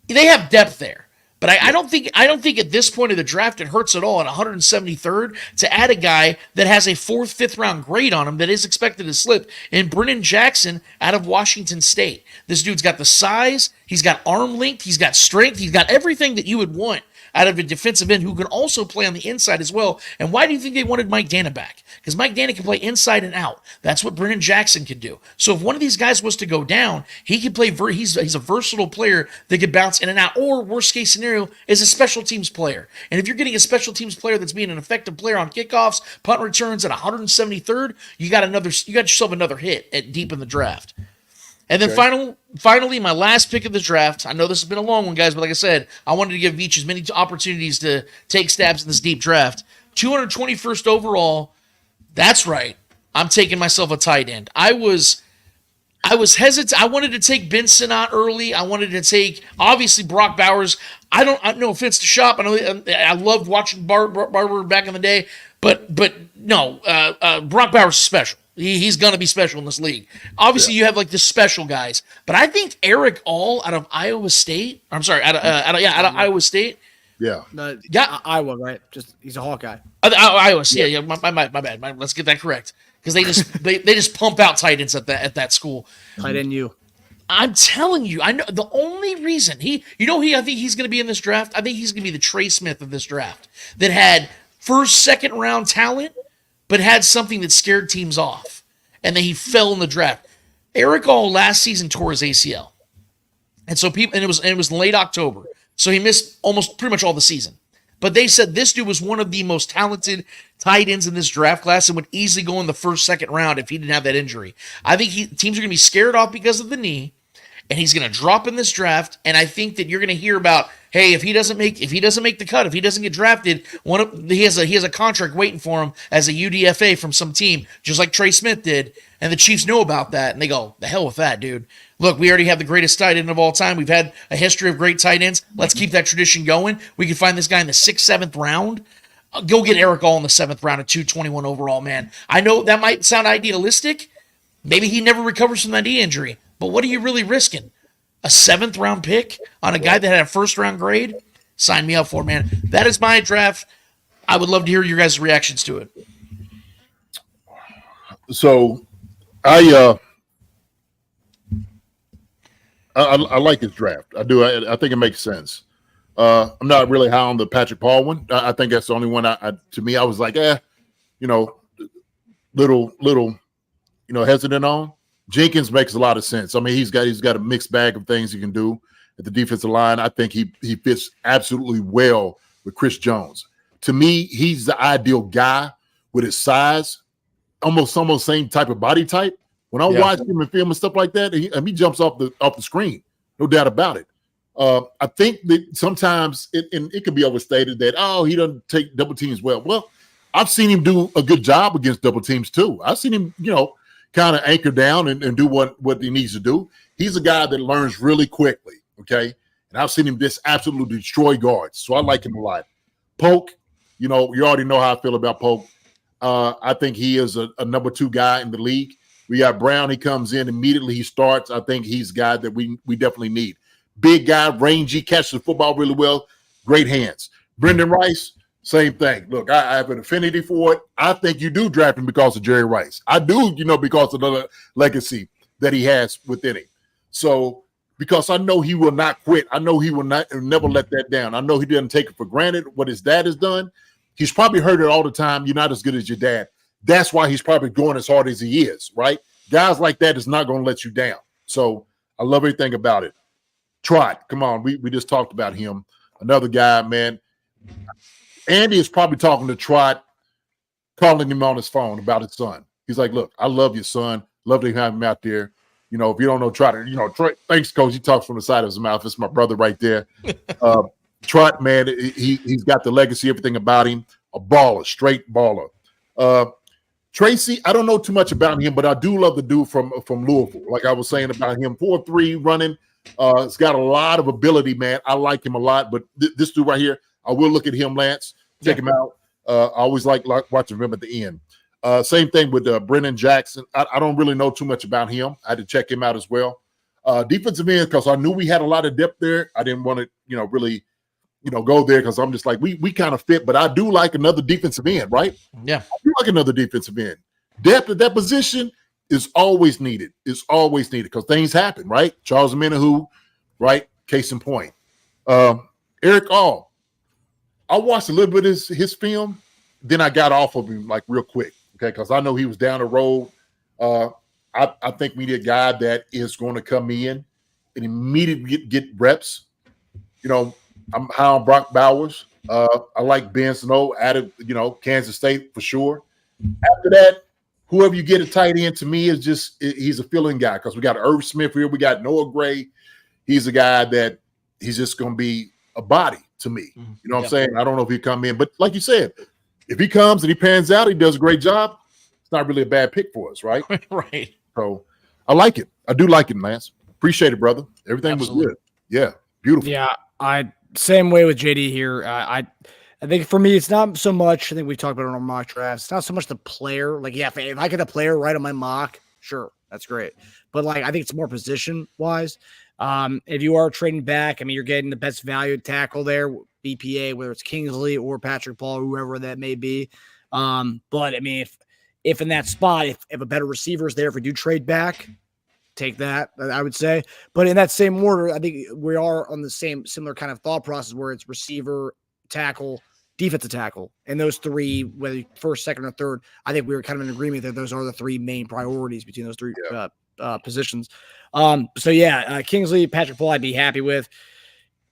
They have depth there. But I don't think at this point of the draft it hurts at all at 173rd to add a guy that has a 4th, 5th round grade on him that is expected to slip in Brennan Jackson out of Washington State. This dude's got the size, he's got arm length, he's got strength, he's got everything that you would want out of a defensive end who can also play on the inside as well. And why do you think they wanted Mike Dana back? Because Mike Dana can play inside and out. That's what Brennan Jackson can do. So if one of these guys was to go down, he could play. He's a versatile player that could bounce in and out. Or worst case scenario is a special teams player. And if you're getting a special teams player that's being an effective player on kickoffs, punt returns at 173rd, you got yourself another hit at deep in the draft. And then finally, my last pick of the draft. I know this has been a long one, guys, but like I said, I wanted to give Veach as many opportunities to take stabs in this deep draft. 221st overall. That's right. I'm taking myself a tight end. I was hesitant. I wanted to take Ben Sinnott early. I wanted to take, obviously, Brock Bowers. No offense to Shop. I loved watching Barber back in the day, but no, Brock Bowers is special. He's going to be special in this league. Obviously, you have like the special guys, but I think Eric All out of Iowa State. I'm sorry, out of Iowa State. Yeah. Iowa, right? Just he's a Hawkeye. Iowa State. Yeah. My bad. Let's get that correct because they just pump out tight ends at that school. Tight end you. I'm telling you, I know the only reason I think he's going to be in this draft. I think he's going to be the Trey Smith of this draft that had first, second round talent, but had something that scared teams off, and then he fell in the draft. Eric All last season tore his ACL, and so it was late October, so he missed almost pretty much all the season. But they said this dude was one of the most talented tight ends in this draft class and would easily go in the first, second round if he didn't have that injury. I think teams are going to be scared off because of the knee, and he's going to drop in this draft. And I think that you're going to hear about, hey, if he doesn't make the cut, if he doesn't get drafted, he has a contract waiting for him as a UDFA from some team, just like Trey Smith did. And the Chiefs know about that, and they go, the hell with that, dude. Look, we already have the greatest tight end of all time. We've had a history of great tight ends. Let's keep that tradition going. We can find this guy in the 6th, 7th round. Go get Eric All in the 7th round at 221 overall, man. I know that might sound idealistic. Maybe he never recovers from that knee injury. But what are you really risking? A 7th round pick on a guy that had a 1st round grade? Sign me up for it, man. That is my draft. I would love to hear your guys' reactions to it. So I like his draft. I do. I think it makes sense. I'm not really high on the Patrick Paul one. I think that's the only one. To me, I was like, little, hesitant on. Jenkins makes a lot of sense. I mean, he's got a mixed bag of things he can do at the defensive line. I think he fits absolutely well with Chris Jones. To me, he's the ideal guy with his size, almost same type of body type. When I watch him in film and stuff like that, he jumps off the screen, no doubt about it. I think that sometimes it can be overstated that, he doesn't take double teams well. Well, I've seen him do a good job against double teams too. I've seen him, kind of anchor down and do what he needs to do. He's a guy that learns really quickly, okay? And I've seen him just absolutely destroy guards, so I like him a lot. Polk, you already know how I feel about Polk. I think he is a number 2 guy in the league. We got Brown. He comes in immediately. He starts. I think he's a guy that we definitely need. Big guy, rangy, catches the football really well, great hands. Brendan Rice, same thing. Look, I have an affinity for it. I think you do draft him because of Jerry Rice. I do, because of the legacy. that he has within him. So because I know he will not quit. I know he will never let that down. I know he doesn't take it for granted what his dad has done. He's probably heard it all the time. You're not as good as your dad. That's why he's probably going as hard as he is, right? Guys like that is not going to let you down. So I love everything about it. Trot, come on. We just talked about him. Another guy, man. Andy is probably talking to Trot, calling him on his phone about his son. He's like, look, I love your son. Love to have him out there. You know, if you don't know Trot, you know, Troy, thanks, Coach. He talks from the side of his mouth. It's my brother right there. Trot, man, he's got the legacy, everything about him. A baller, straight baller. Tracy, I don't know too much about him, but I do love the dude from Louisville. Like I was saying about him, 4'3" running. It's got a lot of ability, man. I like him a lot. But this dude right here, I will look at him, Lance. Check him out. I always like watching him at the end. Same thing with Brennan Jackson. I don't really know too much about him. I had to check him out as well. Defensive end, because I knew we had a lot of depth there. I didn't want to, really, go there because I'm just like, we kind of fit. But I do like another defensive end, right? Yeah. I do like another defensive end. Depth at that position is always needed. It's always needed because things happen, right? Charles Menahu, right? Case in point. Eric All. I watched a little bit of his film. Then I got off of him like real quick. Okay, because I know he was down the road. I think we need a guy that is going to come in and immediately get reps. I'm high on Brock Bowers. I like Ben Snow out of Kansas State for sure. After that, whoever you get a tight end to me he's a filling guy because we got Irv Smith here. We got Noah Gray. He's a guy that he's just going to be a body to me. You know what I'm saying? I don't know if he come in, but like you said, if he comes and he pans out, he does a great job. It's not really a bad pick for us, right? Right. So I like it. I do like it, Lance. Appreciate it, brother. Everything was good. Yeah, beautiful. Yeah, same way with JD here. I think for me, it's not so much. I think we talked about it on our mock drafts. It's not so much the player. Like, yeah, if I get a player right on my mock, sure, that's great. But like, I think it's more position wise. If you are trading back, I mean, you're getting the best value tackle there, BPA, whether it's Kingsley or Patrick Paul, whoever that may be. But I mean, if in that spot, if a better receiver is there, if we do trade back, take that, I would say. But in that same order, I think we are on the similar kind of thought process where it's receiver, tackle, defensive tackle. And those three, whether first, second, or third, I think we were kind of in agreement that those are the three main priorities between those three positions. So yeah, Kingsley, Patrick Paul, I'd be happy with.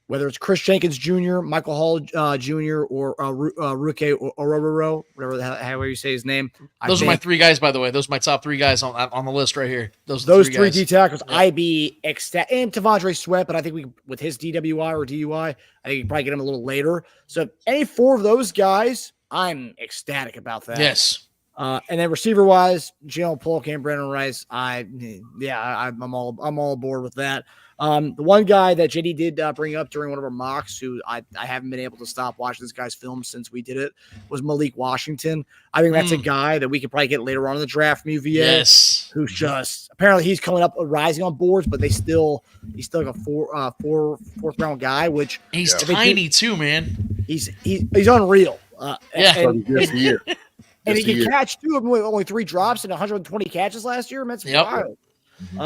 Whether it's Chris Jenkins Jr., Michael Hall Jr., or Ruke Ororo, whatever however you say his name. Those are my three guys, by the way. Those are my top three guys on the list right here. Those three D tackles, yeah. I'd be ecstatic. And Tavondre Sweat, but I think with his DWI or DUI, I think you can probably get him a little later. So any four of those guys, I'm ecstatic about that. Yes. And then receiver wise, Jalen Polk and Brandon Rice. I'm all aboard with that. The one guy that JD did bring up during one of our mocks, who I haven't been able to stop watching this guy's film since we did it, was Malik Washington. I think that's a guy that we could probably get later on in the draft from UVA. Yes. Who's just apparently he's coming up rising on boards, but he's still like a fourth round guy, which he's tiny too, man. He's unreal. And he can catch too. Only 3 drops and 120 catches last year. That's wild.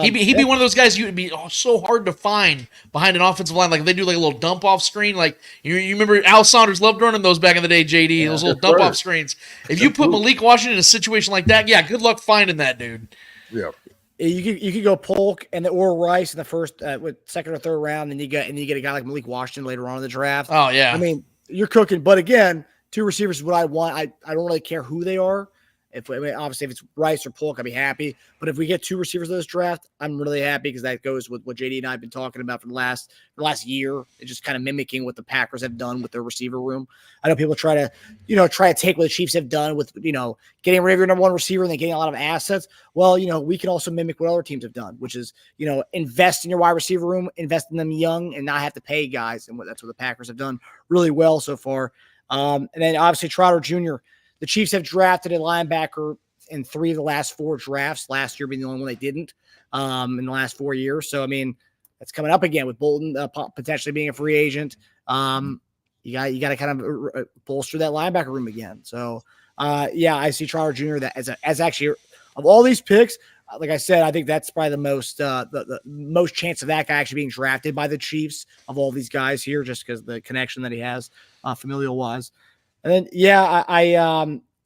He'd be one of those guys you'd be so hard to find behind an offensive line. Like if they do like a little dump off screen. Like you remember Al Saunders loved running those back in the day, JD, those little dump off screens. If you put Malik Washington in a situation like that, yeah, good luck finding that dude. Yeah. You could go Polk or Rice in the first with second or third round, and you get a guy like Malik Washington later on in the draft. Oh yeah. I mean, you're cooking, but again, 2 receivers is what I want. I don't really care who they are. Obviously, if it's Rice or Polk, I'd be happy. But if we get 2 receivers in this draft, I'm really happy because that goes with what JD and I have been talking about for the last year. It's just kind of mimicking what the Packers have done with their receiver room. I know people try to take what the Chiefs have done with, getting rid of your number 1 receiver and then getting a lot of assets. Well, we can also mimic what other teams have done, which is, invest in your wide receiver room, invest in them young and not have to pay guys. And that's what the Packers have done really well so far. And then obviously Trotter Jr., the Chiefs have drafted a linebacker in 3 of the last 4 drafts, last year being the only one they didn't in the last 4 years. So, I mean, that's coming up again with Bolton potentially being a free agent. You got to kind of bolster that linebacker room again. So, I see Trotter Jr. that as actually of all these picks, like I said, I think that's probably the most chance of that guy actually being drafted by the Chiefs of all these guys here, just because the connection that he has, familial wise. And then,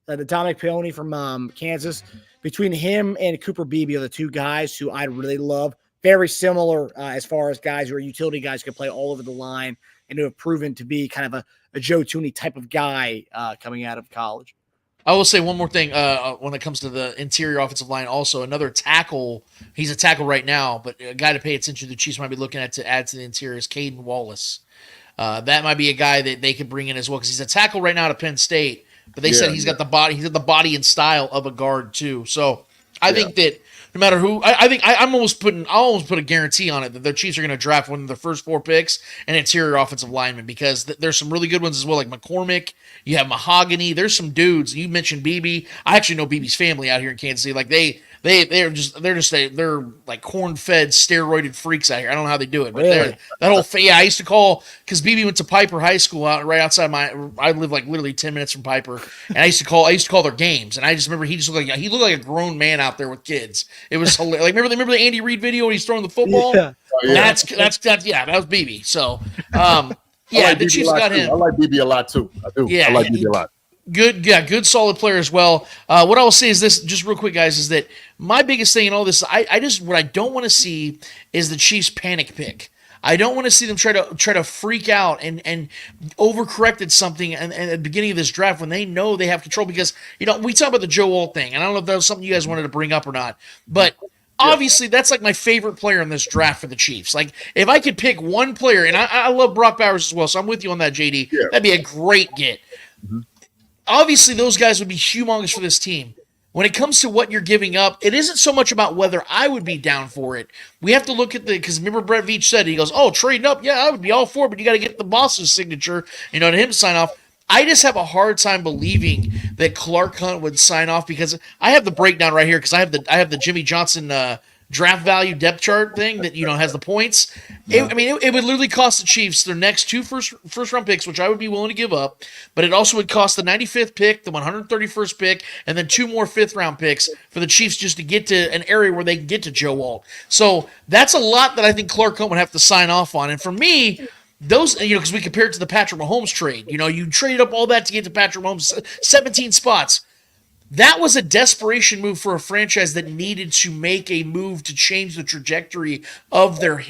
the Dominic Peony from Kansas, between him and Cooper Beebe are the two guys who I really love. Very similar as far as guys who are utility guys, can play all over the line and who have proven to be kind of a Joe Tooney type of guy coming out of college. I will say one more thing when it comes to the interior offensive line. Also, another tackle. He's a tackle right now, but a guy to pay attention to the Chiefs might be looking at to add to the interior is Caden Wallace. That might be a guy that they could bring in as well because he's a tackle right now at Penn State. But they said he's got the body. He's got the body and style of a guard too. So I think that no matter who, I'll almost put a guarantee on it that the Chiefs are going to draft one of the first 4 picks an interior offensive lineman because there's some really good ones as well, like McCormick. You have Mahogany. There's some dudes. You mentioned BB. I actually know BB's family out here in Kansas City. Like they're like corn-fed, steroided freaks out here. I don't know how they do it, but really? I used to call because BB went to Piper High School right outside I live like literally 10 minutes from Piper, and I used to call their games, and I just remember he looked like a grown man out there with kids. It was hilarious. Like remember the Andy Reid video when he's throwing the football? Yeah. That was BB. So the Chiefs got him. I like BB a lot too. I do. Yeah, I like BB a lot. Good solid player as well. What I will say is this, just real quick, guys, is that my biggest thing in all this, what I don't want to see is the Chiefs panic pick. I don't want to see them try to freak out and overcorrect at something at the beginning of this draft when they know they have control because, we talk about the Joe Alt thing, and I don't know if that was something you guys wanted to bring up or not, but obviously that's like my favorite player in this draft for the Chiefs. Like if I could pick one player, and I love Brock Bowers as well, so I'm with you on that, JD. Yeah. That'd be a great get. Mm-hmm. Obviously, those guys would be humongous for this team. When it comes to what you're giving up, it isn't so much about whether I would be down for it. We have to look at because remember Brett Veach said, he goes, trading up, yeah, I would be all for it, but you got to get the boss's signature, to him to sign off. I just have a hard time believing that Clark Hunt would sign off because I have the breakdown right here because I have the Jimmy Johnson draft value depth chart thing that has the points. It would literally cost the Chiefs their next 2 first round picks, which I would be willing to give up, but it also would cost the 95th pick, the 131st pick, and then 2 more 5th round picks for the Chiefs just to get to an area where they can get to Joe Alt. So that's a lot that I think Clark Hunt would have to sign off on. And for me, those, because we compare it to the Patrick Mahomes trade, you traded up all that to get to Patrick Mahomes, 17 spots. That was a desperation move for a franchise that needed to make a move to change the trajectory of their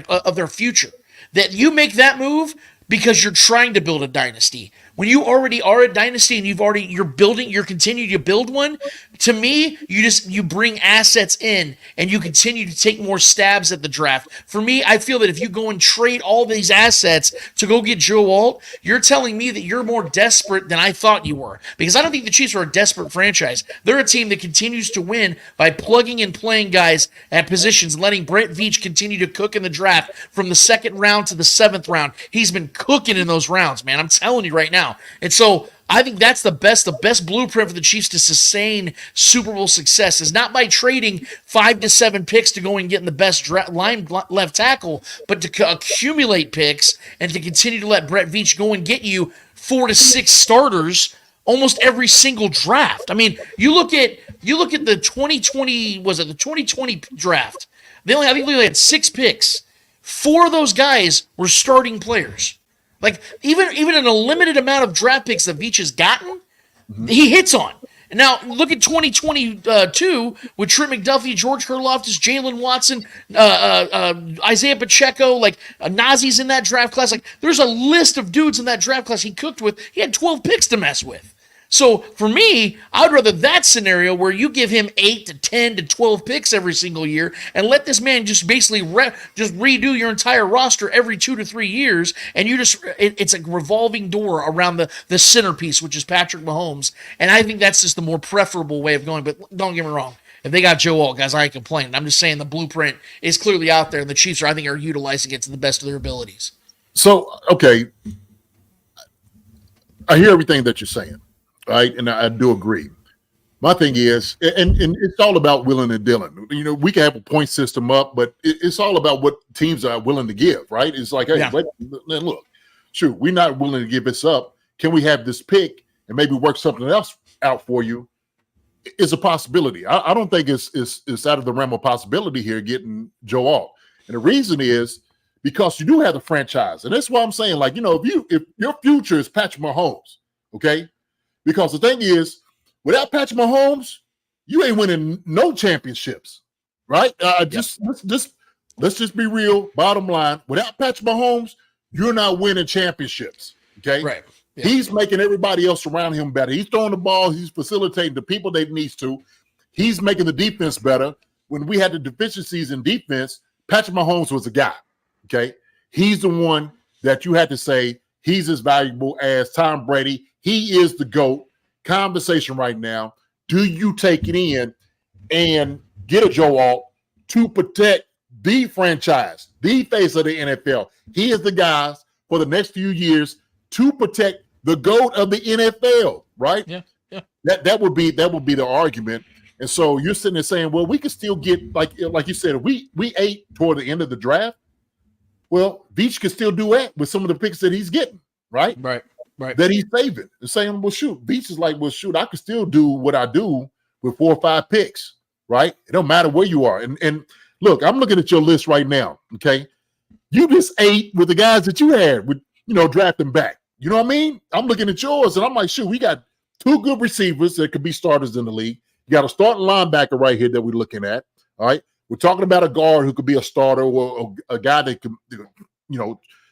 of their future. That you make that move because you're trying to build a dynasty. When you already are a dynasty and you're continuing to build one, to me, you bring assets in and you continue to take more stabs at the draft. For me, I feel that if you go and trade all these assets to go get Joe Alt, you're telling me that you're more desperate than I thought you were. Because I don't think the Chiefs are a desperate franchise. They're a team that continues to win by plugging and playing guys at positions, letting Brett Veach continue to cook in the draft from the 2nd round to the 7th round. He's been cooking in those rounds, man. I'm telling you right now. And so I think that's the best blueprint for the Chiefs to sustain Super Bowl success is not by trading 5 to 7 picks to go and getting the best left tackle, but to accumulate picks and to continue to let Brett Veach go and get you 4 to 6 starters almost every single draft. I mean, you look at the 2020, was it the 2020 draft? I think they only had 6 picks. 4 of those guys were starting players. Like, even in a limited amount of draft picks that Veach has gotten, he hits on. And now, look at 2022 with Trent McDuffie, George Karlaftis, Jalen Watson, Isaiah Pacheco, like Nazi's in that draft class. Like, there's a list of dudes in that draft class he cooked with. He had 12 picks to mess with. So, for me, I'd rather that scenario where you give him 8 to 10 to 12 picks every single year and let this man just basically just redo your entire roster every 2 to 3 years, and it's a revolving door around the centerpiece, which is Patrick Mahomes. And I think that's just the more preferable way of going. But don't get me wrong. If they got Joe Alt, guys, I ain't complaining. I'm just saying the blueprint is clearly out there, and the Chiefs are utilizing it to the best of their abilities. So, okay, I hear everything that you're saying. Right, and I do agree. My thing is, and it's all about willing and dealing. We can have a point system up, but it's all about what teams are willing to give, right? It's like, hey, look, shoot, we're not willing to give this up. Can we have this pick and maybe work something else out for you is a possibility. I don't think it's out of the realm of possibility here getting Joe Alt. And the reason is because you do have the franchise. And that's why I'm saying, like, if your future is Patrick Mahomes, okay? Because the thing is, without Patrick Mahomes, you ain't winning no championships, right? Let's just be real. Bottom line, without Patrick Mahomes, you're not winning championships, okay? Right. Yeah. He's making everybody else around him better. He's throwing the ball. He's facilitating the people they needs to. He's making the defense better. When we had the deficiencies in defense, Patrick Mahomes was the guy, okay? He's the one that you had to say he's as valuable as Tom Brady. He is the GOAT. Conversation right now. Do you take it in and get a Joe Alt to protect the franchise, the face of the NFL? He is the guy for the next few years to protect the GOAT of the NFL, right? Yeah. That would be the argument. And so you're sitting there saying, well, we could still get, like you said, if we ate toward the end of the draft, well, Veach could still do that with some of the picks that he's getting, right? Right. That he's saving. And saying, well, shoot, Veach is like, well, shoot, I could still do what I do with 4 or 5 picks, right? It don't matter where you are. And look, I'm looking at your list right now, okay? You just ate with the guys that you had with, drafting back. You know what I mean? I'm looking at yours, and I'm like, shoot, we got 2 good receivers that could be starters in the league. You got a starting linebacker right here that we're looking at, all right? We're talking about a guard who could be a starter or a guy that could,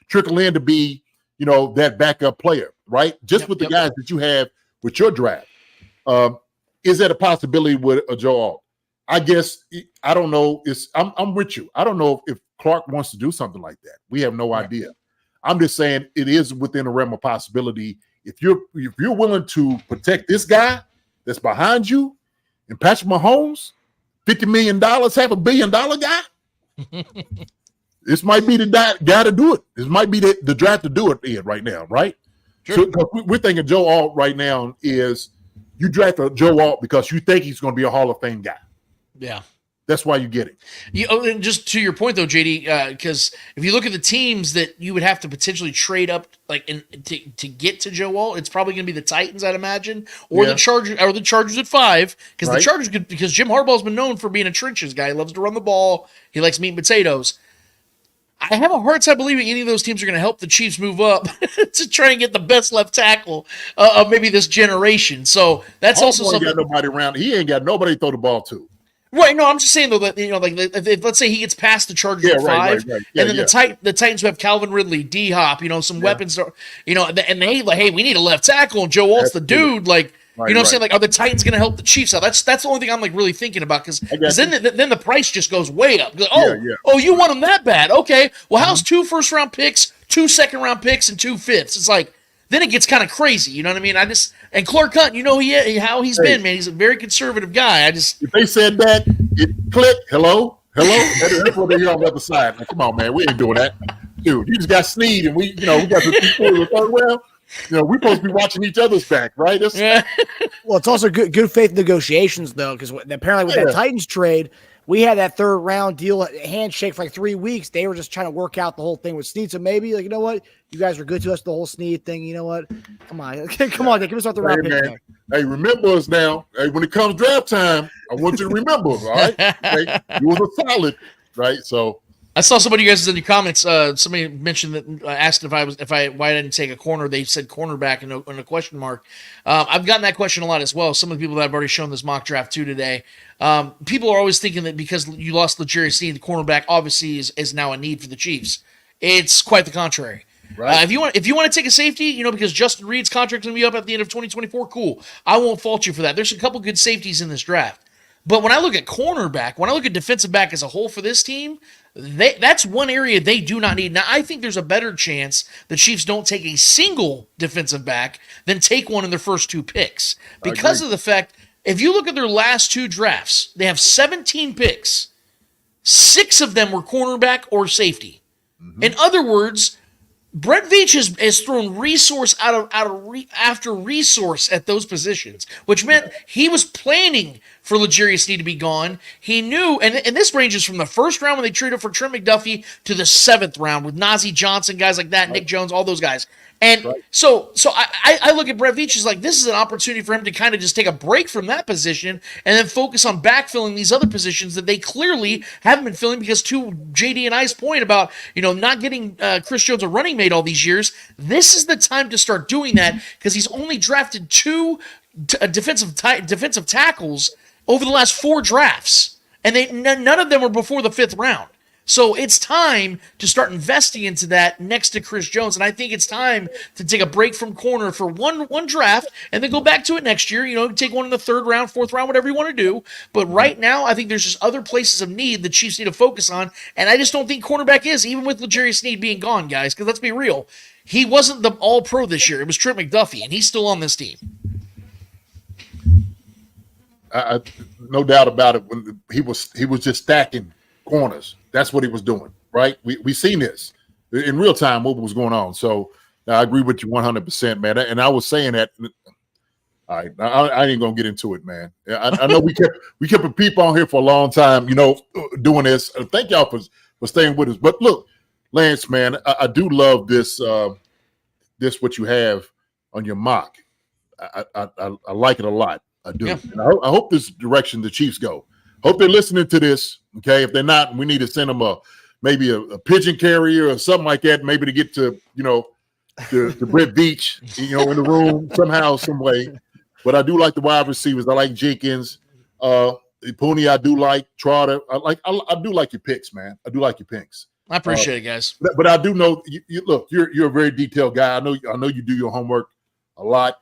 trickle in to be, that backup player, right? Just with the guys that you have with your draft. Is that a possibility with a Joe Alt? I guess, I don't know. I'm with you. I don't know if Clark wants to do something like that. We have no idea. I'm just saying it is within the realm of possibility. If you're willing to protect this guy that's behind you and Patrick Mahomes, $50 million, $500 million guy, this might be the guy to do it. This might be the draft to do it right now, right? Sure. So we're thinking Joe Alt right now is you draft a Joe Alt because you think he's going to be a Hall of Fame guy. Yeah. That's why you get it. And just to your point, though, JD, because if you look at the teams that you would have to potentially trade up, to get to Joe Alt, it's probably going to be the Titans, I'd imagine, or the Chargers at 5, because the Chargers because Jim Harbaugh's been known for being a trenches guy. He loves to run the ball. He likes meat and potatoes. I have a hard time believing any of those teams are going to help the Chiefs move up to try and get the best left tackle of maybe this generation. So that's also something. Got nobody around. He ain't got nobody to throw the ball to. Right, no, I'm just saying though that if let's say he gets past the Chargers at 5, and then the Titans who have Calvin Ridley, D Hop, some weapons, and they hey, we need a left tackle, and Joe Alt's the dude, what I'm saying, are the Titans going to help the Chiefs out? That's the only thing I'm really thinking about, because then the price just goes way up. Oh, you want him that bad? Okay, well, how's 2 first-round picks, 2 second-round picks, and 2 fifths? It's like, then it gets kind of crazy, you know what I mean? And Clark Hunt, how he's been, man. He's a very conservative guy. If they said that, it clicked. Hello. That's what they hear on the other side. Like, come on, man, we ain't doing that, dude. You just got Sneed, and we got the 3rd round. We're supposed to be watching each other's back, right? Well, it's also good faith negotiations, though, because apparently with that Titans trade, we had that 3rd round deal handshake for 3 weeks. They were just trying to work out the whole thing with Sneed. So maybe, you know what? You guys were good to us, the whole Sneed thing. You know what? Come on, give us off the round pick. Hey, remember us now. Hey, when it comes draft time, I want you to remember us, all right? Okay? You was a solid, right? So I saw somebody you guys in your comments. Somebody mentioned that asked why I didn't take a corner. They said cornerback in a question mark. I've gotten that question a lot as well. Some of the people that I've already shown this mock draft to today. People are always thinking that because you lost JariusSneed, the cornerback obviously is now a need for the Chiefs. It's quite the contrary. Right. If you want to take a safety, because Justin Reed's contract is going to be up at the end of 2024, cool. I won't fault you for that. There's a couple good safeties in this draft. But when I look at cornerback, when I look at defensive back as a whole for this team, that's one area they do not need. Now, I think there's a better chance the Chiefs don't take a single defensive back than take one in their first 2 picks. Because of the fact, if you look at their last 2 drafts, they have 17 picks. 6 of them were cornerback or safety. Mm-hmm. In other words, Brett Veach has thrown resource after resource at those positions, which meant he was planning for JariusSneed to be gone. He knew, and this ranges from the 1st round when they traded for Trent McDuffie to the 7th round with Najee Johnson, guys like that, Nick Jones, all those guys. And so I look at Brett Veach as like, this is an opportunity for him to kind of just take a break from that position and then focus on backfilling these other positions that they clearly haven't been filling, because to JD and I's point about, not getting Chris Jones a running mate all these years, this is the time to start doing that, because he's only drafted two defensive tackles over the last 4 drafts, and none of them were before the 5th round. So it's time to start investing into that next to Chris Jones. And I think it's time to take a break from corner for one draft and then go back to it next year. Take one in the 3rd round, 4th round, whatever you want to do. But right now, I think there's just other places of need the Chiefs need to focus on. And I just don't think cornerback is, even with JariusSneed being gone, guys, because let's be real. He wasn't the all-pro this year. It was Trent McDuffie, and he's still on this team. No doubt about it. When he was just stacking corners. That's what he was doing, right? We seen this in real time, what was going on. So I agree with you 100%, man. And I was saying that. All right, I ain't gonna get into it, man. I know we kept a peep on here for a long time, doing this. Thank y'all for staying with us. But look, Lance, man, I do love this what you have on your mock. I like it a lot. I do. Yeah. And I hope this direction the Chiefs go. Hope they're listening to this. Okay, if they're not, we need to send them maybe a pigeon carrier or something like that, maybe to get to to Brett Veach, in the room somehow, some way. But I do like the wide receivers. I like Jenkins, Pooney. I do like Trotter. I do like your picks, man. I do like your picks. I appreciate it, guys. But I do know you look. You're a very detailed guy. I know you do your homework a lot,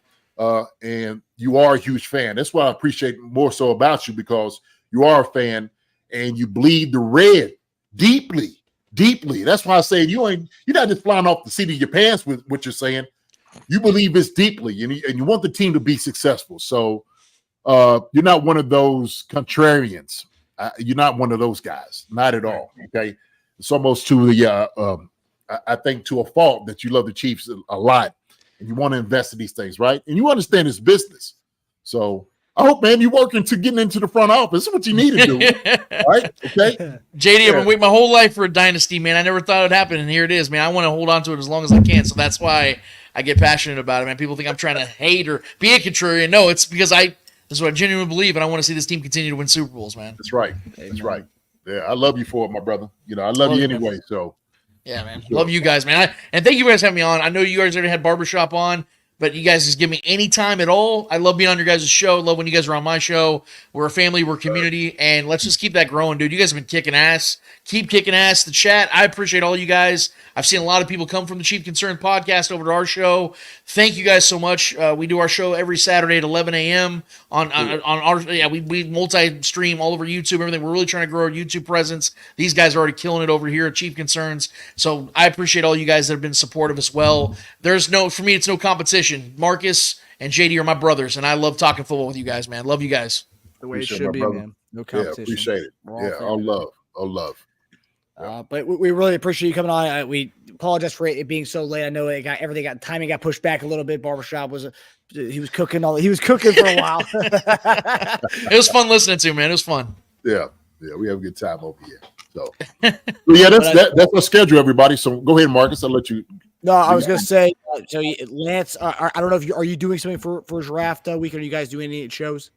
and you are a huge fan. That's what I appreciate more so about you, because you are a fan and you bleed the red deeply, deeply. That's why I say you're not just flying off the seat of your pants with what you're saying. You believe this deeply, and you want the team to be successful. So you're not one of those contrarians. You're not one of those guys. Not at all. Okay, it's almost to the I think to a fault that you love the Chiefs a lot and you want to invest in these things, right? And you understand it's business. So I hope, man, you're working to getting into the front office. This is what you need to do, right? Okay, JD, I've been waiting my whole life for a dynasty, man. I never thought it would happen, and here it is, man. I want to hold on to it as long as I can, so that's why I get passionate about it, man. People think I'm trying to hate or be a contrarian. No, it's because this is what I genuinely believe, and I want to see this team continue to win Super Bowls, man. That's right. That's right. Yeah, I love you for it, my brother. I love you anyway. So, yeah, man. Sure. Love you guys, man. And thank you guys for having me on. I know you guys already had Barbershop on, but you guys just give me any time at all. I love being on your guys' show. Love when you guys are on my show. We're a family. We're a community. And let's just keep that growing, dude. You guys have been kicking ass. Keep kicking ass. The chat, I appreciate all you guys. I've seen a lot of people come from the Chief Concern podcast over to our show. Thank you guys so much. We do our show every Saturday at 11 a.m. on our, we multi-stream all over YouTube, everything. We're really trying to grow our YouTube presence. These guys are already killing it over here at Chief Concerns. So I appreciate all you guys that have been supportive as well. For me, it's no competition. Marcus and JD are my brothers, and I love talking football with you guys, man. Love you guys. The way it should be, man. No competition. Yeah, appreciate it. All love. All love. But we really appreciate you coming on. We apologize for it being so late. I know timing got pushed back a little bit. Barbershop he was cooking for a while. It was fun listening to, man. It was fun. Yeah, we have a good time over here. So yeah, that's our schedule, everybody. So go ahead, Marcus. I'll let you. No, I was gonna say. So Lance, I don't know if are you doing something for draft week? Are you guys doing any shows?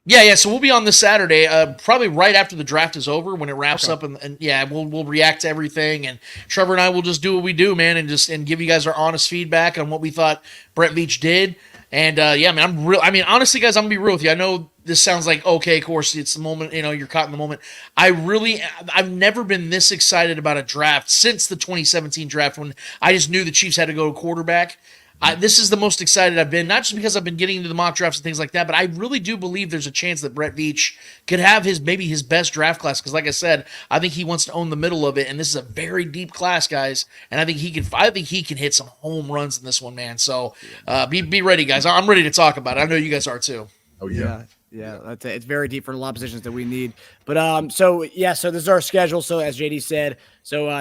Yeah. So we'll be on this Saturday, probably right after the draft is over, when it wraps up, and we'll react to everything. And Trevor and I will just do what we do, man, and give you guys our honest feedback on what we thought Brett Veach did. And man, honestly, guys, I'm gonna be real with you. I know this sounds like, okay, of course, it's the moment, you're caught in the moment. I've never been this excited about a draft since the 2017 draft, when I just knew the Chiefs had to go to quarterback. This is the most excited I've been, not just because I've been getting into the mock drafts and things like that, but I really do believe there's a chance that Brett Veach could have maybe his best draft class. Because like I said, I think he wants to own the middle of it, and this is a very deep class, guys. And I think he can hit some home runs in this one, man. So be ready, guys. I'm ready to talk about it. I know you guys are too. Oh yeah. Yeah, it's very deep for a lot of positions that we need. But so this is our schedule. So as JD said,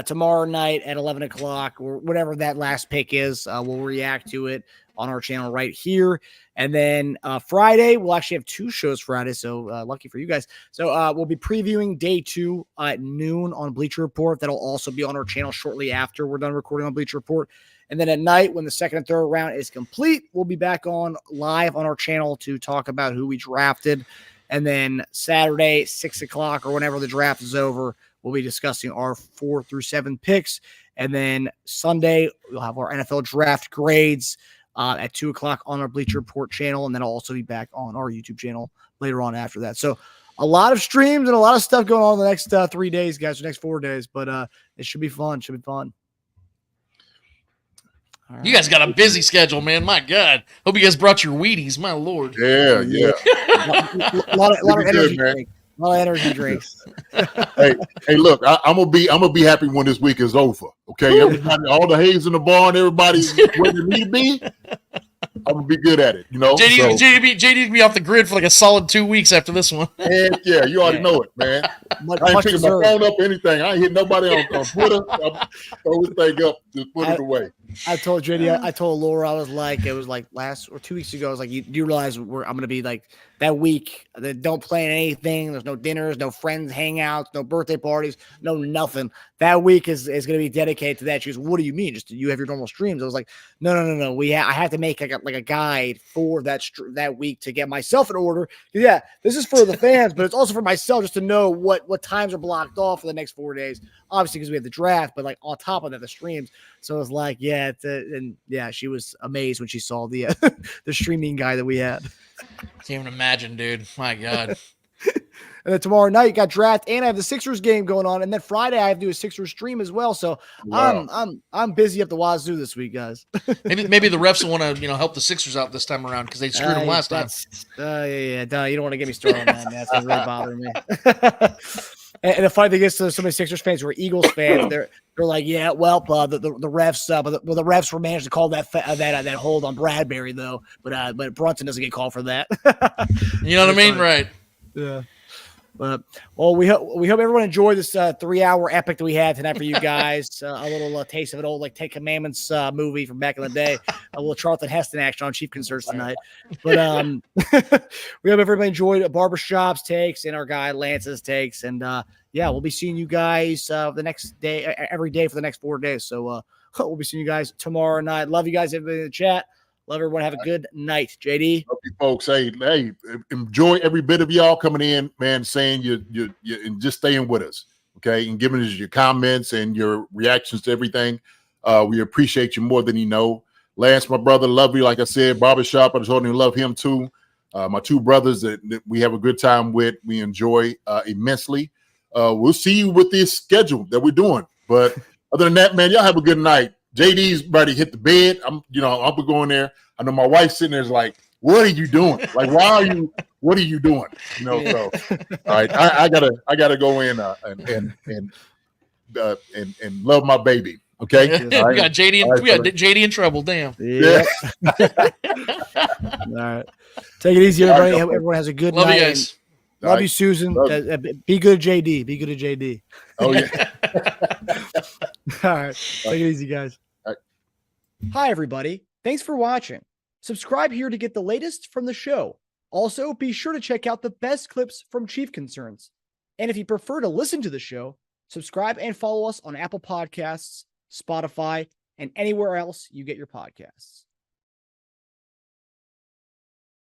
tomorrow night at 11 o'clock, or whatever that last pick is, we'll react to it on our channel right here. And then Friday, we'll actually have 2 shows Friday. So lucky for you guys. So we'll be previewing day 2 at noon on Bleacher Report. That'll also be on our channel shortly after we're done recording on Bleacher Report. And then at night, when the second and third round is complete, we'll be back on live on our channel to talk about who we drafted. And then Saturday, 6 o'clock or whenever the draft is over, we'll be discussing our 4 through 7 picks. And then Sunday, we'll have our NFL draft grades at 2 o'clock on our Bleacher Report channel. And then I'll also be back on our YouTube channel later on after that. So a lot of streams and a lot of stuff going on the next 3 days, guys, the next 4 days. But it should be fun. Should be fun. All you guys got a busy schedule, man. My God. Hope you guys brought your Wheaties. My Lord. Yeah. a lot of energy drinks. A lot of energy drinks. hey, look, I'm gonna be happy when this week is over. Okay, everybody, all the haze in the barn, everybody's where they need to be. I'm gonna be good at it, you know. JD to be off the grid for like a solid 2 weeks after this one. And yeah, you already know it, man. I ain't picking my phone up or anything. I ain't hitting nobody on Twitter. Throw this thing up, just put it away. I told JD, I told Laura, it was like last or 2 weeks ago. I was like, do you realize I'm gonna be like that week? Don't plan anything. There's no dinners, no friends hangouts, no birthday parties, no nothing. That week is gonna be dedicated to that. She goes, what do you mean? Just you have your normal streams? I was like, no. I have to make like a guide for that week to get myself in order. Yeah, this is for the fans, but it's also for myself just to know what times are blocked off for the next 4 days. Obviously, because we have the draft, but like on top of that, the streams. So it was like, she was amazed when she saw the the streaming guy that we had. Can't even imagine, dude. My God. And then tomorrow night, got draft, and I have the Sixers game going on. And then Friday, I have to do a Sixers stream as well. So wow. I'm busy up the wazoo this week, guys. maybe the refs will want to help the Sixers out this time around because they screwed them last time. You don't want to get me started on that. That's really bothering me. And the funny thing is, so many Sixers fans who are Eagles fans, they're like, yeah, well, the refs, but the refs were managed to call that hold on Bradbury though, but Brunson doesn't get called for that. You know what I mean, right? Yeah. But we hope everyone enjoyed this 3-hour epic that we had tonight for you guys. A little taste of an old like Ten Commandments movie from back in the day. A little Charlton Heston action on Chief Concerns tonight. But we hope everybody enjoyed Barbershop's takes and our guy Lance's takes. And we'll be seeing you guys the next day, every day for the next 4 days. So we'll be seeing you guys tomorrow night. Love you guys, everybody in the chat. Love everyone. Have a good night, JD. Love you folks. Hey, enjoy every bit of y'all coming in, man, saying you and just staying with us, okay, and giving us your comments and your reactions to everything. We appreciate you more than you know. Lance, my brother, love you. Like I said, Barbershop, I told him to love him too. My two brothers that we have a good time with, we enjoy immensely. We'll see you with this schedule that we're doing. But other than that, man, y'all have a good night. JD's ready to hit the bed. I'll be going there. I know my wife's sitting there is like, what are you doing? Like, what are you doing? So all right, I gotta go in and love my baby. Okay. We got JD in trouble. Damn. Yeah. All right. Take it easy, everybody. Hope everyone has a good night. Love you guys. Love you, Susan. Be good to JD. Be good to JD. Oh yeah. All right. Take it easy, guys. Hi, everybody. Thanks for watching. Subscribe here to get the latest from the show. Also, be sure to check out the best clips from Chief Concerns. And if you prefer to listen to the show, subscribe and follow us on Apple Podcasts, Spotify, and anywhere else you get your podcasts.